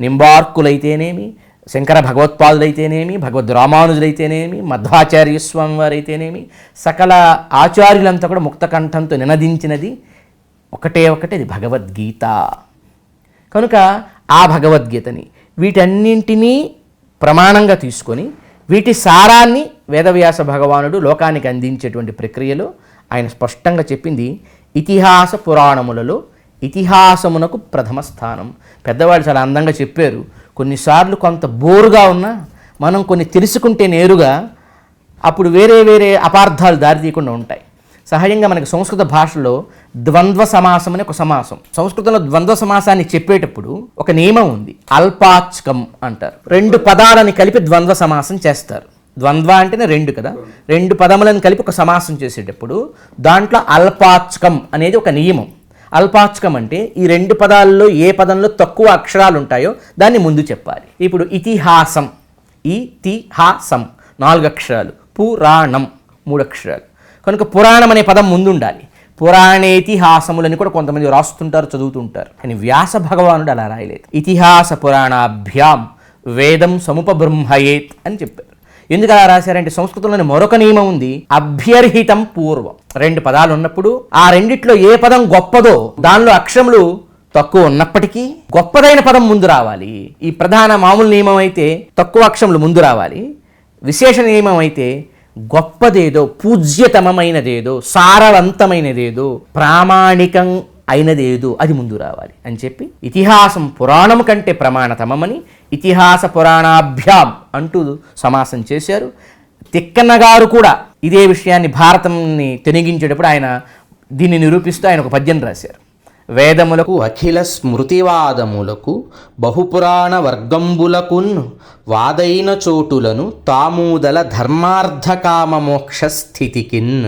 నింబార్కులైతేనేమి, శంకర భగవత్పాదులైతేనేమి, భగవద్ రామానుజులైతేనేమి, మధ్వాచార్య స్వామి వారైతేనేమి, సకల ఆచార్యులంతా కూడా ముక్త కంఠంతో నినదించినది ఒకటే అది భగవద్గీత. కనుక ఆ భగవద్గీతని వీటన్నింటినీ ప్రమాణంగా తీసుకొని వీటి సారాన్ని వేదవ్యాస భగవానుడు లోకానికి అందించేటువంటి ప్రక్రియలో ఆయన స్పష్టంగా చెప్పింది. ఇతిహాస పురాణములలో ఇతిహాసమునకు ప్రథమ స్థానం. పెద్దవాళ్ళు చాలా అందంగా చెప్పారు. కొన్నిసార్లు కొంత బోరుగా ఉన్నా మనం కొన్ని తెలుసుకుంటే నేరుగా అప్పుడు వేరే అపార్థాలు దారితీయకుండా ఉంటాయి. సహజంగా మనకి సంస్కృత భాషలో ద్వంద్వ సమాసం అనే ఒక సమాసం, సంస్కృతంలో ద్వంద్వ సమాసాన్ని చెప్పేటప్పుడు ఒక నియమం ఉంది, అల్పాచ్కం అంటారు. 2 పదాలని కలిపి ద్వంద్వ సమాసం చేస్తారు. ద్వంద్వ అంటేనే 2 కదా, 2 పదములను కలిపి ఒక సమాసం చేసేటప్పుడు దాంట్లో అల్పాచ్కం అనేది ఒక నియమం. అల్పాచ్కం అంటే ఈ 2 పదాల్లో ఏ పదంలో తక్కువ అక్షరాలు ఉంటాయో దాన్ని ముందు చెప్పాలి. ఇప్పుడు ఇతిహాసం, ఇతిహాసం 4 అక్షరాలు, పురాణం 3 అక్షరాలు. కనుక పురాణం అనే పదం ముందు ఉండాలి. పురాణేతిహాసములని కూడా కొంతమంది రాస్తుంటారు, చదువుతుంటారు. కానీ వ్యాస భగవానుడు అలా రాయలేదు. ఇతిహాస పురాణాభ్యాం వేదం సముపబ్రహ్మయేత్ అని చెప్పారు. ఎందుకు అలా రాశారంటే సంస్కృతంలోని మరొక నియమం ఉంది, అభ్యర్హితం పూర్వం. 2 పదాలు ఉన్నప్పుడు ఆ రెండిట్లో ఏ పదం గొప్పదో దానిలో అక్షరములు తక్కువ ఉన్నప్పటికీ గొప్పదైన పదం ముందు రావాలి. ఈ ప్రధాన మామూలు నియమం అయితే తక్కువ అక్షరములు ముందు రావాలి. విశేష నియమం అయితే గొప్పదేదో, పూజ్యతమమైనదేదో, సారవంతమైనదేదో, ప్రామాణికం అయినదేదో అది ముందు రావాలి అని చెప్పి ఇతిహాసం పురాణం కంటే ప్రమాణతమని ఇతిహాస పురాణాభ్యాం అంటూ సమాసం చేశారు. తిక్కన్న గారు కూడా ఇదే విషయాన్ని భారతంని తెనిగించేటప్పుడు ఆయన దీన్ని నిరూపిస్తూ ఆయన ఒక పద్యం రాశారు. వేదములకు అఖిల స్మృతివాదములకు బహుపురాణ వర్గంబులకున్ వాదైన చోటులను తామూదల ధర్మార్థకామ మోక్ష స్థితికిన్.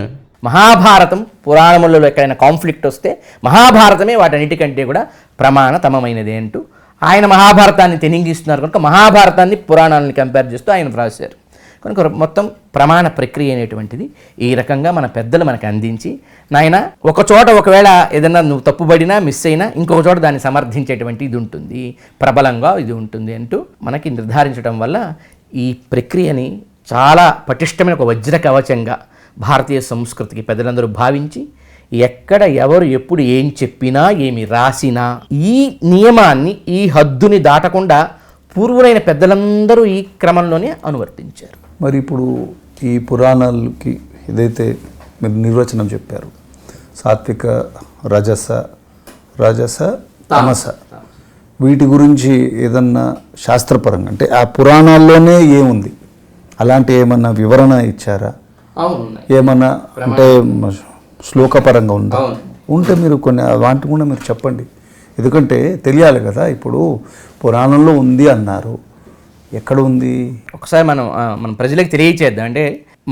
మహాభారతం పురాణములలో ఎక్కడైనా కాన్ఫ్లిక్ట్ వస్తే మహాభారతమే వాటన్నిటికంటే కూడా ప్రమాణతమైనది అంటూ ఆయన మహాభారతాన్ని తెనింగిస్తున్నారు కనుక మహాభారతాన్ని పురాణాలని కంపేర్ చేస్తూ ఆయన వ్రాసారు. కనుక మొత్తం ప్రమాణ ప్రక్రియ అనేటువంటిది ఈ రకంగా మన పెద్దలు మనకు అందించి, నాయన ఒక చోట ఒకవేళ ఏదన్నా నువ్వు తప్పుబడినా మిస్ అయినా ఇంకొక చోట దాన్ని సమర్థించేటువంటి ఇది ఉంటుంది, ప్రబలంగా ఇది ఉంటుంది అంటూ మనకి నిర్ధారించడం వల్ల ఈ ప్రక్రియని చాలా పటిష్టమైన ఒక వజ్ర కవచంగా భారతీయ సంస్కృతికి పెద్దలందరూ భావించి, ఎక్కడ ఎవరు ఎప్పుడు ఏం చెప్పినా ఏమి రాసినా ఈ నియమాన్ని, ఈ హద్దుని దాటకుండా పూర్వులైన పెద్దలందరూ ఈ క్రమంలోనే అనువర్తించారు. మరి ఇప్పుడు ఈ పురాణాలకి ఏదైతే మీరు నిర్వచనం చెప్పారు, సాత్విక, రాజస, తామస, వీటి గురించి ఏదన్నా శాస్త్రపరంగా అంటే ఆ పురాణాల్లోనే ఏముంది అలాంటి ఏమన్నా వివరణ ఇచ్చారా? ఏమన్నా అంటే శ్లోకపరంగా ఉందా? ఉంటే మీరు కొన్ని వాటి కూడా మీరు చెప్పండి. ఎందుకంటే తెలియాలి కదా, ఇప్పుడు పురాణంలో ఉంది అన్నారు, ఎక్కడ ఉంది ఒకసారి మనం ప్రజలకు తెలియచేద్దాం. అంటే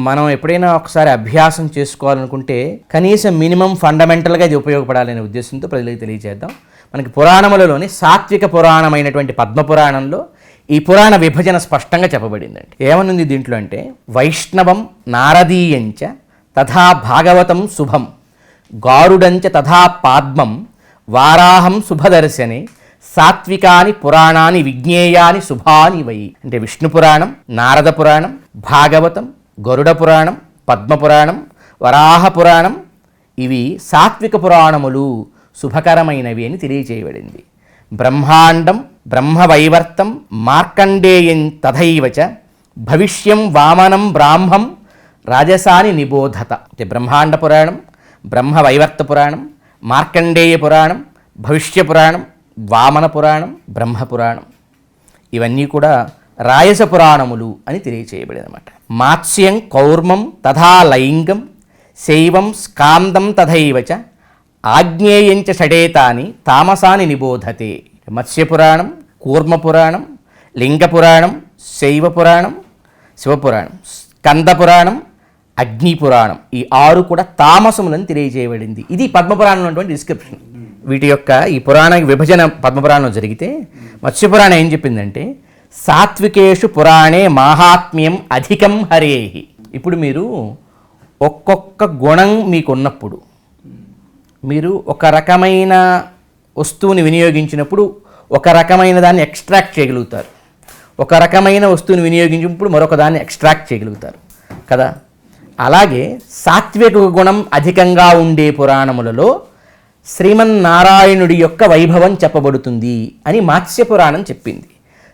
మనం ఎప్పుడైనా ఒకసారి అభ్యాసం చేసుకోవాలనుకుంటే కనీసం మినిమం ఫండమెంటల్గా ఇది ఉపయోగపడాలనే ఉద్దేశంతో ప్రజలకు తెలియచేద్దాం. మనకి పురాణములలోని సాత్విక పురాణమైనటువంటి పద్మపురాణంలో ఈ పురాణ విభజన స్పష్టంగా చెప్పబడిందండి. ఏమనుంది దీంట్లో అంటే, వైష్ణవం నారదీయంచ తథా భాగవతం శుభం గారుడంచ తథా పాద్మం వారాహం శుభదర్శనే సాత్వికాని పురాణాని విజ్ఞేయాని శుభాని వై. అంటే విష్ణు పురాణం, నారద పురాణం, భాగవతం, గరుడ పురాణం, పద్మపురాణం, వరాహ పురాణం, ఇవి సాత్విక పురాణములు, శుభకరమైనవి అని తెలియచేయబడింది. బ్రహ్మాండం బ్రహ్మవైవర్తం మార్కండేయం తథైవచ భవిష్యం వామనం బ్రాహ్మం రాజసాని నిబోధత. అంటే బ్రహ్మాండ పురాణం, బ్రహ్మవైవర్త పురాణం, మార్కండేయ పురాణం, భవిష్య పురాణం, వామన పురాణం, బ్రహ్మపురాణం, ఇవన్నీ కూడా రాయస పురాణములు అని తెలియచేయబడింది అన్నమాట. మాత్స్యం కౌర్మం తథా లైంగం శైవం స్కాందం తథైవచ ఆగ్నేయంచ షడేతాని తామసాని నిబోధతే. మత్స్యపురాణం, కూర్మపురాణం, లింగపురాణం, శైవపురాణం, శివపురాణం, స్కందపురాణం, అగ్నిపురాణం, ఈ 6 కూడా తామసములను తెలియజేయబడింది. ఇది పద్మపురాణంలో ఉన్నటువంటి డిస్క్రిప్షన్. వీటి యొక్క ఈ పురాణ విభజన పద్మపురాణంలో జరిగితే మత్స్యపురాణం ఏం చెప్పిందంటే, సాత్వికేషు పురాణే మాహాత్మ్యం అధికం హరేహి. ఇప్పుడు మీరు ఒక్కొక్క గుణం మీకున్నప్పుడు మీరు ఒక రకమైన వస్తువుని వినియోగించినప్పుడు ఒక రకమైన దాన్ని ఎక్స్ట్రాక్ట్ చేయగలుగుతారు, ఒక రకమైన వస్తువుని వినియోగించినప్పుడు మరొక దాన్ని ఎక్స్ట్రాక్ట్ చేయగలుగుతారు కదా. అలాగే సాత్విక గుణం అధికంగా ఉండే పురాణములలో శ్రీమన్నారాయణుడి యొక్క వైభవం చెప్పబడుతుంది అని మాత్స్య పురాణం చెప్పింది.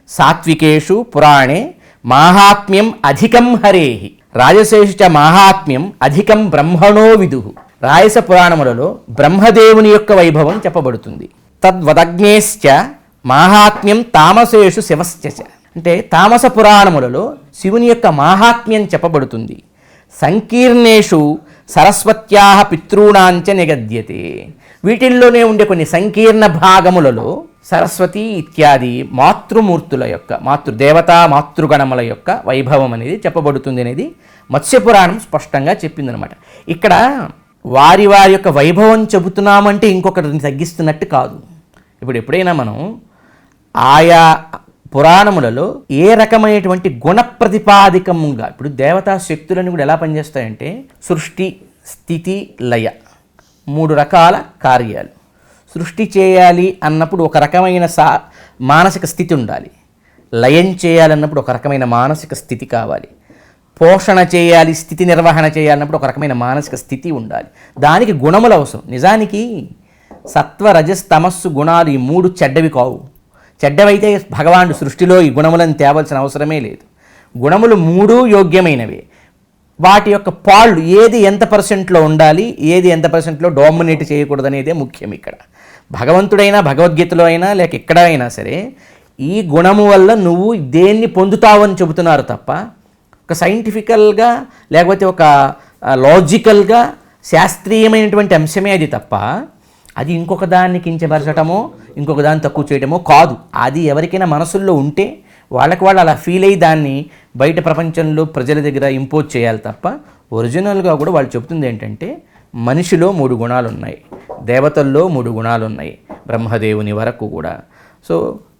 సాత్వికేషు పురాణే మాహాత్మ్యం అధికం హరేహి రాజసేషు చ మాహాత్మ్యం అధికం బ్రహ్మణో విదుః. రాయస పురాణములలో బ్రహ్మదేవుని యొక్క వైభవం చెప్పబడుతుంది. తద్వదగ్నేశ్చ మాహాత్మ్యం తామసేషు శివశ్చ. అంటే తామస పురాణములలో శివుని యొక్క మాహాత్మ్యం చెప్పబడుతుంది. సంకీర్ణేషు సరస్వత్యాః పితॄణాంచ నిగద్యతే. వీటిల్లోనే ఉండే కొన్ని సంకీర్ణ భాగములలో సరస్వతి ఇత్యాది మాతృమూర్తుల యొక్క మాతృదేవతా మాతృగణముల యొక్క వైభవం అనేది చెప్పబడుతుంది అనేది మత్స్యపురాణం స్పష్టంగా చెప్పిందనమాట. ఇక్కడ వారి వారి యొక్క వైభవం చెబుతున్నామంటే ఇంకొకరిని తగ్గిస్తున్నట్టు కాదు. ఇప్పుడు ఎప్పుడైనా మనం ఆయా పురాణములలో ఏ రకమైనటువంటి గుణ ప్రతిపాదికముగా, ఇప్పుడు దేవతా శక్తులను కూడా ఎలా పనిచేస్తాయంటే సృష్టి స్థితి లయ 3 రకాల కార్యాలు. సృష్టి చేయాలి అన్నప్పుడు ఒక రకమైన మానసిక స్థితి ఉండాలి, లయం చేయాలన్నప్పుడు ఒక రకమైన మానసిక స్థితి కావాలి, పోషణ చేయాలి స్థితి నిర్వహణ చేయాలన్నప్పుడు ఒక రకమైన మానసిక స్థితి ఉండాలి. దానికి గుణములు అవసరం. నిజానికి సత్వ రజస్ తమస్సు గుణాలు ఈ 3 చెడ్డవి కావు. చెడ్డవైతే భగవానుడు సృష్టిలో ఈ గుణములను తేవాల్సిన అవసరమే లేదు. గుణములు 3 యోగ్యమైనవే. వాటి యొక్క పాళ్ళు ఏది ఎంత పర్సెంట్లో ఉండాలి, ఏది ఎంత పర్సెంట్లో డామినేట్ చేయకూడదు అనేదే ముఖ్యం. ఇక్కడ భగవంతుడైనా భగవద్గీతలో అయినా లేక ఎక్కడ అయినా సరే ఈ గుణము వల్ల నువ్వు దేన్ని పొందుతావని చెబుతున్నారు తప్ప ఒక సైంటిఫికల్గా లేకపోతే ఒక లాజికల్గా శాస్త్రీయమైనటువంటి అంశమే అది తప్ప అది ఇంకొక దాన్ని కించపరచటమో ఇంకొక దాన్ని తక్కువ చేయటమో కాదు. అది ఎవరికైనా మనసుల్లో ఉంటే వాళ్ళకి వాళ్ళు అలా ఫీల్ అయ్యి దాన్ని బయట ప్రపంచంలో ప్రజల దగ్గర ఇంపోజ్ చేయాలి తప్ప ఒరిజినల్గా కూడా వాళ్ళు చెప్తుంది ఏంటంటే మనిషిలో 3 గుణాలు ఉన్నాయి, దేవతల్లో 3 గుణాలు ఉన్నాయి, బ్రహ్మదేవుని వరకు కూడా. సో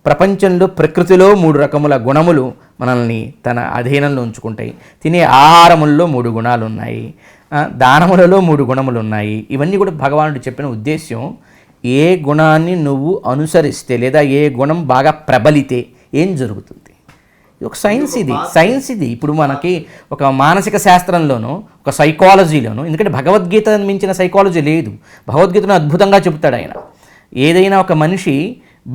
ప్రపంచంలో ప్రకృతిలో 3 రకముల గుణములు మనల్ని తన అధీనంలో ఉంచుకుంటాయి. తినే ఆహారముల్లో 3 గుణాలు ఉన్నాయి, దానములలో 3 గుణములు ఉన్నాయి. ఇవన్నీ కూడా భగవానుడు చెప్పిన ఉద్దేశ్యం, ఏ గుణాన్ని నువ్వు అనుసరిస్తే లేదా ఏ గుణం బాగా ప్రబలితే ఏం జరుగుతుంది. ఇది ఒక సైన్స్ ఇది. ఇప్పుడు మనకి ఒక మానసిక శాస్త్రంలోనూ ఒక సైకాలజీలోనూ, ఎందుకంటే భగవద్గీత మించిన సైకాలజీ లేదు. భగవద్గీతను అద్భుతంగా చెబుతాడు ఆయన. ఏదైనా ఒక మనిషి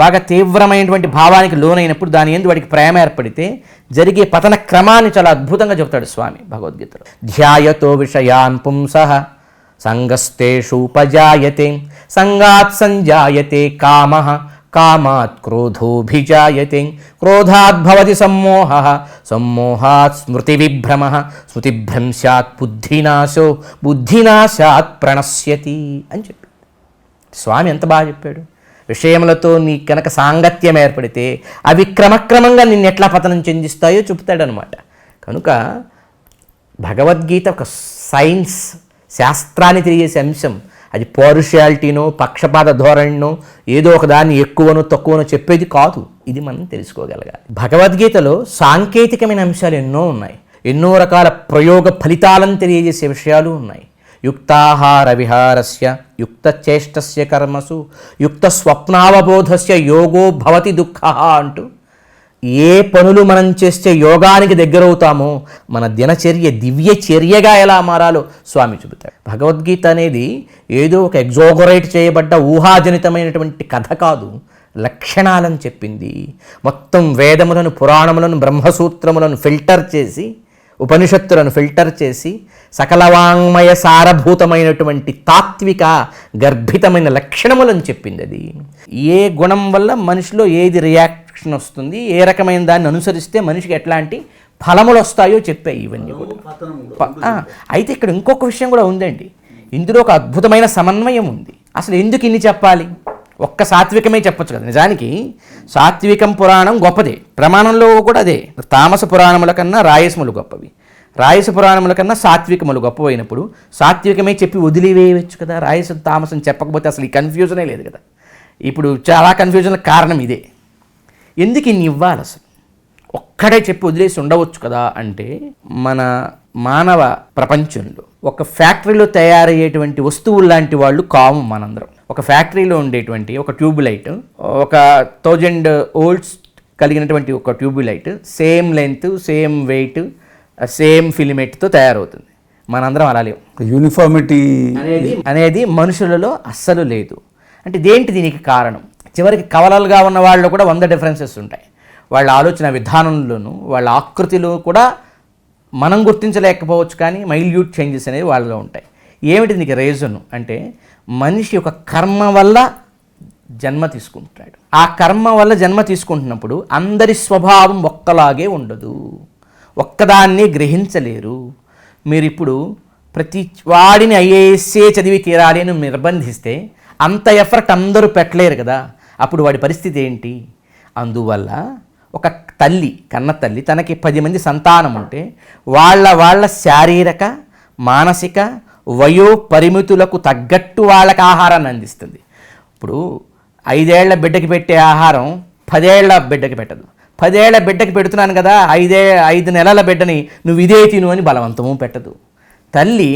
బాగా తీవ్రమైనటువంటి భావానికి లోనైనప్పుడు దాని యందు వాడికి ప్రేమ ఏర్పడితే జరిగే పతన క్రమాన్ని చాలా అద్భుతంగా చెబుతాడు స్వామి భగవద్గీతలో. ధ్యాయతో విషయాన్ పుంసః సంగస్తేషూపజాయతే సంగాత్ సంజాయతే కామః కామాత్ క్రోధోభిజాయతే క్రోధాత్ భవతి సమ్మోహః సమ్మోహాత్ స్మృతివిభ్రమః స్మృతిభ్రంశాత్ బుద్ధినాశో బుద్ధినాశాత్ ప్రణశ్యతి అని చెప్పి స్వామి ఎంత బాగా చెప్పాడు. విషయములతో నీ కనుక సాంగత్యం ఏర్పడితే అవి క్రమక్రమంగా నిన్ను ఎట్లా పతనం చెందిస్తాయో చెప్తాడనమాట. కనుక భగవద్గీత ఒక సైన్స్, శాస్త్రాన్ని తెలియజేసే అంశం. అది పౌరుషాలిటీనో పక్షపాత ధోరణినో ఏదో ఒక దాన్ని ఎక్కువనో తక్కువనో చెప్పేది కాదు. ఇది మనం తెలుసుకోగలగాలి. భగవద్గీతలో సాంకేతికమైన అంశాలు ఎన్నో ఉన్నాయి, ఎన్నో రకాల ప్రయోగ ఫలితాలను తెలియజేసే విషయాలు ఉన్నాయి. యుక్తాహార విహారస్య యుక్తచేష్టస్య కర్మసు యుక్త స్వప్నావబోధస్య యోగో భవతి దుఃఖః అంటూ ఏ పనులు మనం చేస్తే యోగానికి దగ్గరవుతామో మన దినచర్య దివ్య చర్యగా ఎలా మారాలో స్వామి చెబుతాడు. భగవద్గీత అనేది ఏదో ఒక ఎగ్జాగరేట్ చేయబడ్డ ఊహాజనితమైనటువంటి కథ కాదు, లక్షణాలను చెప్పింది. మొత్తం వేదములను, పురాణములను, బ్రహ్మసూత్రములను ఫిల్టర్ చేసి, ఉపనిషత్తులను ఫిల్టర్ చేసి సకల వాంగ్మయ సారభూతమైనటువంటి తాత్విక గర్భితమైన లక్షణములను చెప్పింది. అది ఏ గుణం వల్ల మనిషిలో ఏది రియాక్షన్ వస్తుంది, ఏ రకమైన దాన్ని అనుసరిస్తే మనిషికి ఎట్లాంటి ఫలములు వస్తాయో చెప్పాయి ఇవన్నీ కూడా. అయితే ఇక్కడ ఇంకొక విషయం కూడా ఉందండి. ఇందులో ఒక అద్భుతమైన సమన్వయం ఉంది. అసలు ఎందుకు ఇన్ని చెప్పాలి? ఒక్క సాత్వికమే చెప్పొచ్చు కదా. నిజానికి సాత్వికం పురాణం గొప్పదే, ప్రమాణంలో కూడా అదే. తామస పురాణముల కన్నా రాయసములు గొప్పవి, రాయస పురాణముల కన్నా సాత్వికములు గొప్పవైనప్పుడు సాత్వికమే చెప్పి వదిలివేయవచ్చు కదా. రాయస తామసం చెప్పకపోతే అసలు ఈ కన్ఫ్యూజనే లేదు కదా. ఇప్పుడు చాలా కన్ఫ్యూజన్లకు కారణం ఇదే. ఎందుకు ఇన్ని ఇవ్వాలి? అసలు ఒక్కడే చెప్పి వదిలేసి ఉండవచ్చు కదా అంటే, మన మానవ ప్రపంచంలో ఒక ఫ్యాక్టరీలో తయారయ్యేటువంటి వస్తువులు లాంటి వాళ్ళు కాము మనందరం. ఒక ఫ్యాక్టరీలో ఉండేటువంటి ఒక ట్యూబ్లైట్, ఒక 1000 volts కలిగినటువంటి ఒక tubelight same length, same weight, same ఫిలిమెంట్తో తయారవుతుంది. మనందరం అలా లేవు. యూనిఫార్మిటీ అనేది మనుషులలో అస్సలు లేదు. అంటే దేంటి దీనికి కారణం? చివరికి కవలలుగా ఉన్న వాళ్ళు కూడా 100 డిఫరెన్సెస్ ఉంటాయి. వాళ్ళ ఆలోచన విధానంలోనూ వాళ్ళ ఆకృతిలో కూడా మనం గుర్తించలేకపోవచ్చు, కానీ మైల్యూట్ చేంజెస్ అనేవి వాళ్ళలో ఉంటాయి. ఏమిటి దీనికి రీజన్ అంటే, మనిషి యొక్క కర్మ వల్ల జన్మ తీసుకుంటున్నాడు. ఆ కర్మ వల్ల జన్మ తీసుకుంటున్నప్పుడు అందరి స్వభావం ఒక్కలాగే ఉండదు, ఒక్కదాన్ని గ్రహించలేరు. మీరు ఇప్పుడు ప్రతి వాడిని ఐఏఎస్ఏ చదివి తీరాలి అని నిర్బంధిస్తే అంత ఎఫర్ట్ అందరూ పెట్టలేరు కదా. అప్పుడు వాడి పరిస్థితి ఏంటి? అందువల్ల ఒక తల్లి, కన్న తల్లి తనకి 10 మంది సంతానం ఉంటే వాళ్ళ శారీరక, మానసిక, వయో పరిమితులకు తగ్గట్టు వాళ్ళకి ఆహారాన్ని అందిస్తుంది. ఇప్పుడు 5 ఏళ్ల బిడ్డకి పెట్టే ఆహారం 10 ఏళ్ల బిడ్డకి పెట్టదు. 10 ఏళ్ల బిడ్డకి పెడుతున్నాను కదా, 5 నెలల బిడ్డని నువ్వు ఇదే తిను అని బలవంతము పెట్టదు. తల్లి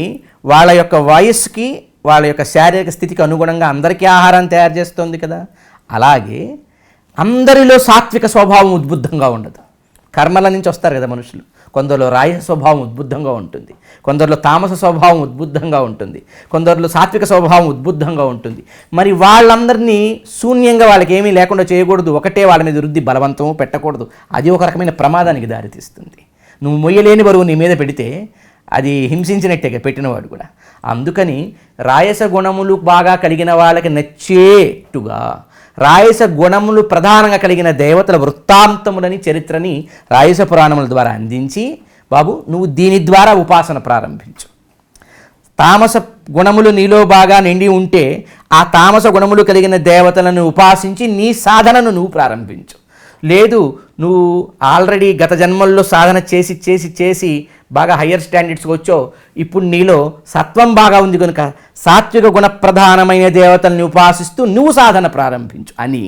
వాళ్ళ యొక్క వయస్సుకి, వాళ్ళ యొక్క శారీరక స్థితికి అనుగుణంగా అందరికీ ఆహారాన్ని తయారు చేస్తుంది కదా. అలాగే అందరిలో సాత్విక స్వభావం ఉద్బుద్ధంగా ఉండదు. కర్మల నుంచి వస్తారు కదా మనుషులు. కొందరిలో రాయస స్వభావం ఉద్బుద్ధంగా ఉంటుంది, కొందరిలో తామస స్వభావం ఉద్బుద్ధంగా ఉంటుంది, కొందరిలో సాత్విక స్వభావం ఉద్బుద్ధంగా ఉంటుంది. మరి వాళ్ళందరినీ శూన్యంగా వాళ్ళకి ఏమీ లేకుండా చేయకూడదు, ఒకటే వాళ్ళ మీద వృద్ధి బలవంతము పెట్టకూడదు. అది ఒక రకమైన ప్రమాదానికి దారితీస్తుంది. నువ్వు మొయ్యలేని బరువు నీ మీద పెడితే అది హింసించినట్టే పెట్టినవాడు కూడా. అందుకని రాయస గుణములు బాగా కలిగిన వాళ్ళకి నచ్చేట్టుగా రాయస గుణములు ప్రధానంగా కలిగిన దేవతల వృత్తాంతములని, చరిత్రని రాయస పురాణముల ద్వారా అందించి, బాబు నువ్వు దీని ద్వారా ఉపాసన ప్రారంభించు. తామస గుణములు నీలో బాగా నిండి ఉంటే ఆ తామస గుణములు కలిగిన దేవతలను ఉపాసించి నీ సాధనను నువ్వు ప్రారంభించు. లేదు నువ్వు ఆల్రెడీ గత జన్మల్లో సాధన చేసి చేసి చేసి బాగా హయ్యర్ స్టాండర్డ్స్కి వచ్చావు, ఇప్పుడు నీలో సత్వం బాగా ఉంది కనుక సాత్విక గుణప్రధానమైన దేవతల్ని ఉపాసిస్తూ నువ్వు సాధన ప్రారంభించు అని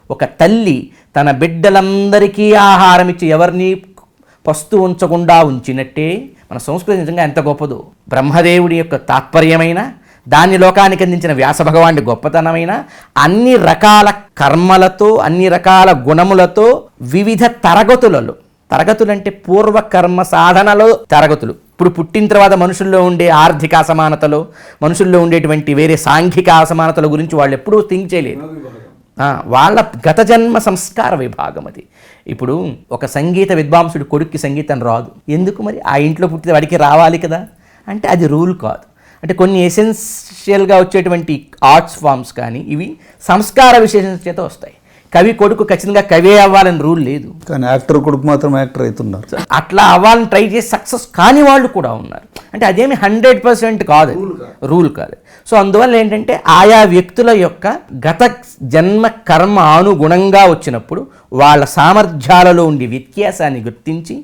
ఒక తల్లి తన బిడ్డలందరికీ ఆహారం ఇచ్చి ఎవరిని పస్తు ఉంచకుండా ఉంచినట్టే మన సంస్కృతి నిజంగా ఎంత గొప్పదో. బ్రహ్మదేవుడి యొక్క తాత్పర్యమైన, దాన్ని లోకానికి అందించిన వ్యాస భగవానుడి గొప్పతనమైన, అన్ని రకాల కర్మలతో అన్ని రకాల గుణములతో వివిధ తరగతులు అంటే పూర్వకర్మ సాధనలో తరగతులు. ఇప్పుడు పుట్టిన తర్వాత మనుషుల్లో ఉండే ఆర్థిక అసమానతలు, మనుషుల్లో ఉండేటువంటి వేరే సాంఘిక అసమానతల గురించి వాళ్ళు ఎప్పుడూ థింక్ చేయలేదు. వాళ్ళ గత జన్మ సంస్కార విభాగం అది. ఇప్పుడు ఒక సంగీత విద్వాంసుడి కొడుక్కి సంగీతం రాదు, ఎందుకు మరి? ఆ ఇంట్లో పుట్టిన వాడికి రావాలి కదా అంటే అది రూల్ కాదు. అంటే కొన్ని ఎసెన్షియల్గా వచ్చేటువంటి ఆర్ట్స్ ఫామ్స్ కానీ ఇవి సంస్కార విశేషణ చేత వస్తాయి. కవి కొడుకు ఖచ్చితంగా కవే అవ్వాలని రూల్ లేదు, కానీ యాక్టర్ కొడుకు మాత్రం యాక్టర్ అవుతున్నారు. అట్లా అవ్వాలని ట్రై చేసి సక్సెస్ కాని వాళ్ళు కూడా ఉన్నారు. అంటే అదేమి 100% కాదు, రూల్ కాదు. సో అందువల్ల ఏంటంటే ఆయా వ్యక్తుల యొక్క గత జన్మ కర్మ అనుగుణంగా వచ్చినప్పుడు వాళ్ళ సామర్థ్యాలలో ఉండే వ్యత్యాసాన్ని గుర్తించి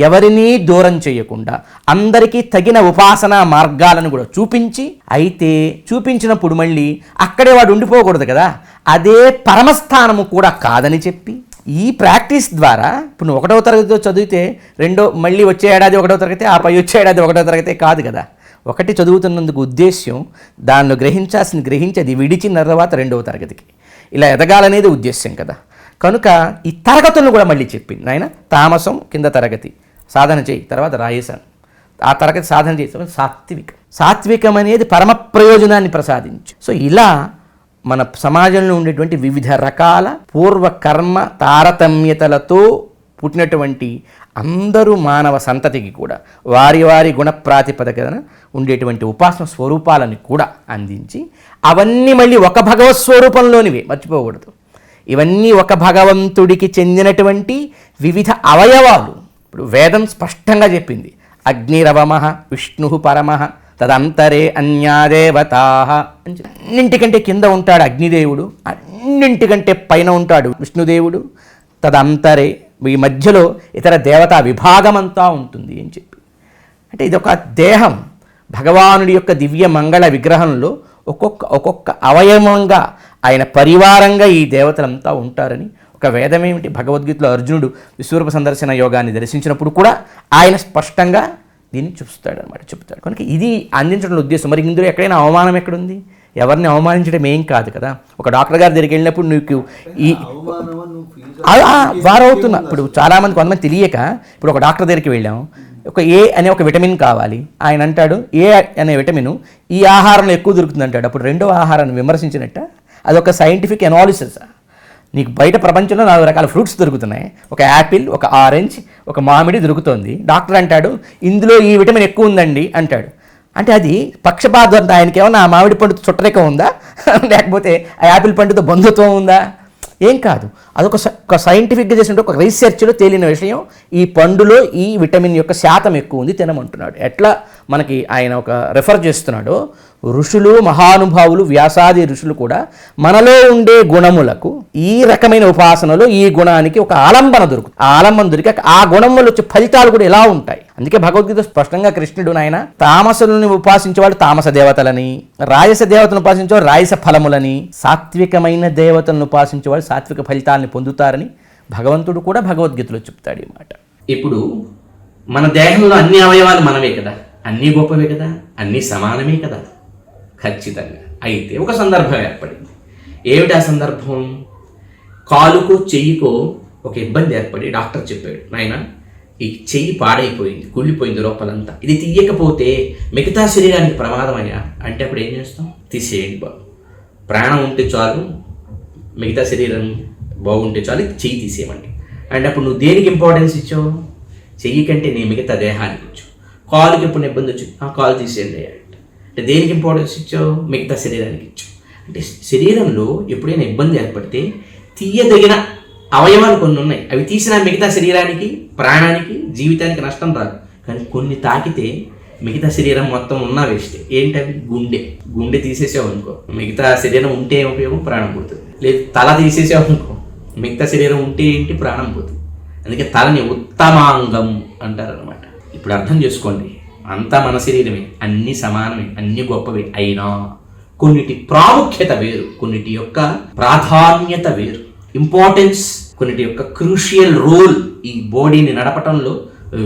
ఎవరినీ దూరం చేయకుండా అందరికీ తగిన ఉపాసనా మార్గాలను కూడా చూపించి, అయితే చూపించినప్పుడు మళ్ళీ అక్కడే వాడు ఉండిపోకూడదు కదా, అదే పరమస్థానము కూడా కాదని చెప్పి ఈ ప్రాక్టీస్ ద్వారా ఇప్పుడు నువ్వు 1వ తరగతితో చదివితే మళ్ళీ వచ్చే ఏడాది 1వ తరగతి, ఆ పై వచ్చే ఏడాది 1వ తరగతి కాదు కదా. ఒకటి చదువుతున్నందుకు ఉద్దేశ్యం దానిలో గ్రహించి అది విడిచిన తర్వాత 2వ తరగతికి ఇలా ఎదగాలనేది ఉద్దేశ్యం కదా. కనుక ఈ తరగతులను కూడా మళ్ళీ చెప్పింది నాయన. తామసం కింద తరగతి సాధన చేయి, తర్వాత రాయసాను, ఆ తరగతి సాధన చేసి సాత్వికం అనేది పరమ ప్రయోజనాన్ని ప్రసాదించు. సో ఇలా మన సమాజంలో ఉండేటువంటి వివిధ రకాల పూర్వకర్మ తారతమ్యతలతో పుట్టినటువంటి అందరూ మానవ సంతతికి కూడా వారి వారి గుణ ప్రాతిపదికన ఉండేటువంటి ఉపాసన స్వరూపాలను కూడా అందించి, అవన్నీ మళ్ళీ ఒక భగవత్ స్వరూపంలోనివే, మర్చిపోకూడదు. ఇవన్నీ ఒక భగవంతుడికి చెందినటువంటి వివిధ అవయవాలు. ఇప్పుడు వేదం స్పష్టంగా చెప్పింది, అగ్నిరవమః విష్ణు పరమః తదంతరే అన్యాదేవతా అని. అన్నింటికంటే కింద ఉంటాడు అగ్నిదేవుడు, అన్నింటికంటే పైన ఉంటాడు విష్ణుదేవుడు. తదంతరే ఈ మధ్యలో ఇతర దేవతా విభాగమంతా ఉంటుంది అని చెప్పి. అంటే ఇది ఒక దేహం, భగవానుడి యొక్క దివ్య మంగళ విగ్రహంలో ఒక్కొక్క అవయవంగా ఆయన పరివారంగా ఈ దేవతలంతా ఉంటారని ఒక వేదం ఏమిటి, భగవద్గీతలో అర్జునుడు విశ్వరూప సందర్శన యోగాన్ని దర్శించినప్పుడు కూడా ఆయన స్పష్టంగా దీన్ని చెప్తాడు. కనుక ఇది అందించడం ఉద్దేశం. మరి ఇందులో ఎక్కడైనా అవమానం ఎక్కడుంది? ఎవరిని అవమానించడం ఏం కాదు కదా. ఒక డాక్టర్ గారి దగ్గరికి వెళ్ళినప్పుడు నీకు ఈ వారవుతున్నా, ఇప్పుడు చాలామంది కొంతమంది తెలియక, ఇప్పుడు ఒక డాక్టర్ దగ్గరికి వెళ్ళాం, ఒక ఏ అనే ఒక విటమిన్ కావాలి, ఆయన అంటాడు ఏ అనే విటమిన్ ఈ ఆహారంలో ఎక్కువ దొరుకుతుంది అంటాడు. అప్పుడు రెండవ ఆహారాన్ని విమర్శించినట్ట? అదొక సైంటిఫిక్ అనాలిసిస్. నీకు బయట ప్రపంచంలో 4 రకాల ఫ్రూట్స్ దొరుకుతున్నాయి, ఒక యాపిల్, ఒక ఆరెంజ్, ఒక మామిడి దొరుకుతుంది. డాక్టర్ అంటాడు ఇందులో ఈ విటమిన్ ఎక్కువ ఉందండి అంటాడు. అంటే అది పక్షపాతం. ఆయనకి ఏమన్నా ఆ మామిడి పండుతో చుట్టరిక ఉందా, లేకపోతే ఆ యాపిల్ పండుతో బంధుత్వం ఉందా? ఏం కాదు. అదొక సైంటిఫిక్గా చేసిన ఒక రీసెర్చ్లో తేలిన విషయం. ఈ పండులో ఈ విటమిన్ యొక్క శాతం ఎక్కువ ఉంది, తినమంటున్నాడు. ఎట్లా మనకి ఆయన ఒక రెఫర్ చేస్తున్నాడో, ఋషులు మహానుభావులు వ్యాసాది ఋషులు కూడా మనలో ఉండే గుణములకు ఈ రకమైన ఉపాసనలో ఈ గుణానికి ఒక ఆలంబన దొరుకుతుంది. ఆ ఆలంబన దొరికాక ఆ గుణములు వచ్చే ఫలితాలు కూడా ఎలా ఉంటాయి. అందుకే భగవద్గీత స్పష్టంగా కృష్ణుడు నాయన తామసులను ఉపాసించేవాడు తామస దేవతలని, రాయస దేవతలను ఉపాసించేవాడు రాయస ఫలములని, సాత్వికమైన దేవతలను ఉపాసించేవాడు సాత్విక ఫలితాలని పొందుతారని భగవంతుడు కూడా భగవద్గీతలో చెప్తాడు ఈ మాట. ఇప్పుడు మన దేహంలో అన్ని అవయవాలు మనమే కదా, అన్నీ గొప్పవే కదా, అన్నీ సమానమే కదా. ఖచ్చితంగా. అయితే ఒక సందర్భం ఏర్పడింది. ఏమిటి ఆ సందర్భం? కాలుకో చెయ్యికో ఒక ఇబ్బంది ఏర్పడి డాక్టర్ చెప్పాడు, నాయన ఈ చెయ్యి పాడైపోయింది, కుళ్ళిపోయింది లోపలంతా, ఇది తీయకపోతే మిగతా శరీరానికి ప్రమాదం అని. అంటే అప్పుడు ఏం చేస్తాం? తీసేయండి బాబు, ప్రాణం ఉంటే చాలు, మిగతా శరీరం బాగుంటే చాలు, చెయ్యి తీసేయమండి. అంటే అప్పుడు నువ్వు దేనికి ఇంపార్టెన్స్ ఇచ్చావు? చెయ్యి కంటే నీ మిగతా దేహానికి ఇచ్చావు. కాలుకి ఎప్పుడు ఇబ్బంది వచ్చింది, ఆ కాలు తీసేయండి అంటే దేనికి ఇంపార్టెన్స్ ఇచ్చావు? మిగతా శరీరానికి ఇచ్చావు. అంటే శరీరంలో ఎప్పుడైనా ఇబ్బంది ఏర్పడితే తీయదగిన అవయవాలు కొన్ని ఉన్నాయి, అవి తీసిన మిగతా శరీరానికి, ప్రాణానికి, జీవితానికి నష్టం రాదు. కానీ కొన్ని తాకితే మిగతా శరీరం మొత్తం ఉన్నా వేస్తే. ఏంటవి? గుండె తీసేసావు అనుకో, మిగతా శరీరం ఉంటే ఉపయోగం, ప్రాణం పుడుతుంది. లేదు తల తీసేసావు అనుకో, మిగతా శరీరం ఉంటే ఏంటి, ప్రాణం పోతుంది. అందుకే తలని ఉత్తమాంగం అంటారనమాట. ఇప్పుడు అర్థం చేసుకోండి, అంతా మన శరీరమే, అన్ని సమానమే, అన్ని గొప్పవే. అయినా కొన్నిటి ప్రాముఖ్యత వేరు, కొన్నిటి యొక్క ప్రాధాన్యత వేరు, ఇంపార్టెన్స్, కొన్నిటి యొక్క క్రూషియల్ రోల్ ఈ బాడీని నడపటంలో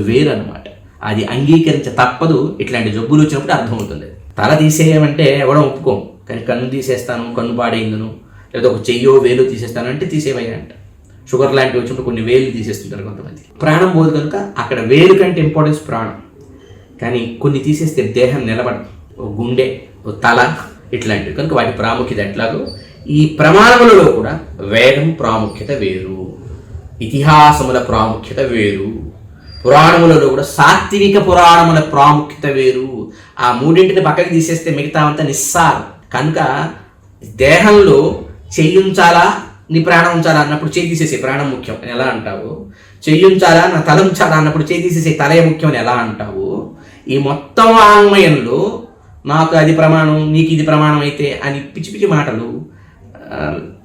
వేరు అనమాట. అది అంగీకరించ తప్పదు. ఇట్లాంటి జబ్బులు వచ్చినప్పుడు అర్థమవుతుంది. తల తీసేయమంటే ఎవడం ఒప్పుకోం, కానీ కన్ను తీసేస్తాను, కన్ను పాడైందను, లేదా ఒక చెయ్యో వేలు తీసేస్తాను అంటే తీసేవయ్యా అంట. షుగర్ లాంటివి వచ్చినప్పుడు కొన్ని వేలు తీసేస్తుంటారు కొంతమంది. ప్రాణం పోదు కనుక అక్కడ వేలు కంటే ఇంపార్టెన్స్ ప్రాణం. కానీ కొన్ని తీసేస్తే దేహం నిలబడదు, ఓ గుండె, ఓ తల, ఇట్లాంటివి. కనుక వాటి ప్రాముఖ్యత ఎట్లాగో ఈ ప్రమాణములలో కూడా వేదం ప్రాముఖ్యత వేరు, ఇతిహాసముల ప్రాముఖ్యత వేరు, పురాణములలో కూడా సాత్విక పురాణముల ప్రాముఖ్యత వేరు. ఆ మూడింటిని పక్కకి తీసేస్తే మిగతా అంతా నిస్సారం. కనుక దేహంలో చెయ్యుంచాలా, నీ ప్రాణం ఉంచాలా అన్నప్పుడు చేయి తీసేసే ప్రాణం ముఖ్యం అని ఎలా అంటావు, చెయ్యుంచాలా నా తల ఉంచాలా అన్నప్పుడు చేయి తీసేసే తలే ముఖ్యం అని ఎలా అంటావు. ఈ మొత్తం వాంగ్మయంలో నాకు అది ప్రమాణం, నీకు ఇది ప్రమాణం అయితే అని పిచ్చి పిచ్చి మాటలు,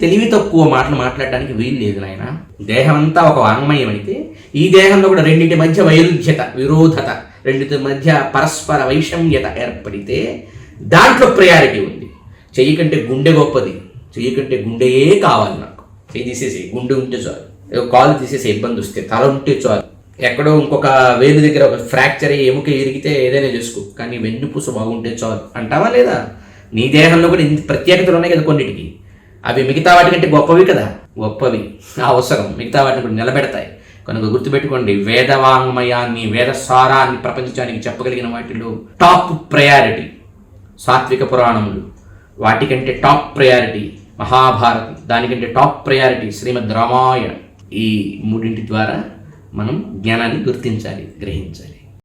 తెలివి తక్కువ మాటలు మాట్లాడడానికి వీలు లేదు నాయన. దేహం అంతా ఒక వాంగ్మయం అయితే ఈ దేహంలో కూడా రెండింటి మధ్య వైరుధ్యత, విరోధత, రెండింటి మధ్య పరస్పర వైషమ్యత ఏర్పడితే దాంట్లో ప్రయారిటీ ఉంది. చెయ్యి కంటే గుండె గొప్పది, చెయ్యి కంటే గుండెయే కావాలి నాకు. చెయ్యి తీసేసి గుండె ఉంటే చాలు, కాలు తీసేసి ఇబ్బంది వస్తే తల ఉంటే చాలు. ఎక్కడో ఇంకొక వేలు దగ్గర ఒక ఫ్రాక్చర్ అయ్యి ఎముక ఇరిగితే ఏదైనా చేసుకో, కానీ వెన్నుపూస బాగుంటే చాలు అంటావా లేదా? నీ దేహంలో కూడా ఇంత ప్రత్యేకతలు ఉన్నాయి కదా కొన్నిటికి, అవి మిగతా వాటి కంటే గొప్పవి కదా, గొప్పవి అవసరం, మిగతా వాటిని కూడా నిలబెడతాయి. కనుక గుర్తుపెట్టుకోండి, వేదవాంగ్మయాన్ని, వేదసారాన్ని ప్రపంచానికి చెప్పగలిగిన వాటిలో టాప్ ప్రయారిటీ సాత్విక పురాణములు, వాటికంటే టాప్ ప్రయారిటీ మహాభారతం, దానికంటే టాప్ ప్రయారిటీ శ్రీమద్ రామాయణం. ఈ మూడింటి ద్వారా మనం జ్ఞానాన్ని గుర్తించాలి, గ్రహించాలి.